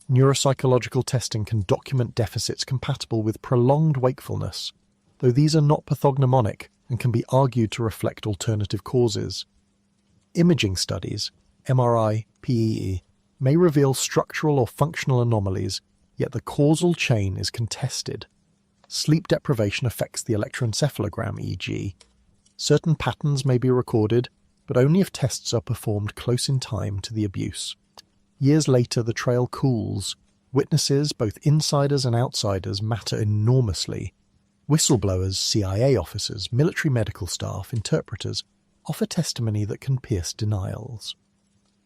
Neuropsychological testing can document deficits compatible with prolonged wakefulness, though these are not pathognomonic and can be argued to reflect alternative causes. Imaging studies, MRI, PEE, may reveal structural or functional anomalies, yet the causal chain is contested. Sleep deprivation affects the electroencephalogram, e.g. Certain patterns may be recorded, but only if tests are performed close in time to the abuse. Years later, the trail cools. Witnesses, both insiders and outsiders, matter enormously. Whistleblowers, CIA officers, military medical staff, interpreters offer testimony that can pierce denials.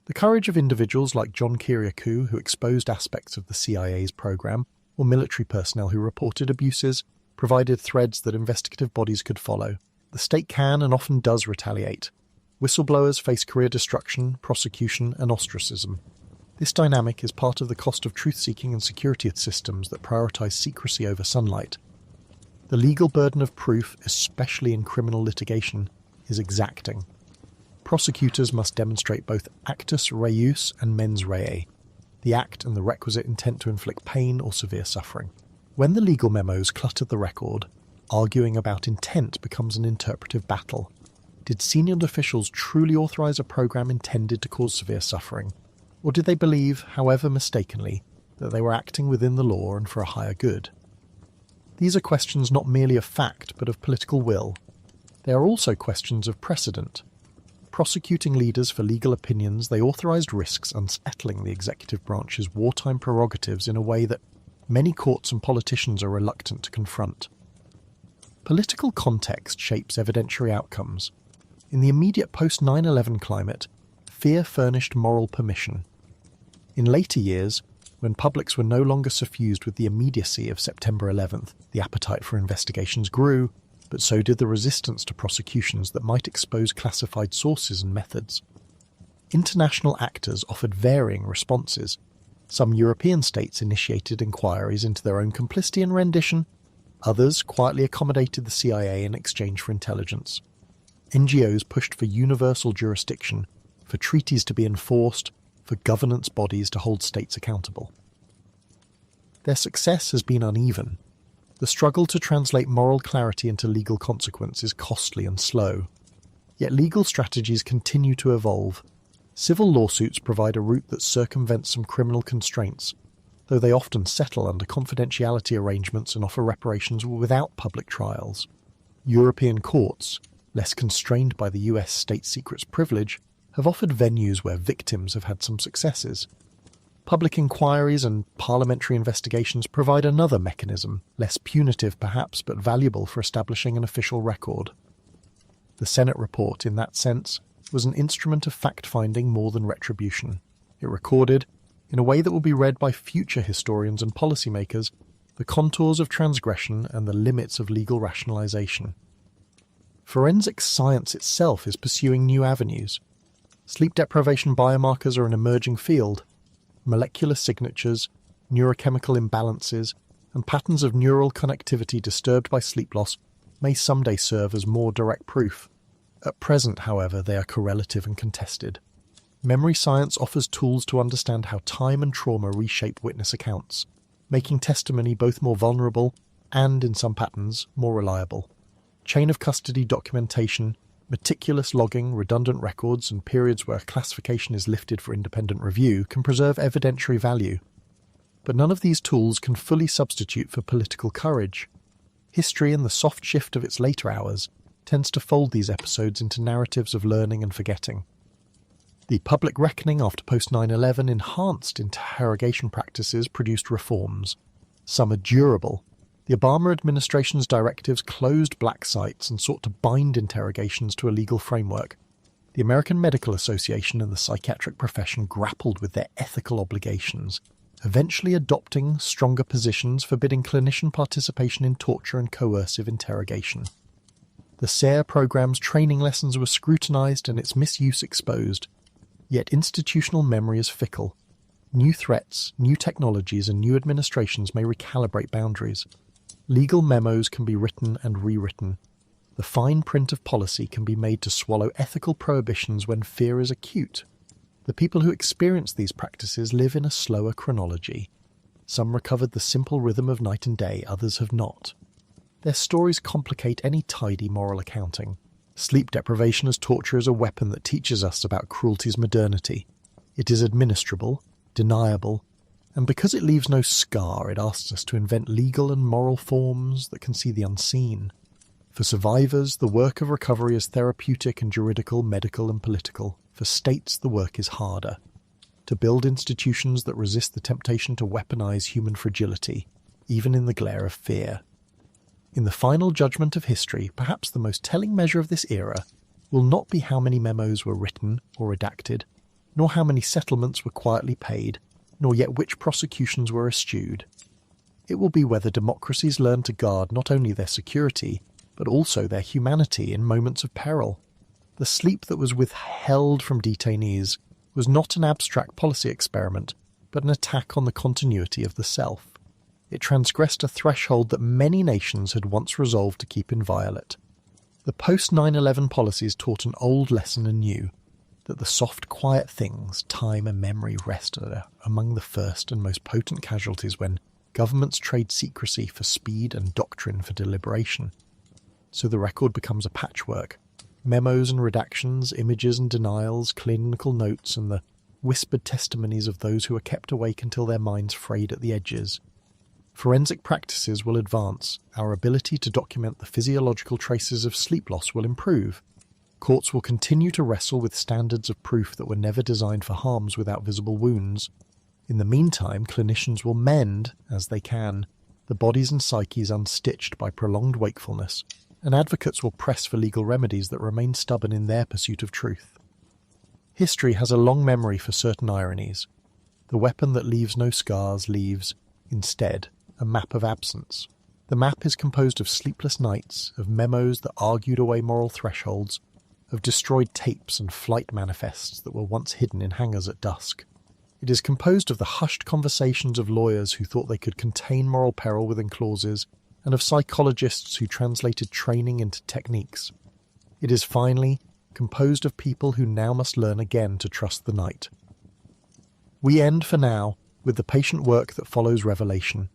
The courage of individuals like John Kiriakou, who exposed aspects of the CIA's program, or military personnel who reported abuses, provided threads that investigative bodies could follow. The state can and often does retaliate. Whistleblowers face career destruction, prosecution, and ostracism. This dynamic is part of the cost of truth-seeking and security systems that prioritize secrecy over sunlight. The legal burden of proof, especially in criminal litigation, is exacting. Prosecutors must demonstrate both actus reus and mens rea, the act and the requisite intent to inflict pain or severe suffering. When the legal memos clutter the record, arguing about intent becomes an interpretive battle. Did senior officials truly authorize a program intended to cause severe suffering? Or did they believe, however mistakenly, that they were acting within the law and for a higher good? These are questions not merely of fact, but of political will. They are also questions of precedent. Prosecuting leaders for legal opinions, they authorized risks unsettling the executive branch's wartime prerogatives in a way that many courts and politicians are reluctant to confront. Political context shapes evidentiary outcomes. In the immediate post-9/11 climate, fear furnished moral permission. In later years, when publics were no longer suffused with the immediacy of September 11th, the appetite for investigations grew, but so did the resistance to prosecutions that might expose classified sources and methods. International actors offered varying responses. Some European states initiated inquiries into their own complicity and rendition. Others quietly accommodated the CIA in exchange for intelligence. NGOs pushed for universal jurisdiction, for treaties to be enforced, for governance bodies to hold states accountable. Their success has been uneven. The struggle to translate moral clarity into legal consequence is costly and slow. Yet legal strategies continue to evolve. Civil lawsuits provide a route that circumvents some criminal constraints, though they often settle under confidentiality arrangements and offer reparations without public trials. European courts, less constrained by the US state secrets privilege, have offered venues where victims have had some successes. Public inquiries and parliamentary investigations provide another mechanism, less punitive perhaps, but valuable for establishing an official record. The Senate report, in that sense, was an instrument of fact-finding more than retribution. It recorded, in a way that will be read by future historians and policymakers, the contours of transgression and the limits of legal rationalization. Forensic science itself is pursuing new avenues. Sleep deprivation biomarkers are an emerging field. Molecular signatures, neurochemical imbalances, and patterns of neural connectivity disturbed by sleep loss may someday serve as more direct proof. At present, however, they are correlative and contested. Memory science offers tools to understand how time and trauma reshape witness accounts, making testimony both more vulnerable and, in some patterns, more reliable. Chain of custody documentation, meticulous logging, redundant records, and periods where classification is lifted for independent review can preserve evidentiary value. But none of these tools can fully substitute for political courage. History, in the soft shift of its later hours, tends to fold these episodes into narratives of learning and forgetting. The public reckoning after post-9/11 enhanced interrogation practices produced reforms. Some are durable. The Obama administration's directives closed black sites and sought to bind interrogations to a legal framework. The American Medical Association and the psychiatric profession grappled with their ethical obligations, eventually adopting stronger positions forbidding clinician participation in torture and coercive interrogation. The SARE program's training lessons were scrutinized and its misuse exposed. Yet institutional memory is fickle. New threats, new technologies, and new administrations may recalibrate boundaries. Legal memos can be written and rewritten. The fine print of policy can be made to swallow ethical prohibitions when fear is acute. The people who experience these practices live in a slower chronology. Some recovered the simple rhythm of night and day, others have not. Their stories complicate any tidy moral accounting. Sleep deprivation as torture is a weapon that teaches us about cruelty's modernity. It is administrable, deniable, and because it leaves no scar, it asks us to invent legal and moral forms that can see the unseen. For survivors, the work of recovery is therapeutic and juridical, medical and political. For states, the work is harder. To build institutions that resist the temptation to weaponize human fragility, even in the glare of fear. In the final judgment of history, perhaps the most telling measure of this era will not be how many memos were written or redacted, nor how many settlements were quietly paid, nor yet which prosecutions were eschewed. It will be whether democracies learn to guard not only their security, but also their humanity in moments of peril. The sleep that was withheld from detainees was not an abstract policy experiment, but an attack on the continuity of the self. It transgressed a threshold that many nations had once resolved to keep inviolate. The post-9/11 policies taught an old lesson anew, that the soft, quiet things, time and memory, rested among the first and most potent casualties when governments trade secrecy for speed and doctrine for deliberation. So the record becomes a patchwork. Memos and redactions, images and denials, clinical notes, and the whispered testimonies of those who were kept awake until their minds frayed at the edges. Forensic practices will advance, our ability to document the physiological traces of sleep loss will improve. Courts will continue to wrestle with standards of proof that were never designed for harms without visible wounds. In the meantime, clinicians will mend, as they can, the bodies and psyches unstitched by prolonged wakefulness, and advocates will press for legal remedies that remain stubborn in their pursuit of truth. History has a long memory for certain ironies. The weapon that leaves no scars leaves, instead, a map of absence. The map is composed of sleepless nights, of memos that argued away moral thresholds, of destroyed tapes and flight manifests that were once hidden in hangars at dusk. It is composed of the hushed conversations of lawyers who thought they could contain moral peril within clauses, and of psychologists who translated training into techniques. It is finally composed of people who now must learn again to trust the night. We end, for now, with the patient work that follows revelation.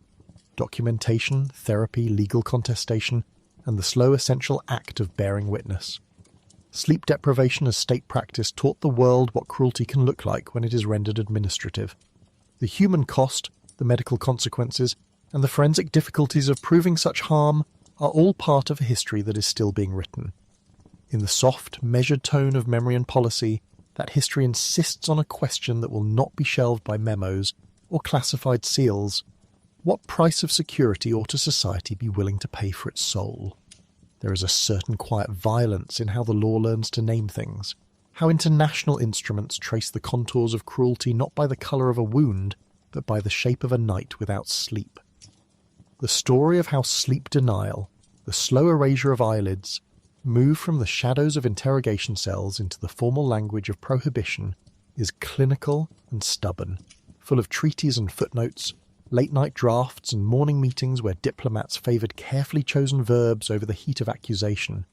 Documentation, therapy, legal contestation, and the slow essential act of bearing witness. Sleep deprivation as state practice taught the world what cruelty can look like when it is rendered administrative. The human cost, the medical consequences, and the forensic difficulties of proving such harm are all part of a history that is still being written. In the soft, measured tone of memory and policy, that history insists on a question that will not be shelved by memos or classified seals. What price of security ought a society be willing to pay for its soul? There is a certain quiet violence in how the law learns to name things, how international instruments trace the contours of cruelty not by the colour of a wound, but by the shape of a night without sleep. The story of how sleep denial, the slow erasure of eyelids, move from the shadows of interrogation cells into the formal language of prohibition is clinical and stubborn, full of treaties and footnotes, late-night drafts and morning meetings where diplomats favoured carefully chosen verbs over the heat of accusation.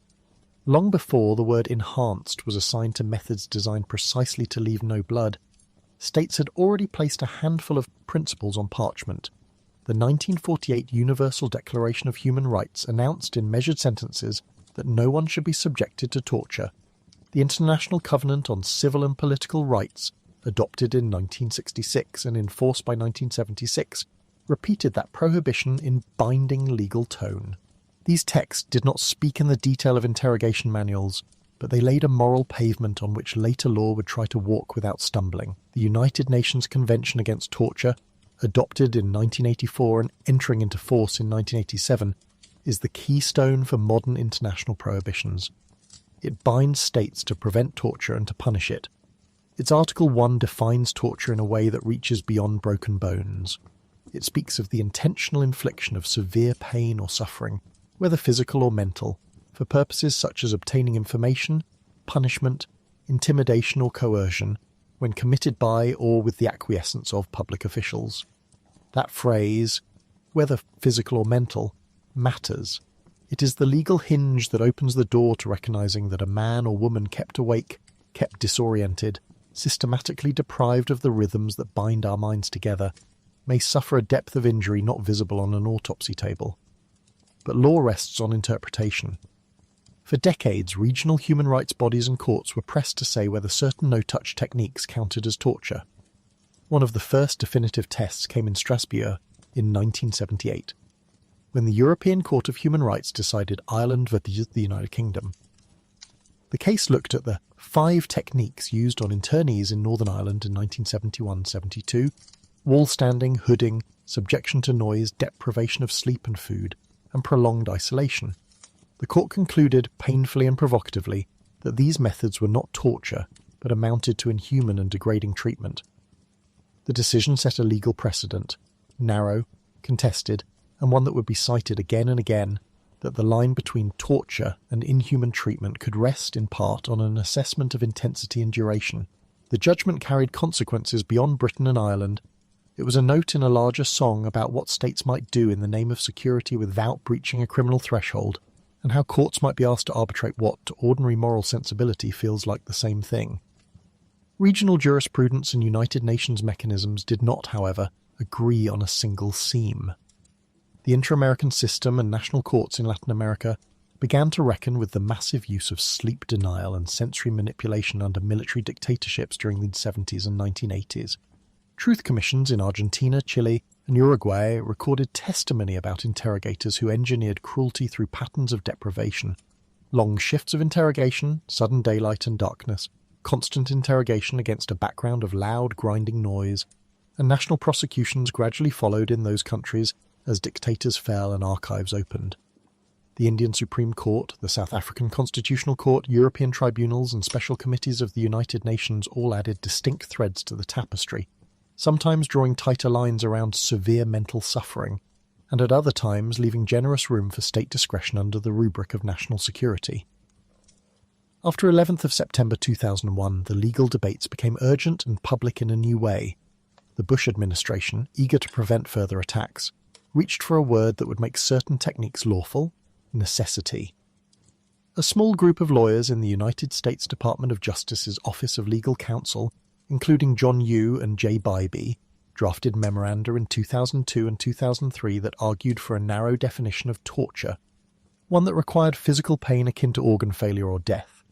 Long before the word enhanced was assigned to methods designed precisely to leave no blood, states had already placed a handful of principles on parchment. The 1948 Universal Declaration of Human Rights announced in measured sentences that no one should be subjected to torture. The International Covenant on Civil and Political Rights, adopted in 1966 and enforced by 1976, repeated that prohibition in binding legal tone. These texts did not speak in the detail of interrogation manuals, but they laid a moral pavement on which later law would try to walk without stumbling. The United Nations Convention Against Torture, adopted in 1984 and entering into force in 1987, is the keystone for modern international prohibitions. It binds states to prevent torture and to punish it. Its Article 1 defines torture in a way that reaches beyond broken bones. It speaks of the intentional infliction of severe pain or suffering, whether physical or mental, for purposes such as obtaining information, punishment, intimidation or coercion, when committed by or with the acquiescence of public officials. That phrase, whether physical or mental, matters. It is the legal hinge that opens the door to recognizing that a man or woman kept awake, kept disoriented, systematically deprived of the rhythms that bind our minds together, may suffer a depth of injury not visible on an autopsy table. But law rests on interpretation. For decades, regional human rights bodies and courts were pressed to say whether certain no-touch techniques counted as torture. One of the first definitive tests came in Strasbourg in 1978, when the European Court of Human Rights decided Ireland versus the United Kingdom. The case looked at the 5 techniques used on internees in Northern Ireland in 1971-72, wall standing, hooding, subjection to noise, deprivation of sleep and food, and prolonged isolation. The court concluded, painfully and provocatively, that these methods were not torture, but amounted to inhuman and degrading treatment. The decision set a legal precedent, narrow, contested, and one that would be cited again and again, that the line between torture and inhuman treatment could rest in part on an assessment of intensity and duration. The judgment carried consequences beyond Britain and Ireland. It was a note in a larger song about what states might do in the name of security without breaching a criminal threshold, and how courts might be asked to arbitrate what, to ordinary moral sensibility, feels like the same thing. Regional jurisprudence and United Nations mechanisms did not, however, agree on a single seam. The inter-American system and national courts in Latin America began to reckon with the massive use of sleep denial and sensory manipulation under military dictatorships during the 70s and 1980s. Truth commissions in Argentina, Chile, and Uruguay recorded testimony about interrogators who engineered cruelty through patterns of deprivation. Long shifts of interrogation, sudden daylight and darkness, constant interrogation against a background of loud, grinding noise, and national prosecutions gradually followed in those countries as dictators fell and archives opened. The Indian Supreme Court, the South African Constitutional Court, European tribunals and special committees of the United Nations all added distinct threads to the tapestry, sometimes drawing tighter lines around severe mental suffering, and at other times leaving generous room for state discretion under the rubric of national security. After 11th of September 2001, the legal debates became urgent and public in a new way. The Bush administration, eager to prevent further attacks, reached for a word that would make certain techniques lawful: necessity. A small group of lawyers in the United States Department of Justice's Office of Legal Counsel, including John Yoo and Jay Bybee, drafted memoranda in 2002 and 2003 that argued for a narrow definition of torture, one that required physical pain akin to organ failure or death,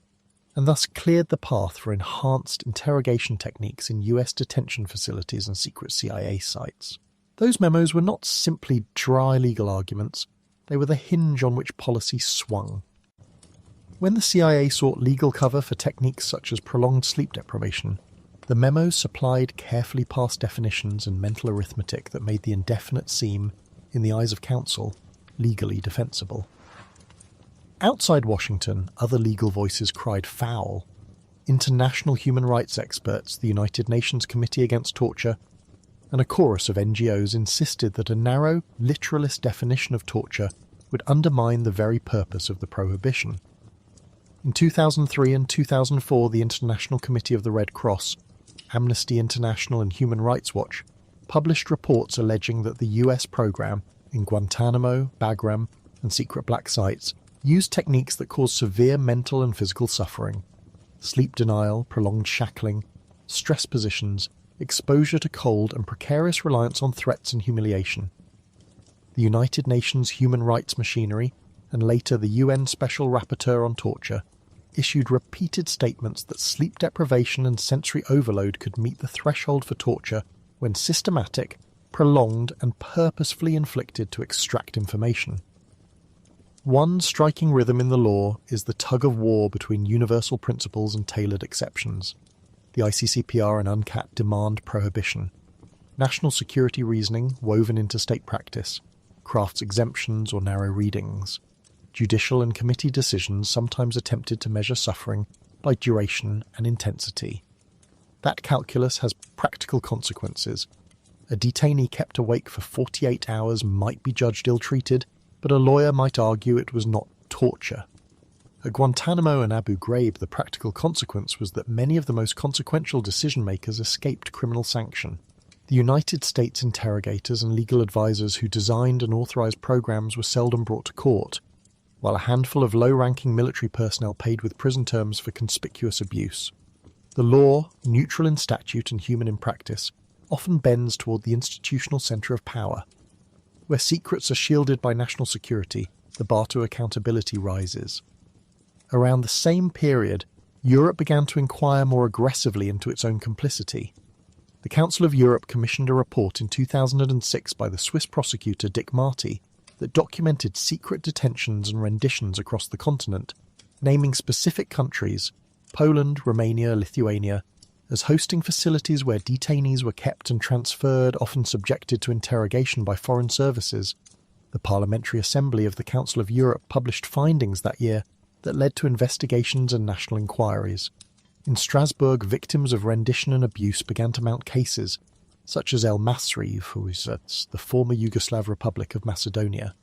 and thus cleared the path for enhanced interrogation techniques in US detention facilities and secret CIA sites. Those memos were not simply dry legal arguments, they were the hinge on which policy swung. When the CIA sought legal cover for techniques such as prolonged sleep deprivation, the memos supplied carefully parsed definitions and mental arithmetic that made the indefinite seem, in the eyes of counsel, legally defensible. Outside Washington, other legal voices cried foul. International human rights experts, the United Nations Committee Against Torture, and a chorus of NGOs insisted that a narrow, literalist definition of torture would undermine the very purpose of the prohibition. In 2003 and 2004, the International Committee of the Red Cross, Amnesty International and Human Rights Watch published reports alleging that the US program in Guantanamo, Bagram, and secret black sites used techniques that caused severe mental and physical suffering: sleep denial, prolonged shackling, stress positions, exposure to cold, and precarious reliance on threats and humiliation. The United Nations human rights machinery, and later the UN Special Rapporteur on Torture, issued repeated statements that sleep deprivation and sensory overload could meet the threshold for torture when systematic, prolonged, and purposefully inflicted to extract information. One striking rhythm in the law is the tug-of-war between universal principles and tailored exceptions. The ICCPR and UNCAT demand prohibition. National security reasoning, woven into state practice, crafts exemptions or narrow readings. Judicial and committee decisions sometimes attempted to measure suffering by duration and intensity. That calculus has practical consequences. A detainee kept awake for 48 hours might be judged ill-treated, but a lawyer might argue it was not torture. At Guantanamo and Abu Ghraib, the practical consequence was that many of the most consequential decision-makers escaped criminal sanction. The United States interrogators and legal advisors who designed and authorized programs were seldom brought to court, while a handful of low-ranking military personnel paid with prison terms for conspicuous abuse. The law, neutral in statute and human in practice, often bends toward the institutional centre of power. Where secrets are shielded by national security, the bar to accountability rises. Around the same period, Europe began to inquire more aggressively into its own complicity. The Council of Europe commissioned a report in 2006 by the Swiss prosecutor Dick Marty that documented secret detentions and renditions across the continent, naming specific countries, Poland, Romania, Lithuania, as hosting facilities where detainees were kept and transferred, often subjected to interrogation by foreign services. The Parliamentary Assembly of the Council of Europe published findings that year that led to investigations and national inquiries. In Strasbourg, victims of rendition and abuse began to mount cases, such as El Masri, who is the former Yugoslav Republic of Macedonia.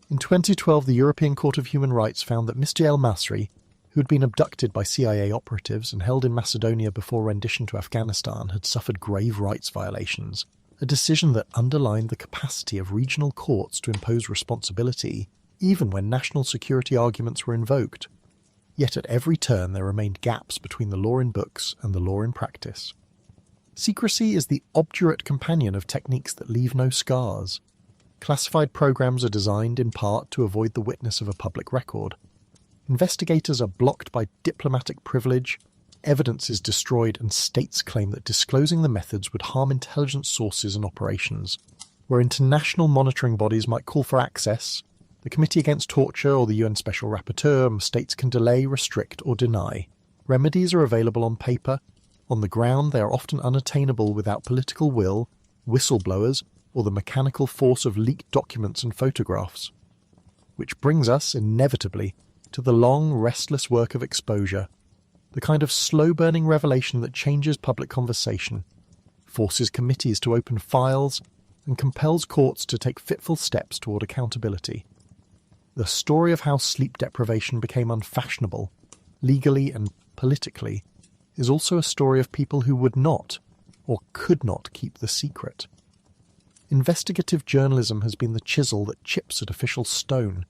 In 2012, the European Court of Human Rights found that Mr. El Masri, who had been abducted by CIA operatives and held in Macedonia before rendition to Afghanistan, had suffered grave rights violations, a decision that underlined the capacity of regional courts to impose responsibility, even when national security arguments were invoked. Yet at every turn there remained gaps between the law in books and the law in practice. Secrecy is the obdurate companion of techniques that leave no scars. Classified programs are designed in part to avoid the witness of a public record. Investigators are blocked by diplomatic privilege, evidence is destroyed, and states claim that disclosing the methods would harm intelligence sources and operations. Where international monitoring bodies might call for access, the Committee Against Torture or the UN Special Rapporteur, states can delay, restrict, or deny. Remedies are available on paper. On the ground, they are often unattainable without political will, whistleblowers, or the mechanical force of leaked documents and photographs. Which brings us, inevitably, to the long, restless work of exposure, the kind of slow-burning revelation that changes public conversation, forces committees to open files, and compels courts to take fitful steps toward accountability. The story of how sleep deprivation became unfashionable, legally and politically, is also a story of people who would not, or could not, keep the secret. Investigative journalism has been the chisel that chips at official stone.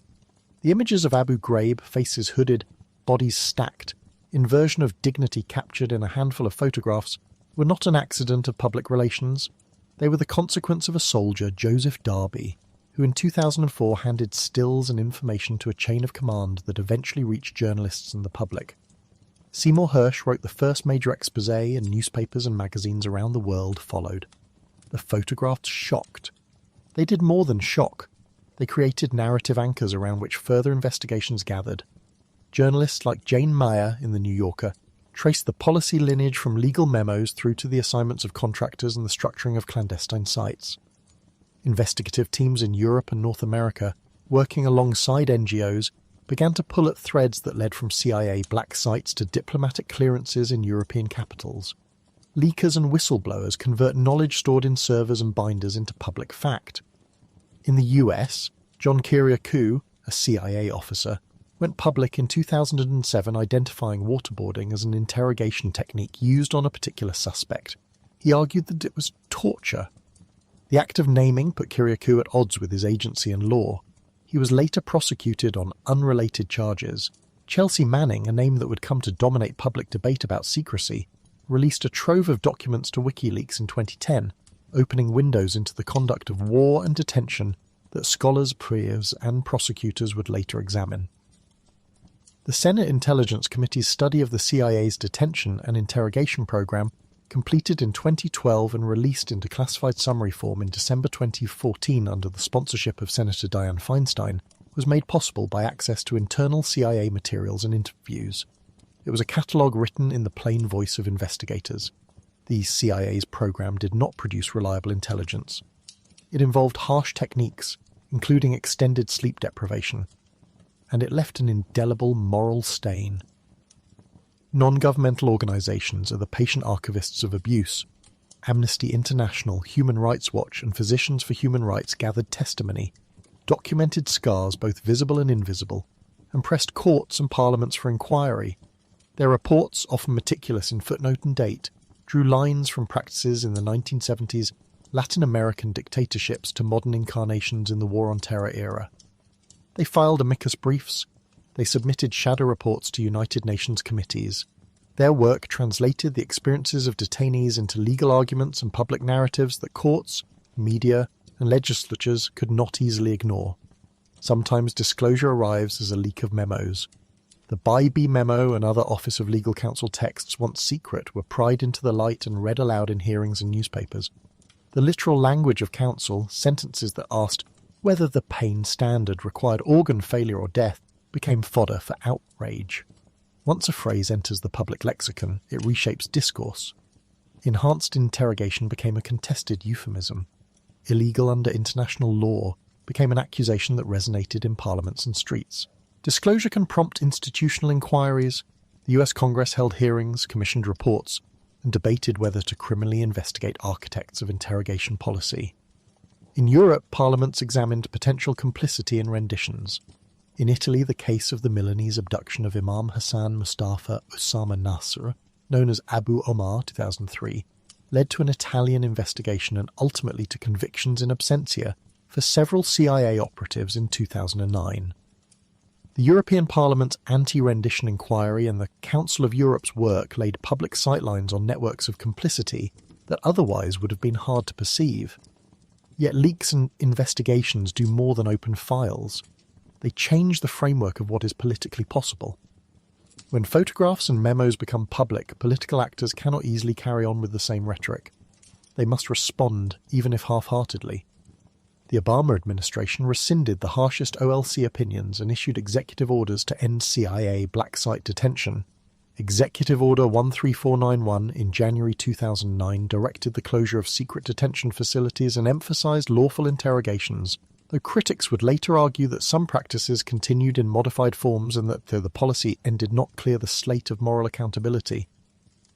The images of Abu Ghraib, faces hooded, bodies stacked, inversion of dignity captured in a handful of photographs, were not an accident of public relations. They were the consequence of a soldier, Joseph Darby, who in 2004 handed stills and information to a chain of command that eventually reached journalists and the public. Seymour Hersh wrote the first major exposé, and newspapers and magazines around the world followed. The photographs shocked. They did more than shock. They created narrative anchors around which further investigations gathered. Journalists like Jane Meyer in The New Yorker traced the policy lineage from legal memos through to the assignments of contractors and the structuring of clandestine sites. Investigative teams in Europe and North America, working alongside NGOs, began to pull at threads that led from CIA black sites to diplomatic clearances in European capitals. Leakers and whistleblowers convert knowledge stored in servers and binders into public fact. In the US, John Kiriakou, a CIA officer, went public in 2007 identifying waterboarding as an interrogation technique used on a particular suspect. He argued that it was torture. The act of naming put Kiriakou at odds with his agency and law. He was later prosecuted on unrelated charges. Chelsea Manning, a name that would come to dominate public debate about secrecy, released a trove of documents to WikiLeaks in 2010, opening windows into the conduct of war and detention that scholars, peers, and prosecutors would later examine. The Senate Intelligence Committee's study of the CIA's detention and interrogation program, completed in 2012 and released into classified summary form in December 2014 under the sponsorship of Senator Dianne Feinstein, was made possible by access to internal CIA materials and interviews. It was a catalogue written in the plain voice of investigators. The CIA's program did not produce reliable intelligence. It involved harsh techniques, including extended sleep deprivation, and it left an indelible moral stain. Non-governmental organisations are the patient archivists of abuse. Amnesty International, Human Rights Watch and Physicians for Human Rights gathered testimony, documented scars both visible and invisible, and pressed courts and parliaments for inquiry. Their reports, often meticulous in footnote and date, drew lines from practices in the 1970s, Latin American dictatorships to modern incarnations in the War on Terror era. They filed amicus briefs. They submitted shadow reports to United Nations committees. Their work translated the experiences of detainees into legal arguments and public narratives that courts, media, and legislatures could not easily ignore. Sometimes disclosure arrives as a leak of memos. The Bybee memo and other Office of Legal Counsel texts, once secret, were pried into the light and read aloud in hearings and newspapers. The literal language of counsel, sentences that asked whether the pain standard required organ failure or death, became fodder for outrage. Once a phrase enters the public lexicon, it reshapes discourse. Enhanced interrogation became a contested euphemism. Illegal under international law became an accusation that resonated in parliaments and streets. Disclosure can prompt institutional inquiries. The US Congress held hearings, commissioned reports, and debated whether to criminally investigate architects of interrogation policy. In Europe, parliaments examined potential complicity in renditions. In Italy, the case of the Milanese abduction of Imam Hassan Mustafa Osama Nasr, known as Abu Omar 2003, led to an Italian investigation and ultimately to convictions in absentia for several CIA operatives in 2009. The European Parliament's anti-rendition inquiry and the Council of Europe's work laid public sightlines on networks of complicity that otherwise would have been hard to perceive. Yet leaks and investigations do more than open files. They change the framework of what is politically possible. When photographs and memos become public, political actors cannot easily carry on with the same rhetoric. They must respond, even if half-heartedly. The Obama administration rescinded the harshest OLC opinions and issued executive orders to end CIA black site detention. Executive Order 13491 in January 2009 directed the closure of secret detention facilities and emphasized lawful interrogations, though critics would later argue that some practices continued in modified forms and that though the policy end did not clear the slate of moral accountability.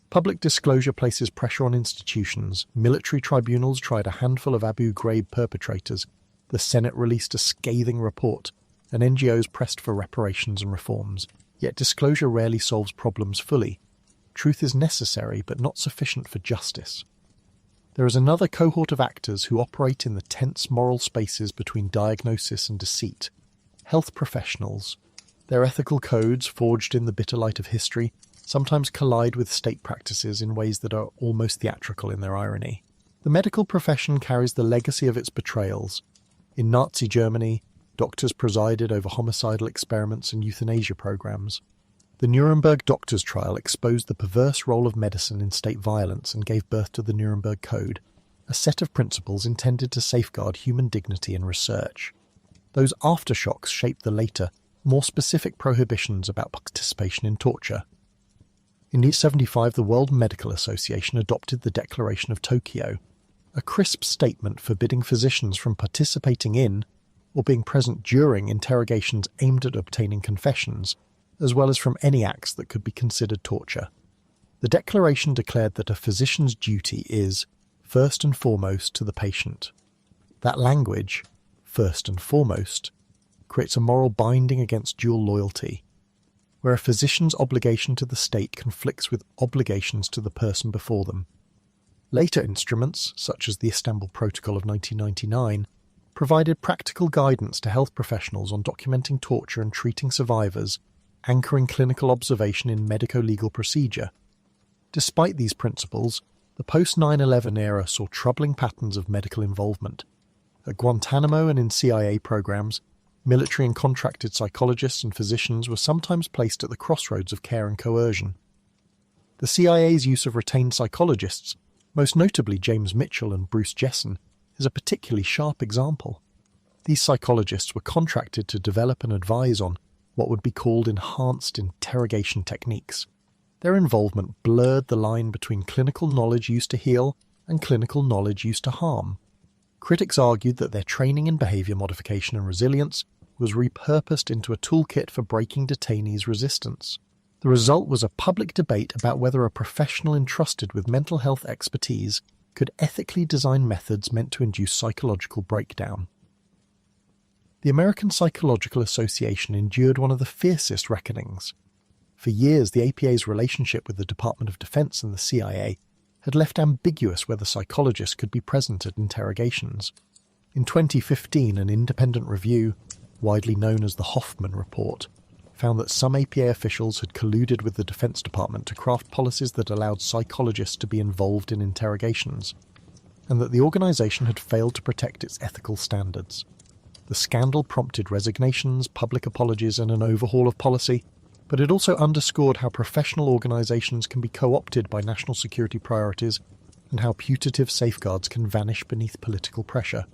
Public disclosure places pressure on institutions. Military tribunals tried a handful of Abu Ghraib perpetrators. The Senate released a scathing report, and NGOs pressed for reparations and reforms. Yet disclosure rarely solves problems fully. Truth is necessary, but not sufficient for justice. There is another cohort of actors who operate in the tense moral spaces between diagnosis and deceit. Health professionals. Their ethical codes, forged in the bitter light of history, sometimes collide with state practices in ways that are almost theatrical in their irony. The medical profession carries the legacy of its betrayals. In Nazi Germany, doctors presided over homicidal experiments and euthanasia programs. The Nuremberg doctors' trial exposed the perverse role of medicine in state violence and gave birth to the Nuremberg Code, a set of principles intended to safeguard human dignity in research. Those aftershocks shaped the later, more specific prohibitions about participation in torture. In 1975, the World Medical Association adopted the Declaration of Tokyo, a crisp statement forbidding physicians from participating in or being present during interrogations aimed at obtaining confessions, as well as from any acts that could be considered torture. The declaration declared that a physician's duty is, first and foremost, to the patient. That language, first and foremost, creates a moral binding against dual loyalty, where a physician's obligation to the state conflicts with obligations to the person before them. Later instruments, such as the Istanbul Protocol of 1999, provided practical guidance to health professionals on documenting torture and treating survivors, anchoring clinical observation in medico-legal procedure. Despite these principles, the post-9/11 era saw troubling patterns of medical involvement. At Guantanamo and in CIA programs, military and contracted psychologists and physicians were sometimes placed at the crossroads of care and coercion. The CIA's use of retained psychologists, most notably James Mitchell and Bruce Jessen, is a particularly sharp example. These psychologists were contracted to develop and advise on what would be called enhanced interrogation techniques. Their involvement blurred the line between clinical knowledge used to heal and clinical knowledge used to harm. Critics argued that their training in behaviour modification and resilience was repurposed into a toolkit for breaking detainees' resistance. The result was a public debate about whether a professional entrusted with mental health expertise could ethically design methods meant to induce psychological breakdown. The American Psychological Association endured one of the fiercest reckonings. For years, the APA's relationship with the Department of Defense and the CIA had left ambiguous whether psychologists could be present at interrogations. In 2015, an independent review, widely known as the Hoffman Report, found that some APA officials had colluded with the Defense Department to craft policies that allowed psychologists to be involved in interrogations, and that the organization had failed to protect its ethical standards. The scandal prompted resignations, public apologies, and an overhaul of policy, but it also underscored how professional organizations can be co-opted by national security priorities and how putative safeguards can vanish beneath political pressure.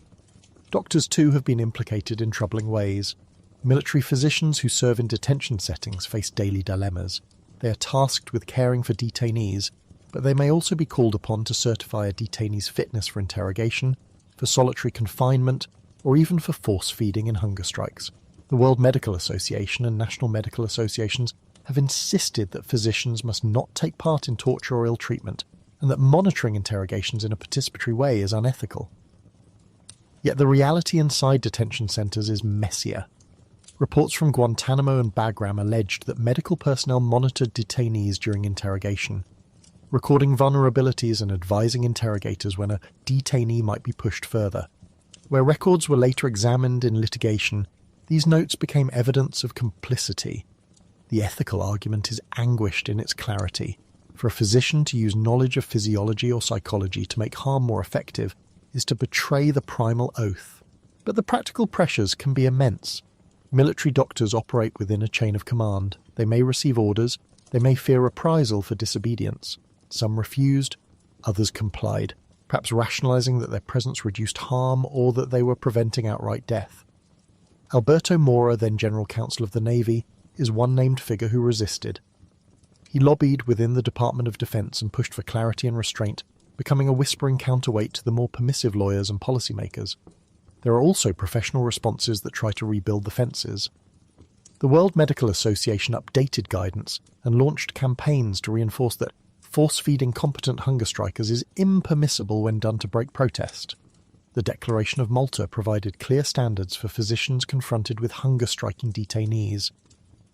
Doctors, too, have been implicated in troubling ways. Military physicians who serve in detention settings face daily dilemmas. They are tasked with caring for detainees, but they may also be called upon to certify a detainee's fitness for interrogation, for solitary confinement, or even for force-feeding in hunger strikes. The World Medical Association and national medical associations have insisted that physicians must not take part in torture or ill treatment, and that monitoring interrogations in a participatory way is unethical. Yet the reality inside detention centres is messier. Reports from Guantanamo and Bagram alleged that medical personnel monitored detainees during interrogation, recording vulnerabilities and advising interrogators when a detainee might be pushed further. Where records were later examined in litigation, these notes became evidence of complicity. The ethical argument is anguished in its clarity. For a physician to use knowledge of physiology or psychology to make harm more effective is to betray the primal oath. But the practical pressures can be immense. Military doctors operate within a chain of command. They may receive orders, they may fear reprisal for disobedience. Some refused, others complied, perhaps rationalizing that their presence reduced harm or that they were preventing outright death. Alberto Mora, then General Counsel of the Navy, is one named figure who resisted. He lobbied within the Department of Defense and pushed for clarity and restraint, becoming a whispering counterweight to the more permissive lawyers and policymakers. There are also professional responses that try to rebuild the fences. The World Medical Association updated guidance and launched campaigns to reinforce that force-feeding competent hunger strikers is impermissible when done to break protest. The Declaration of Malta provided clear standards for physicians confronted with hunger-striking detainees.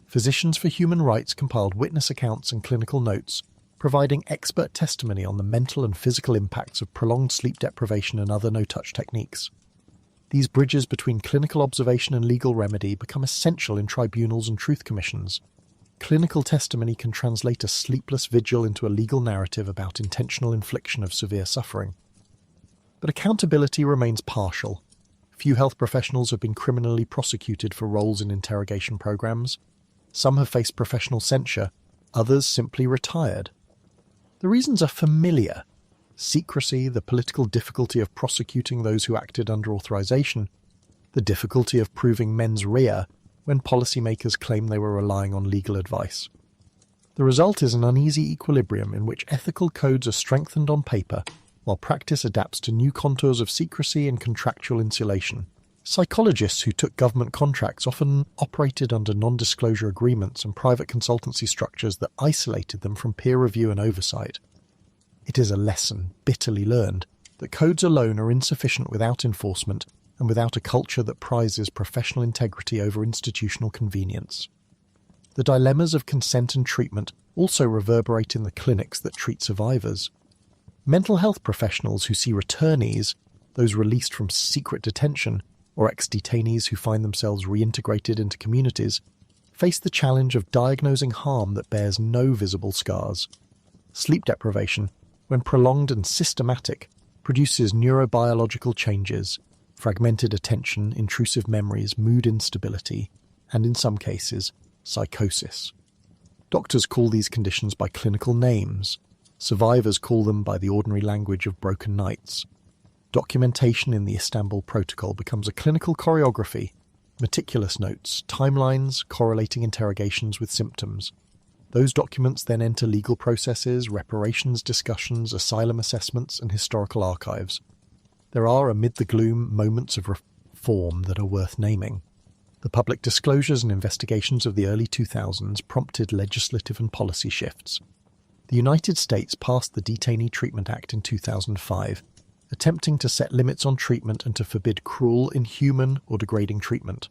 Physicians for Human Rights compiled witness accounts and clinical notes, providing expert testimony on the mental and physical impacts of prolonged sleep deprivation and other no-touch techniques. These bridges between clinical observation and legal remedy become essential in tribunals and truth commissions. Clinical testimony can translate a sleepless vigil into a legal narrative about intentional infliction of severe suffering. But accountability remains partial. Few health professionals have been criminally prosecuted for roles in interrogation programs. Some have faced professional censure, others simply retired. The reasons are familiar. Secrecy, the political difficulty of prosecuting those who acted under authorization, the difficulty of proving mens rea when policymakers claim they were relying on legal advice. The result is an uneasy equilibrium in which ethical codes are strengthened on paper, while practice adapts to new contours of secrecy and contractual insulation. Psychologists who took government contracts often operated under non-disclosure agreements and private consultancy structures that isolated them from peer review and oversight. It is a lesson, bitterly learned, that codes alone are insufficient without enforcement and without a culture that prizes professional integrity over institutional convenience. The dilemmas of consent and treatment also reverberate in the clinics that treat survivors. Mental health professionals who see returnees, those released from secret detention, or ex-detainees who find themselves reintegrated into communities, face the challenge of diagnosing harm that bears no visible scars. Sleep deprivation, when prolonged and systematic, produces neurobiological changes, fragmented attention, intrusive memories, mood instability, and in some cases, psychosis. Doctors call these conditions by clinical names. Survivors call them by the ordinary language of broken nights. Documentation in the Istanbul Protocol becomes a clinical choreography, meticulous notes, timelines, correlating interrogations with symptoms. Those documents then enter legal processes, reparations discussions, asylum assessments, and historical archives. There are, amid the gloom, moments of reform that are worth naming. The public disclosures and investigations of the early 2000s prompted legislative and policy shifts. The United States passed the Detainee Treatment Act in 2005, attempting to set limits on treatment and to forbid cruel, inhuman, or degrading treatment.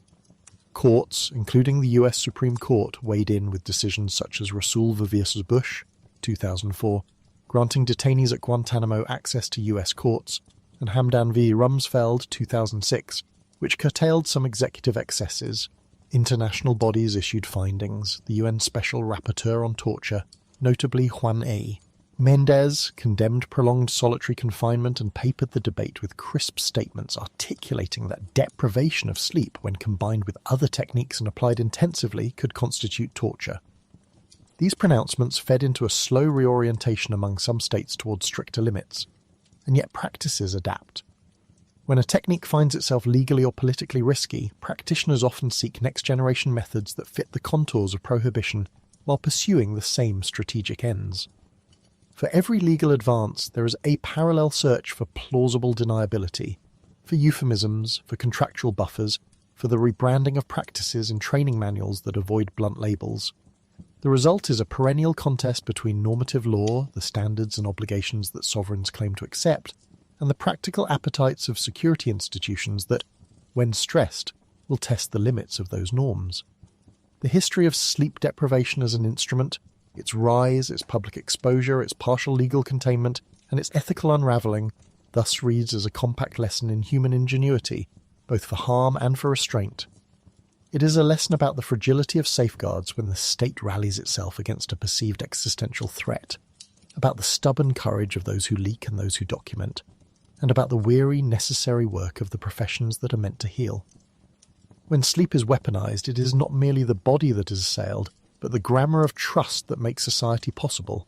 Courts, including the US Supreme Court, weighed in with decisions such as Rasul v. Bush, 2004, granting detainees at Guantanamo access to US courts, and Hamdan v. Rumsfeld, 2006, which curtailed some executive excesses. International bodies issued findings, the UN Special Rapporteur on Torture, notably Juan A. Mendez, condemned prolonged solitary confinement and papered the debate with crisp statements articulating that deprivation of sleep, when combined with other techniques and applied intensively, could constitute torture. These pronouncements fed into a slow reorientation among some states towards stricter limits, and yet practices adapt. When a technique finds itself legally or politically risky, practitioners often seek next-generation methods that fit the contours of prohibition while pursuing the same strategic ends. For every legal advance, there is a parallel search for plausible deniability, for euphemisms, for contractual buffers, for the rebranding of practices in training manuals that avoid blunt labels. The result is a perennial contest between normative law, the standards and obligations that sovereigns claim to accept, and the practical appetites of security institutions that, when stressed, will test the limits of those norms. The history of sleep deprivation as an instrument, its rise, its public exposure, its partial legal containment, and its ethical unraveling, thus reads as a compact lesson in human ingenuity, both for harm and for restraint. It is a lesson about the fragility of safeguards when the state rallies itself against a perceived existential threat, about the stubborn courage of those who leak and those who document, and about the weary, necessary work of the professions that are meant to heal. When sleep is weaponized, it is not merely the body that is assailed, but the grammar of trust that makes society possible.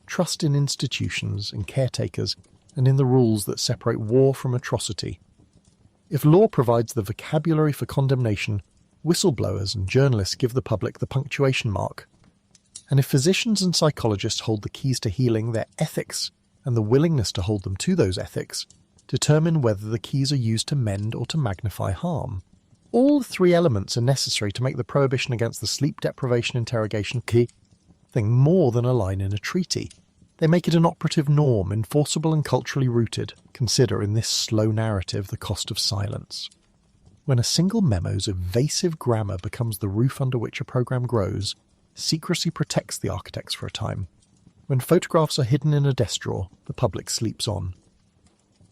Trust in institutions, in caretakers, and in the rules that separate war from atrocity. If law provides the vocabulary for condemnation, whistleblowers and journalists give the public the punctuation mark. And if physicians and psychologists hold the keys to healing, their ethics, and the willingness to hold them to those ethics, determine whether the keys are used to mend or to magnify harm. All three elements are necessary to make the prohibition against the sleep deprivation interrogation thing more than a line in a treaty. They make it an operative norm, enforceable and culturally rooted. Consider in this slow narrative the cost of silence. When a single memo's evasive grammar becomes the roof under which a program grows, secrecy protects the architects for a time. When photographs are hidden in a desk drawer, the public sleeps on.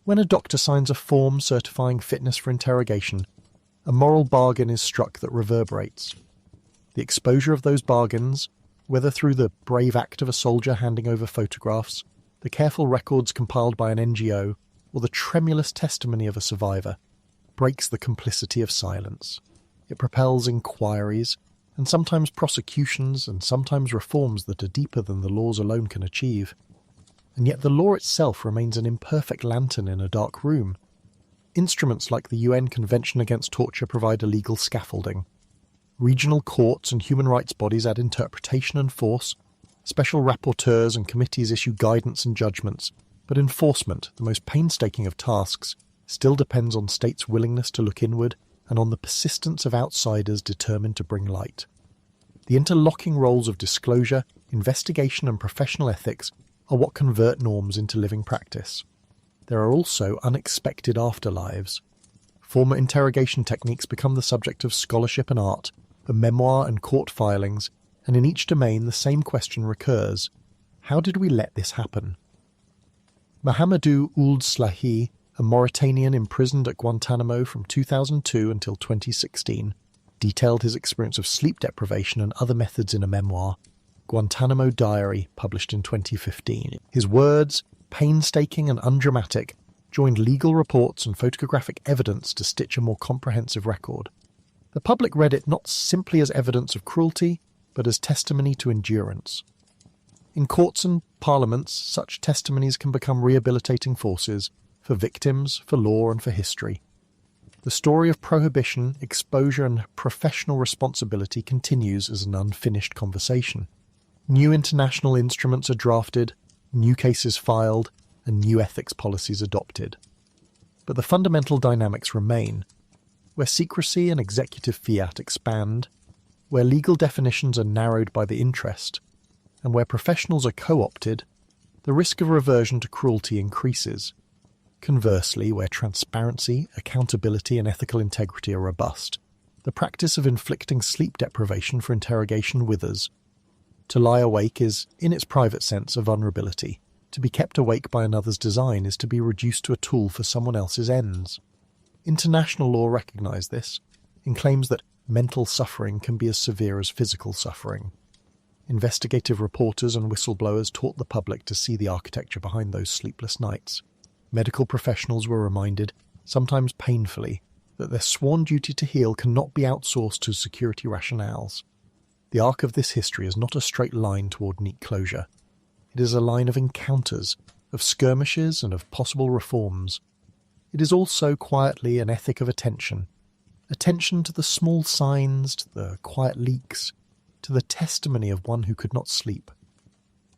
When a doctor signs a form certifying fitness for interrogation, a moral bargain is struck that reverberates. The exposure of those bargains, whether through the brave act of a soldier handing over photographs, the careful records compiled by an NGO, or the tremulous testimony of a survivor, breaks the complicity of silence. It propels inquiries, and sometimes prosecutions, and sometimes reforms that are deeper than the laws alone can achieve. And yet the law itself remains an imperfect lantern in a dark room. Instruments like the UN Convention Against Torture provide a legal scaffolding. Regional courts and human rights bodies add interpretation and force. Special rapporteurs and committees issue guidance and judgments. But enforcement, the most painstaking of tasks, still depends on states' willingness to look inward and on the persistence of outsiders determined to bring light. The interlocking roles of disclosure, investigation and professional ethics are what convert norms into living practice. There are also unexpected afterlives. Former interrogation techniques become the subject of scholarship and art, of memoir and court filings, and in each domain the same question recurs: how did we let this happen? Mahamadou Ould Slahi, a Mauritanian imprisoned at Guantanamo from 2002 until 2016, detailed his experience of sleep deprivation and other methods in a memoir, Guantanamo Diary, published in 2015. His words, painstaking and undramatic, joined legal reports and photographic evidence to stitch a more comprehensive record. The public read it not simply as evidence of cruelty, but as testimony to endurance. In courts and parliaments, such testimonies can become rehabilitating forces, for victims, for law, and for history. The story of prohibition, exposure, and professional responsibility continues as an unfinished conversation. New international instruments are drafted, new cases filed, and new ethics policies adopted. But the fundamental dynamics remain. Where secrecy and executive fiat expand, where legal definitions are narrowed by the interest, and where professionals are co-opted, the risk of reversion to cruelty increases. Conversely, where transparency, accountability, and ethical integrity are robust, the practice of inflicting sleep deprivation for interrogation withers. To lie awake is, in its private sense, a vulnerability. To be kept awake by another's design is to be reduced to a tool for someone else's ends. International law recognise this, and claims that mental suffering can be as severe as physical suffering. Investigative reporters and whistleblowers taught the public to see the architecture behind those sleepless nights. Medical professionals were reminded, sometimes painfully, that their sworn duty to heal cannot be outsourced to security rationales. The arc of this history is not a straight line toward neat closure. It is a line of encounters, of skirmishes, and of possible reforms. It is also quietly an ethic of attention to the small signs, to the quiet leaks, to the testimony of one who could not sleep.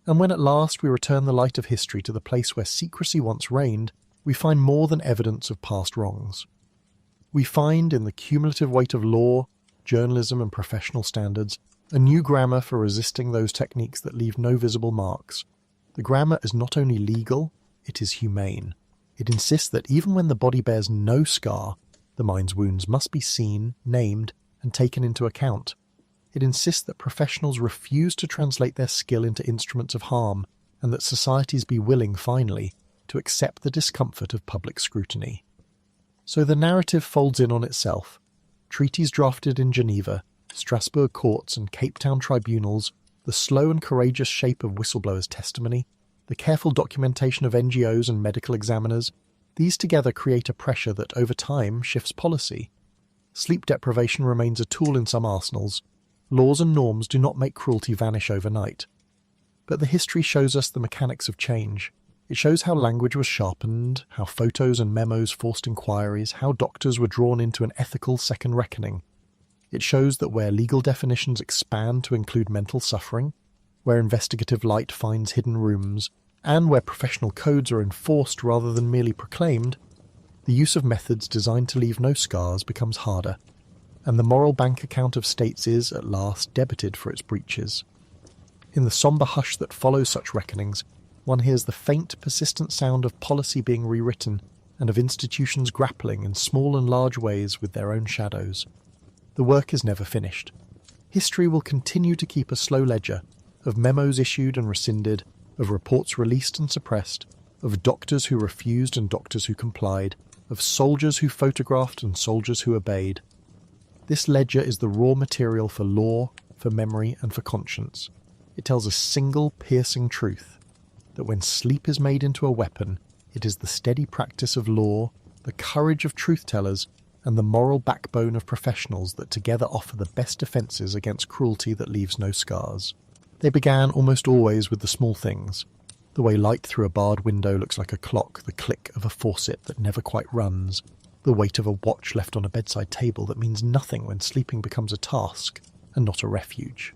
And when at last we return the light of history to the place where secrecy once reigned, we find more than evidence of past wrongs. We find, in the cumulative weight of law, journalism, and professional standards, a new grammar for resisting those techniques that leave no visible marks. The grammar is not only legal, it is humane. It insists that even when the body bears no scar, the mind's wounds must be seen, named, and taken into account. It insists that professionals refuse to translate their skill into instruments of harm, and that societies be willing, finally, to accept the discomfort of public scrutiny. So the narrative folds in on itself. Treaties drafted in Geneva, Strasbourg courts and Cape Town tribunals, the slow and courageous shape of whistleblowers' testimony, the careful documentation of NGOs and medical examiners, these together create a pressure that over time shifts policy. Sleep deprivation remains a tool in some arsenals. Laws and norms do not make cruelty vanish overnight. But the history shows us the mechanics of change. It shows how language was sharpened, how photos and memos forced inquiries, how doctors were drawn into an ethical second reckoning. It shows that where legal definitions expand to include mental suffering, where investigative light finds hidden rooms, and where professional codes are enforced rather than merely proclaimed, the use of methods designed to leave no scars becomes harder, and the moral bank account of states is, at last, debited for its breaches. In the sombre hush that follows such reckonings, one hears the faint, persistent sound of policy being rewritten and of institutions grappling in small and large ways with their own shadows. The work is never finished. History will continue to keep a slow ledger of memos issued and rescinded, of reports released and suppressed, of doctors who refused and doctors who complied, of soldiers who photographed and soldiers who obeyed. This ledger is the raw material for law, for memory, and for conscience. It tells a single piercing truth, that when sleep is made into a weapon, it is the steady practice of law, the courage of truth-tellers, and the moral backbone of professionals that together offer the best defences against cruelty that leaves no scars. They began almost always with the small things. The way light through a barred window looks like a clock, the click of a faucet that never quite runs, the weight of a watch left on a bedside table that means nothing when sleeping becomes a task and not a refuge.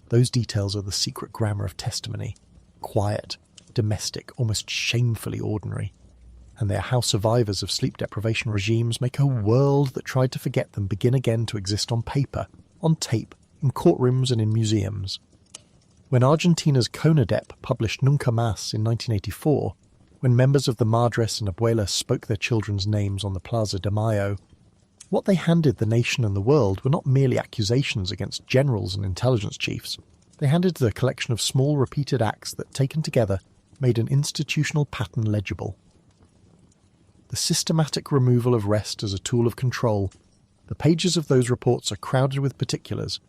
Those details are the secret grammar of testimony, quiet, domestic, almost shamefully ordinary. And they are how survivors of sleep deprivation regimes make a world that tried to forget them begin again to exist on paper, on tape, in courtrooms and in museums. When Argentina's CONADEP published Nunca Más in 1984, when members of the Madres and Abuelas spoke their children's names on the Plaza de Mayo, what they handed the nation and the world were not merely accusations against generals and intelligence chiefs. They handed a collection of small repeated acts that, taken together, made an institutional pattern legible. The systematic removal of rest as a tool of control. The pages of those reports are crowded with particulars.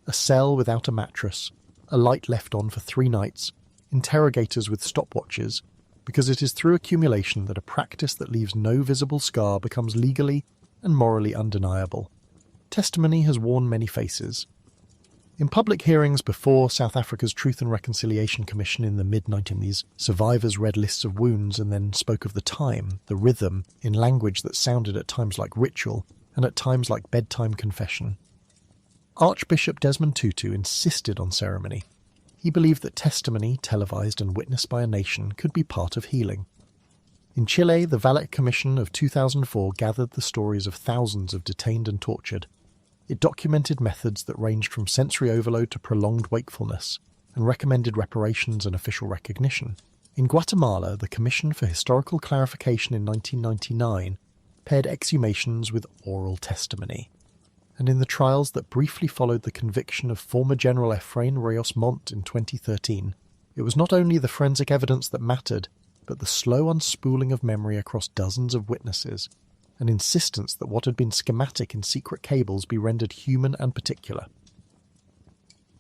A cell without a mattress, a light left on for 3 nights, interrogators with stopwatches, because it is through accumulation that a practice that leaves no visible scar becomes legally and morally undeniable. Testimony has worn many faces. In public hearings before South Africa's Truth and Reconciliation Commission in the mid-1990s, survivors read lists of wounds and then spoke of the time, the rhythm, in language that sounded at times like ritual and at times like bedtime confession. Archbishop Desmond Tutu insisted on ceremony. He believed that testimony, televised and witnessed by a nation, could be part of healing. In Chile, the Vallet Commission of 2004 gathered the stories of thousands of detained and tortured. It documented methods that ranged from sensory overload to prolonged wakefulness, and recommended reparations and official recognition. In Guatemala, the Commission for Historical Clarification in 1999 paired exhumations with oral testimony. And in the trials that briefly followed the conviction of former General Efrain Rios Montt in 2013, it was not only the forensic evidence that mattered, but the slow unspooling of memory across dozens of witnesses, an insistence that what had been schematic in secret cables be rendered human and particular.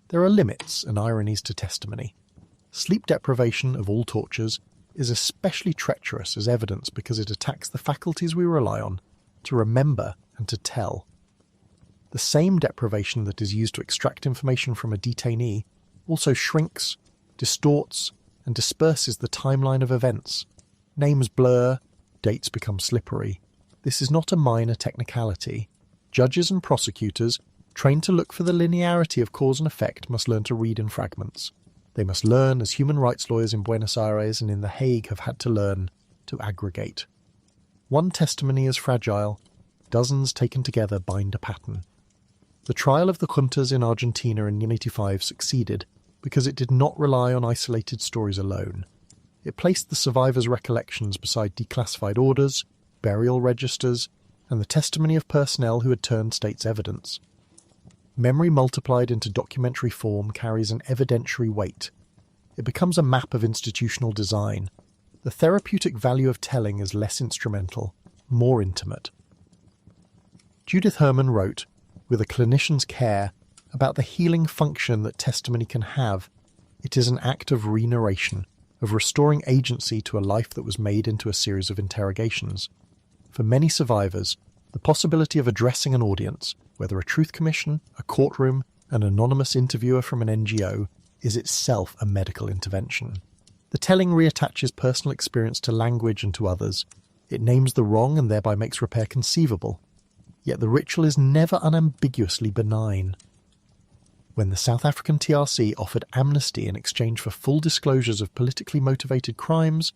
There are limits and ironies to testimony. Sleep deprivation of all tortures is especially treacherous as evidence because it attacks the faculties we rely on to remember and to tell. The same deprivation that is used to extract information from a detainee also shrinks, distorts, and disperses the timeline of events. Names blur, dates become slippery. This is not a minor technicality. Judges and prosecutors, trained to look for the linearity of cause and effect, must learn to read in fragments. They must learn, as human rights lawyers in Buenos Aires and in The Hague have had to learn, to aggregate. One testimony is fragile, dozens taken together bind a pattern. The trial of the juntas in Argentina in 1985 succeeded because it did not rely on isolated stories alone. It placed the survivors' recollections beside declassified orders, burial registers, and the testimony of personnel who had turned state's evidence. Memory multiplied into documentary form carries an evidentiary weight. It becomes a map of institutional design. The therapeutic value of telling is less instrumental, more intimate. Judith Herman wrote, with a clinician's care, about the healing function that testimony can have. It is an act of re-narration, of restoring agency to a life that was made into a series of interrogations. For many survivors, the possibility of addressing an audience, whether a truth commission, a courtroom, an anonymous interviewer from an NGO, is itself a medical intervention. The telling reattaches personal experience to language and to others. It names the wrong and thereby makes repair conceivable. Yet the ritual is never unambiguously benign. When the South African TRC offered amnesty in exchange for full disclosures of politically motivated crimes,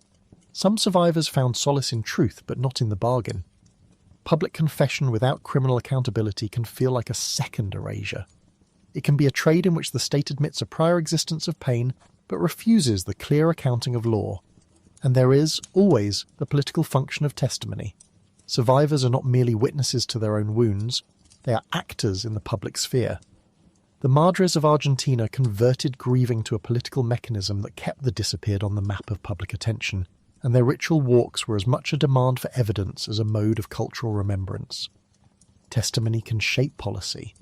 some survivors found solace in truth, but not in the bargain. Public confession without criminal accountability can feel like a second erasure. It can be a trade in which the state admits a prior existence of pain, but refuses the clear accounting of law. And there is, always, the political function of testimony. Survivors are not merely witnesses to their own wounds, they are actors in the public sphere. The Madres of Argentina converted grieving to a political mechanism that kept the disappeared on the map of public attention, and their ritual walks were as much a demand for evidence as a mode of cultural remembrance. Testimony can shape policy.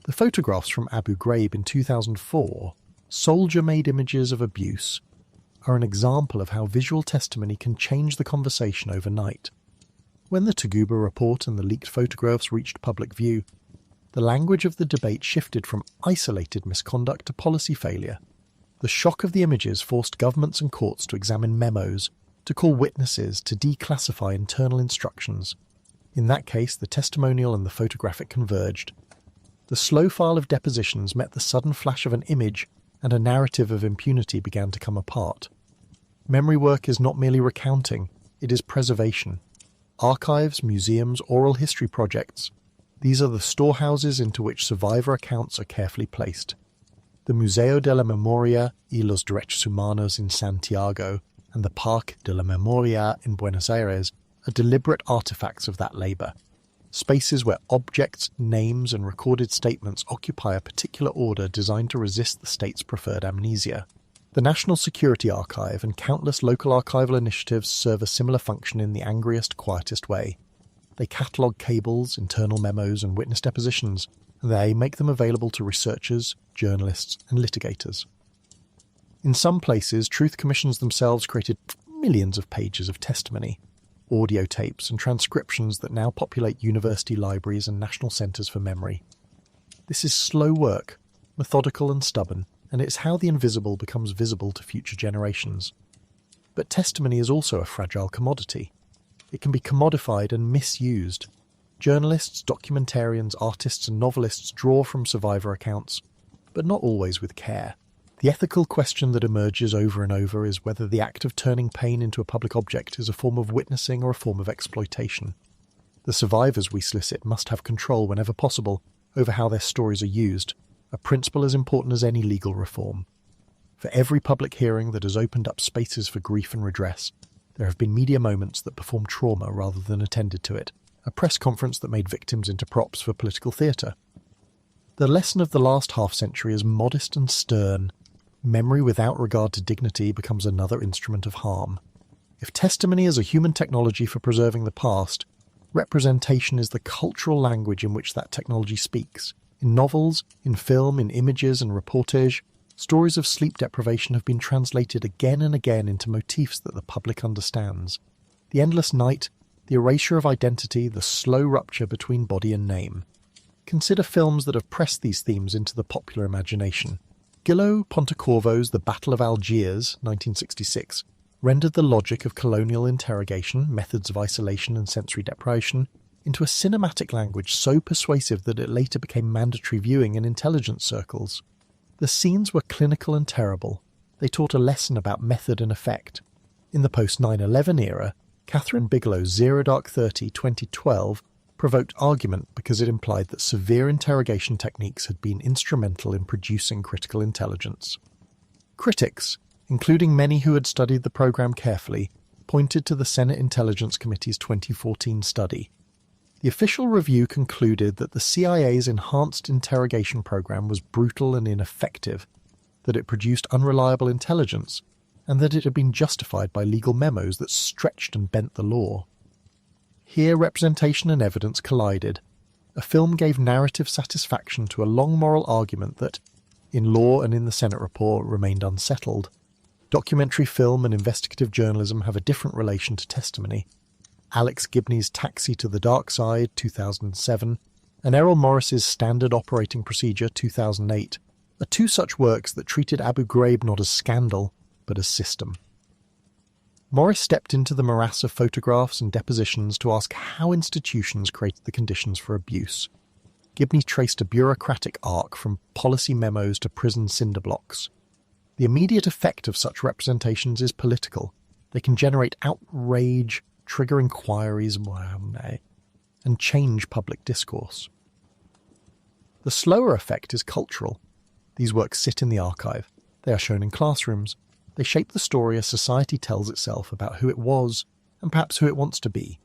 The photographs from Abu Ghraib in 2004, soldier-made images of abuse, are an example of how visual testimony can change the conversation overnight. When the Taguba report and the leaked photographs reached public view, the language of the debate shifted from isolated misconduct to policy failure. The shock of the images forced governments and courts to examine memos, to call witnesses, to declassify internal instructions. In that case, the testimonial and the photographic converged. The slow file of depositions met the sudden flash of an image, and a narrative of impunity began to come apart. Memory work is not merely recounting, it is preservation. Archives, museums, oral history projects, these are the storehouses into which survivor accounts are carefully placed. The Museo de la Memoria y los Derechos Humanos in Santiago and the Parque de la Memoria in Buenos Aires are deliberate artifacts of that labour. Spaces where objects, names and recorded statements occupy a particular order designed to resist the state's preferred amnesia. The National Security Archive and countless local archival initiatives serve a similar function in the angriest, quietest way. They catalogue cables, internal memos and witness depositions, and they make them available to researchers, journalists and litigators. In some places, truth commissions themselves created millions of pages of testimony, audio tapes and transcriptions that now populate university libraries and national centres for memory. This is slow work, methodical and stubborn, and it's how the invisible becomes visible to future generations. But testimony is also a fragile commodity. It can be commodified and misused. Journalists, documentarians, artists and novelists draw from survivor accounts, but not always with care. The ethical question that emerges over and over is whether the act of turning pain into a public object is a form of witnessing or a form of exploitation. The survivors we solicit must have control whenever possible over how their stories are used, a principle as important as any legal reform. For every public hearing that has opened up spaces for grief and redress, there have been media moments that performed trauma rather than attended to it, a press conference that made victims into props for political theatre. The lesson of the last half-century is modest and stern. Memory without regard to dignity becomes another instrument of harm. If testimony is a human technology for preserving the past, representation is the cultural language in which that technology speaks. In novels, in film, in images and reportage, stories of sleep deprivation have been translated again and again into motifs that the public understands. The endless night, the erasure of identity, the slow rupture between body and name. Consider films that have pressed these themes into the popular imagination. Gillo Pontecorvo's The Battle of Algiers, 1966, rendered the logic of colonial interrogation, methods of isolation and sensory deprivation, into a cinematic language so persuasive that it later became mandatory viewing in intelligence circles. The scenes were clinical and terrible. They taught a lesson about method and effect. In the post-9/11 era, Catherine Bigelow's Zero Dark 30, 2012, provoked argument because it implied that severe interrogation techniques had been instrumental in producing critical intelligence. Critics, including many who had studied the program carefully, pointed to the Senate Intelligence Committee's 2014 study. The official review concluded that the CIA's enhanced interrogation program was brutal and ineffective, that it produced unreliable intelligence, and that it had been justified by legal memos that stretched and bent the law. Here representation and evidence collided. A film gave narrative satisfaction to a long moral argument that, in law and in the Senate report, remained unsettled. Documentary film and investigative journalism have a different relation to testimony. Alex Gibney's Taxi to the Dark Side, 2007, and Errol Morris's Standard Operating Procedure, 2008, are two such works that treated Abu Ghraib not as scandal, but as system. Morris stepped into the morass of photographs and depositions to ask how institutions created the conditions for abuse. Gibney traced a bureaucratic arc from policy memos to prison cinder blocks. The immediate effect of such representations is political. They can generate outrage, trigger inquiries, and change public discourse. The slower effect is cultural. These works sit in the archive. They are shown in classrooms. They shape the story a society tells itself about who it was, and perhaps who it wants to be.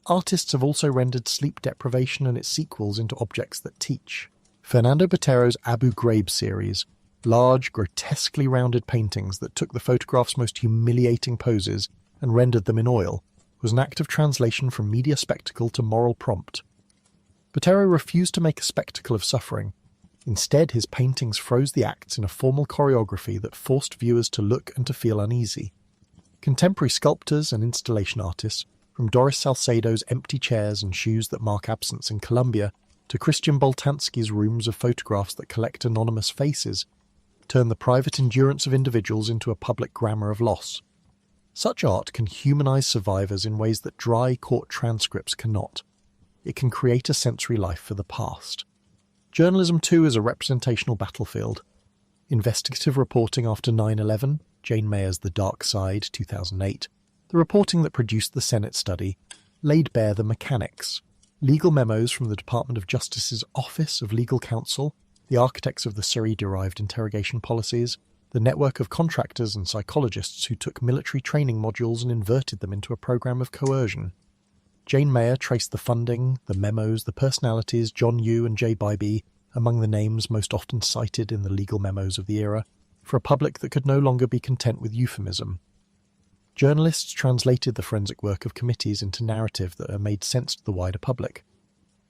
Artists have also rendered sleep deprivation and its sequels into objects that teach. Fernando Botero's Abu Ghraib series, large, grotesquely rounded paintings that took the photograph's most humiliating poses and rendered them in oil, was an act of translation from media spectacle to moral prompt. Botero refused to make a spectacle of suffering. Instead, his paintings froze the acts in a formal choreography that forced viewers to look and to feel uneasy. Contemporary sculptors and installation artists, from Doris Salcedo's Empty Chairs and Shoes That Mark Absence in Colombia to Christian Boltanski's Rooms of Photographs That Collect Anonymous Faces, turn the private endurance of individuals into a public grammar of loss. Such art can humanize survivors in ways that dry court transcripts cannot. It can create a sensory life for the past. Journalism, too, is a representational battlefield. Investigative reporting after 9/11, Jane Mayer's The Dark Side, 2008, the reporting that produced the Senate study, laid bare the mechanics. Legal memos from the Department of Justice's Office of Legal Counsel, the architects of the Syria-derived interrogation policies, the network of contractors and psychologists who took military training modules and inverted them into a program of coercion. Jane Mayer traced the funding, the memos, the personalities, John Yoo and Jay Bybee, among the names most often cited in the legal memos of the era, for a public that could no longer be content with euphemism. Journalists translated the forensic work of committees into narrative that made sense to the wider public.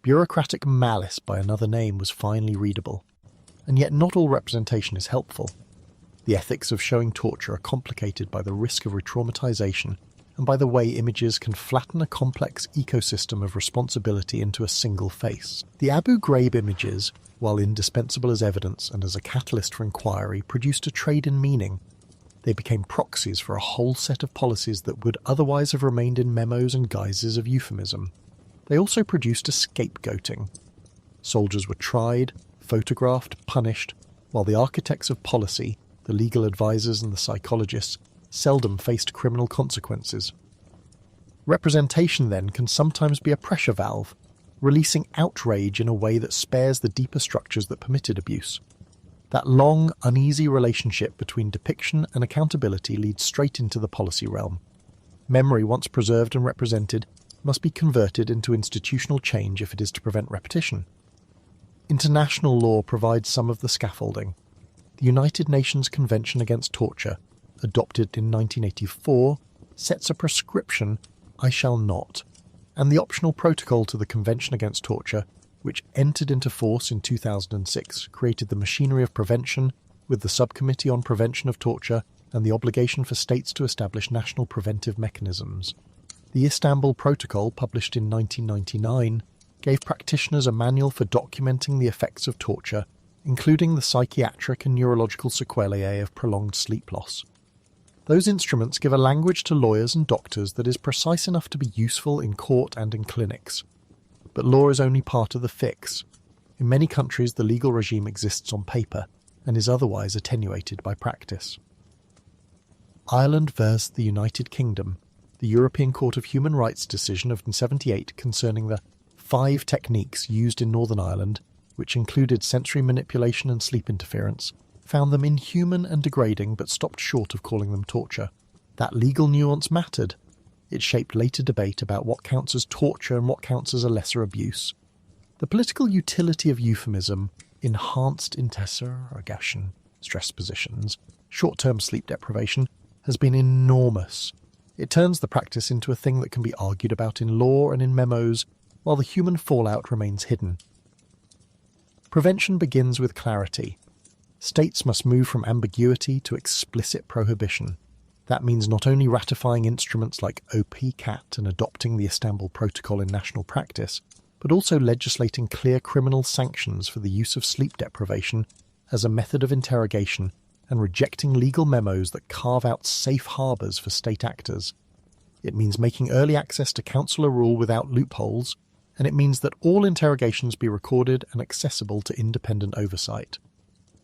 Bureaucratic malice by another name was finely readable. And yet not all representation is helpful. The ethics of showing torture are complicated by the risk of re-traumatization and by the way images can flatten a complex ecosystem of responsibility into a single face. The Abu Ghraib images, while indispensable as evidence and as a catalyst for inquiry, produced a trade in meaning. They became proxies for a whole set of policies that would otherwise have remained in memos and guises of euphemism. They also produced a scapegoating. Soldiers were tried, photographed, punished, while the architects of policy, the legal advisors and the psychologists, seldom faced criminal consequences. Representation, then, can sometimes be a pressure valve, releasing outrage in a way that spares the deeper structures that permitted abuse. That long, uneasy relationship between depiction and accountability leads straight into the policy realm. Memory, once preserved and represented, must be converted into institutional change if it is to prevent repetition. International law provides some of the scaffolding. The United Nations Convention Against Torture, adopted in 1984, sets a prescription, "I shall not," and the optional protocol to the Convention Against Torture, which entered into force in 2006, created the machinery of prevention with the Subcommittee on Prevention of Torture and the obligation for states to establish national preventive mechanisms. The Istanbul Protocol, published in 1999, gave practitioners a manual for documenting the effects of torture, including the psychiatric and neurological sequelae of prolonged sleep loss. Those instruments give a language to lawyers and doctors that is precise enough to be useful in court and in clinics. But law is only part of the fix. In many countries, the legal regime exists on paper and is otherwise attenuated by practice. Ireland vs. the United Kingdom, the European Court of Human Rights decision of 1978 concerning the 5 techniques used in Northern Ireland, which included sensory manipulation and sleep interference, found them inhuman and degrading but stopped short of calling them torture. That legal nuance mattered. It shaped later debate about what counts as torture and what counts as a lesser abuse. The political utility of euphemism, enhanced interrogation, stress positions, short-term sleep deprivation, has been enormous. It turns the practice into a thing that can be argued about in law and in memos, while the human fallout remains hidden. Prevention begins with clarity. States must move from ambiguity to explicit prohibition. That means not only ratifying instruments like OPCAT and adopting the Istanbul Protocol in national practice, but also legislating clear criminal sanctions for the use of sleep deprivation as a method of interrogation and rejecting legal memos that carve out safe harbours for state actors. It means making early access to counsel a rule without loopholes, and it means that all interrogations be recorded and accessible to independent oversight.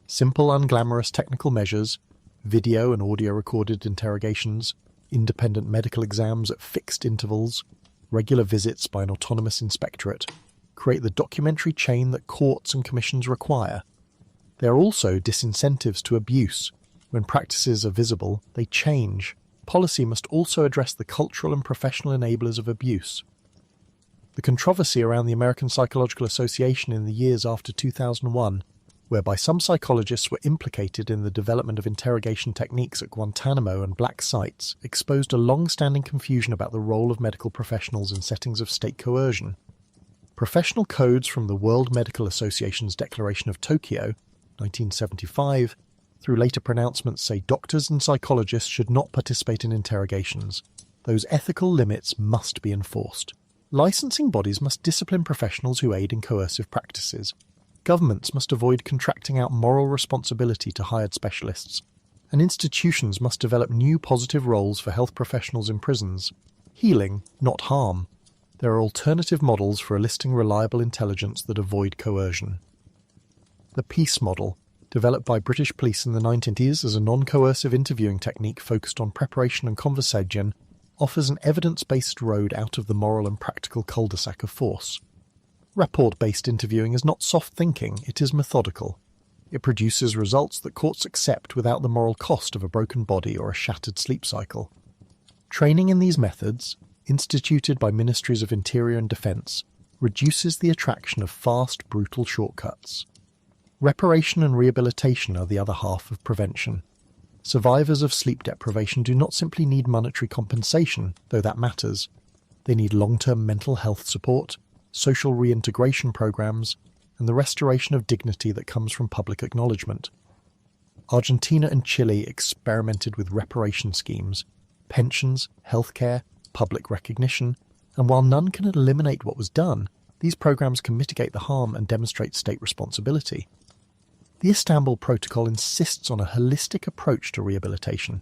Simple, unglamorous technical measures, video and audio recorded interrogations, independent medical exams at fixed intervals, regular visits by an autonomous inspectorate, create the documentary chain that courts and commissions require. They are also disincentives to abuse. When practices are visible, they change. Policy must also address the cultural and professional enablers of abuse. The controversy around the American Psychological Association in the years after 2001, whereby some psychologists were implicated in the development of interrogation techniques at Guantanamo and black sites, exposed a long-standing confusion about the role of medical professionals in settings of state coercion. Professional codes from the World Medical Association's Declaration of Tokyo, 1975, through later pronouncements say doctors and psychologists should not participate in interrogations. Those ethical limits must be enforced. Licensing bodies must discipline professionals who aid in coercive practices. Governments must avoid contracting out moral responsibility to hired specialists, and institutions must develop new positive roles for health professionals in prisons. Healing, not harm. There are alternative models for enlisting reliable intelligence that avoid coercion. The peace model, developed by British police in the 1990s as a non-coercive interviewing technique focused on preparation and conversation, offers an evidence-based road out of the moral and practical cul-de-sac of force. Rapport-based interviewing is not soft thinking, it is methodical. It produces results that courts accept without the moral cost of a broken body or a shattered sleep cycle. Training in these methods, instituted by Ministries of Interior and Defence, reduces the attraction of fast, brutal shortcuts. Reparation and rehabilitation are the other half of prevention. Survivors of sleep deprivation do not simply need monetary compensation, though that matters. They need long-term mental health support, social reintegration programs, and the restoration of dignity that comes from public acknowledgement. Argentina and Chile experimented with reparation schemes, pensions, healthcare, public recognition, and while none can eliminate what was done, these programs can mitigate the harm and demonstrate state responsibility. The Istanbul Protocol insists on a holistic approach to rehabilitation.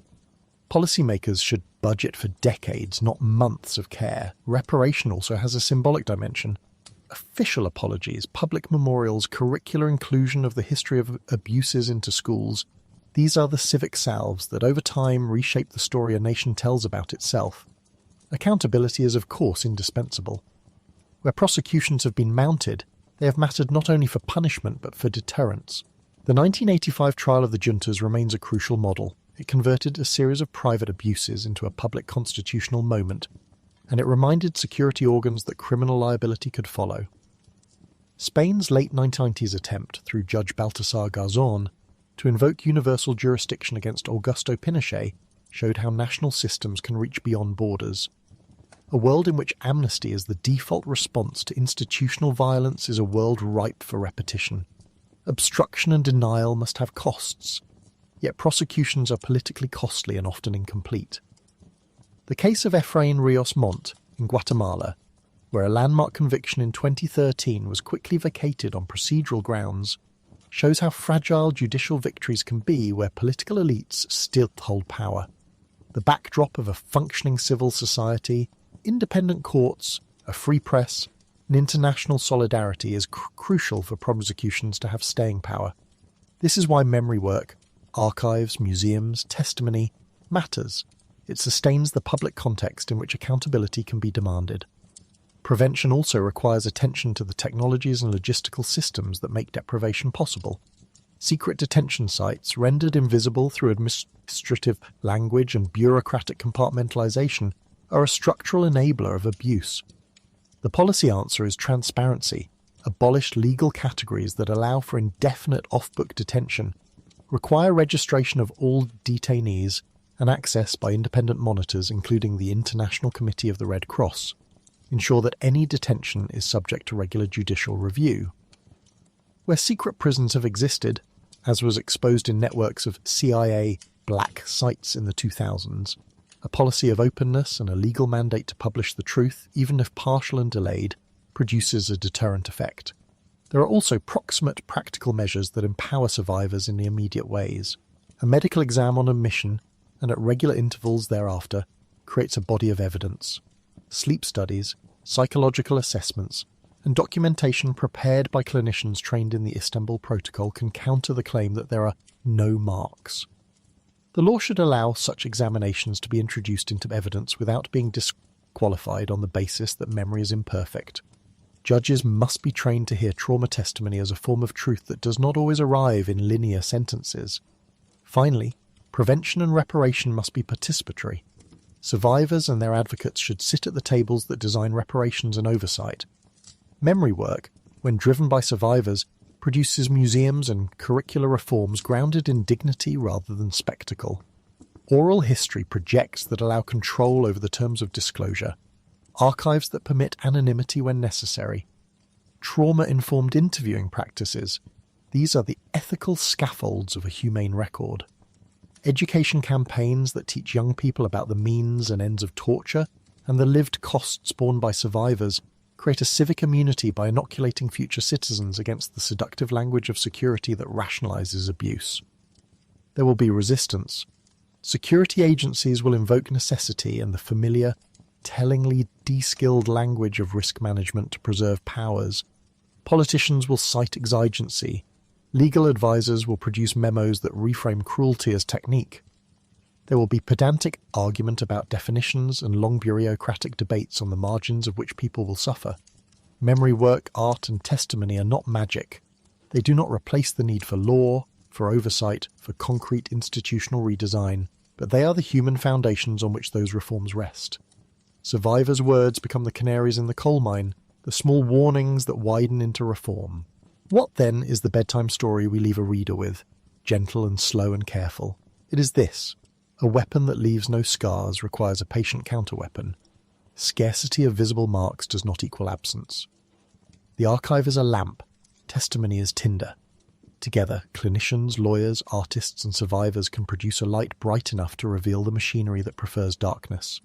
Policymakers should budget for decades, not months of care. Reparation also has a symbolic dimension. Official apologies, public memorials, curricular inclusion of the history of abuses into schools, these are the civic salves that over time reshape the story a nation tells about itself. Accountability is of course indispensable. Where prosecutions have been mounted, they have mattered not only for punishment but for deterrence. The 1985 trial of the juntas remains a crucial model. It converted a series of private abuses into a public constitutional moment, and it reminded security organs that criminal liability could follow. Spain's late 1990s attempt, through Judge Baltasar Garzón, to invoke universal jurisdiction against Augusto Pinochet showed how national systems can reach beyond borders. A world in which amnesty is the default response to institutional violence is a world ripe for repetition. Obstruction and denial must have costs, yet prosecutions are politically costly and often incomplete. The case of Efrain Rios Montt in Guatemala, where a landmark conviction in 2013 was quickly vacated on procedural grounds, shows how fragile judicial victories can be where political elites still hold power. The backdrop of a functioning civil society, independent courts, a free press, and international solidarity is crucial for prosecutions to have staying power. This is why memory work, archives, museums, testimony matters. It sustains the public context in which accountability can be demanded. Prevention also requires attention to the technologies and logistical systems that make deprivation possible. Secret detention sites, rendered invisible through administrative language and bureaucratic compartmentalization, are a structural enabler of abuse. The policy answer is transparency, abolish legal categories that allow for indefinite off-book detention, require registration of all detainees, and access by independent monitors, including the International Committee of the Red Cross. Ensure that any detention is subject to regular judicial review. Where secret prisons have existed, as was exposed in networks of CIA black sites in the 2000s, a policy of openness and a legal mandate to publish the truth, even if partial and delayed, produces a deterrent effect. There are also proximate practical measures that empower survivors in the immediate ways. A medical exam on admission, and at regular intervals thereafter, creates a body of evidence. Sleep studies, psychological assessments, and documentation prepared by clinicians trained in the Istanbul Protocol can counter the claim that there are no marks. The law should allow such examinations to be introduced into evidence without being disqualified on the basis that memory is imperfect. Judges must be trained to hear trauma testimony as a form of truth that does not always arrive in linear sentences. Finally, prevention and reparation must be participatory. Survivors and their advocates should sit at the tables that design reparations and oversight. Memory work, when driven by survivors, produces museums and curricular reforms grounded in dignity rather than spectacle. Oral history projects that allow control over the terms of disclosure. Archives that permit anonymity when necessary. Trauma-informed interviewing practices. These are the ethical scaffolds of a humane record. Education campaigns that teach young people about the means and ends of torture and the lived costs borne by survivors create a civic immunity by inoculating future citizens against the seductive language of security that rationalizes abuse. There will be resistance. Security agencies will invoke necessity and the familiar, tellingly de-skilled language of risk management to preserve powers. Politicians will cite exigency. Legal advisors will produce memos that reframe cruelty as technique. There will be pedantic argument about definitions and long bureaucratic debates on the margins of which people will suffer. Memory work, art, and testimony are not magic. They do not replace the need for law, for oversight, for concrete institutional redesign, but they are the human foundations on which those reforms rest. Survivors' words become the canaries in the coal mine, the small warnings that widen into reform. What, then, is the bedtime story we leave a reader with, gentle and slow and careful? It is this. A weapon that leaves no scars requires a patient counterweapon. Scarcity of visible marks does not equal absence. The archive is a lamp. Testimony is tinder. Together, clinicians, lawyers, artists, and survivors can produce a light bright enough to reveal the machinery that prefers darkness.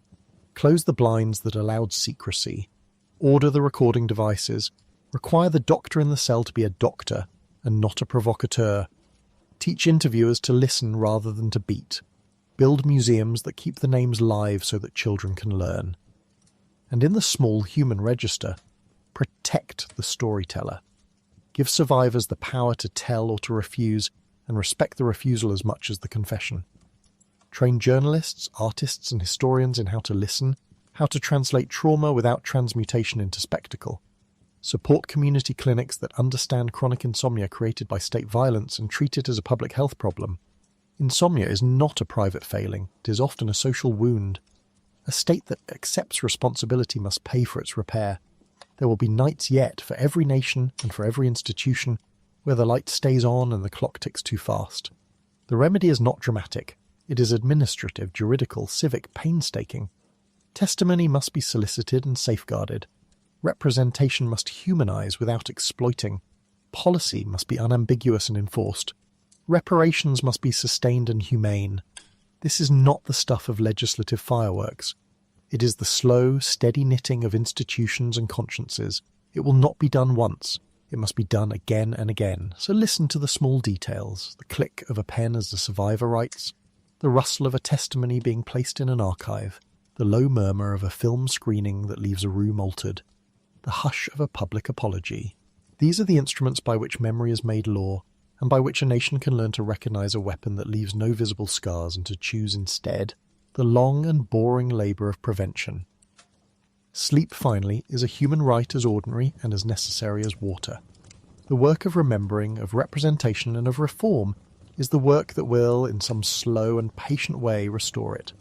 Close the blinds that allowed secrecy. Order the recording devices. Require the doctor in the cell to be a doctor and not a provocateur. Teach interviewers to listen rather than to beat. Build museums that keep the names live so that children can learn. And in the small human register, protect the storyteller. Give survivors the power to tell or to refuse, and respect the refusal as much as the confession. Train journalists, artists, and historians in how to listen, how to translate trauma without transmutation into spectacle. Support community clinics that understand chronic insomnia created by state violence and treat it as a public health problem. Insomnia is not a private failing, it is often a social wound. A state that accepts responsibility must pay for its repair. There will be nights yet for every nation and for every institution where the light stays on and the clock ticks too fast. The remedy is not dramatic. It is administrative, juridical, civic, painstaking. Testimony must be solicited and safeguarded. Representation must humanize without exploiting. Policy must be unambiguous and enforced. Reparations must be sustained and humane. This is not the stuff of legislative fireworks. It is the slow, steady knitting of institutions and consciences. It will not be done once. It must be done again and again. So listen to the small details, the click of a pen as the survivor writes, the rustle of a testimony being placed in an archive, the low murmur of a film screening that leaves a room altered, the hush of a public apology. These are the instruments by which memory is made law, and by which a nation can learn to recognize a weapon that leaves no visible scars and to choose instead the long and boring labour of prevention. Sleep, finally, is a human right as ordinary and as necessary as water. The work of remembering, of representation, and of reform is the work that will, in some slow and patient way, restore it.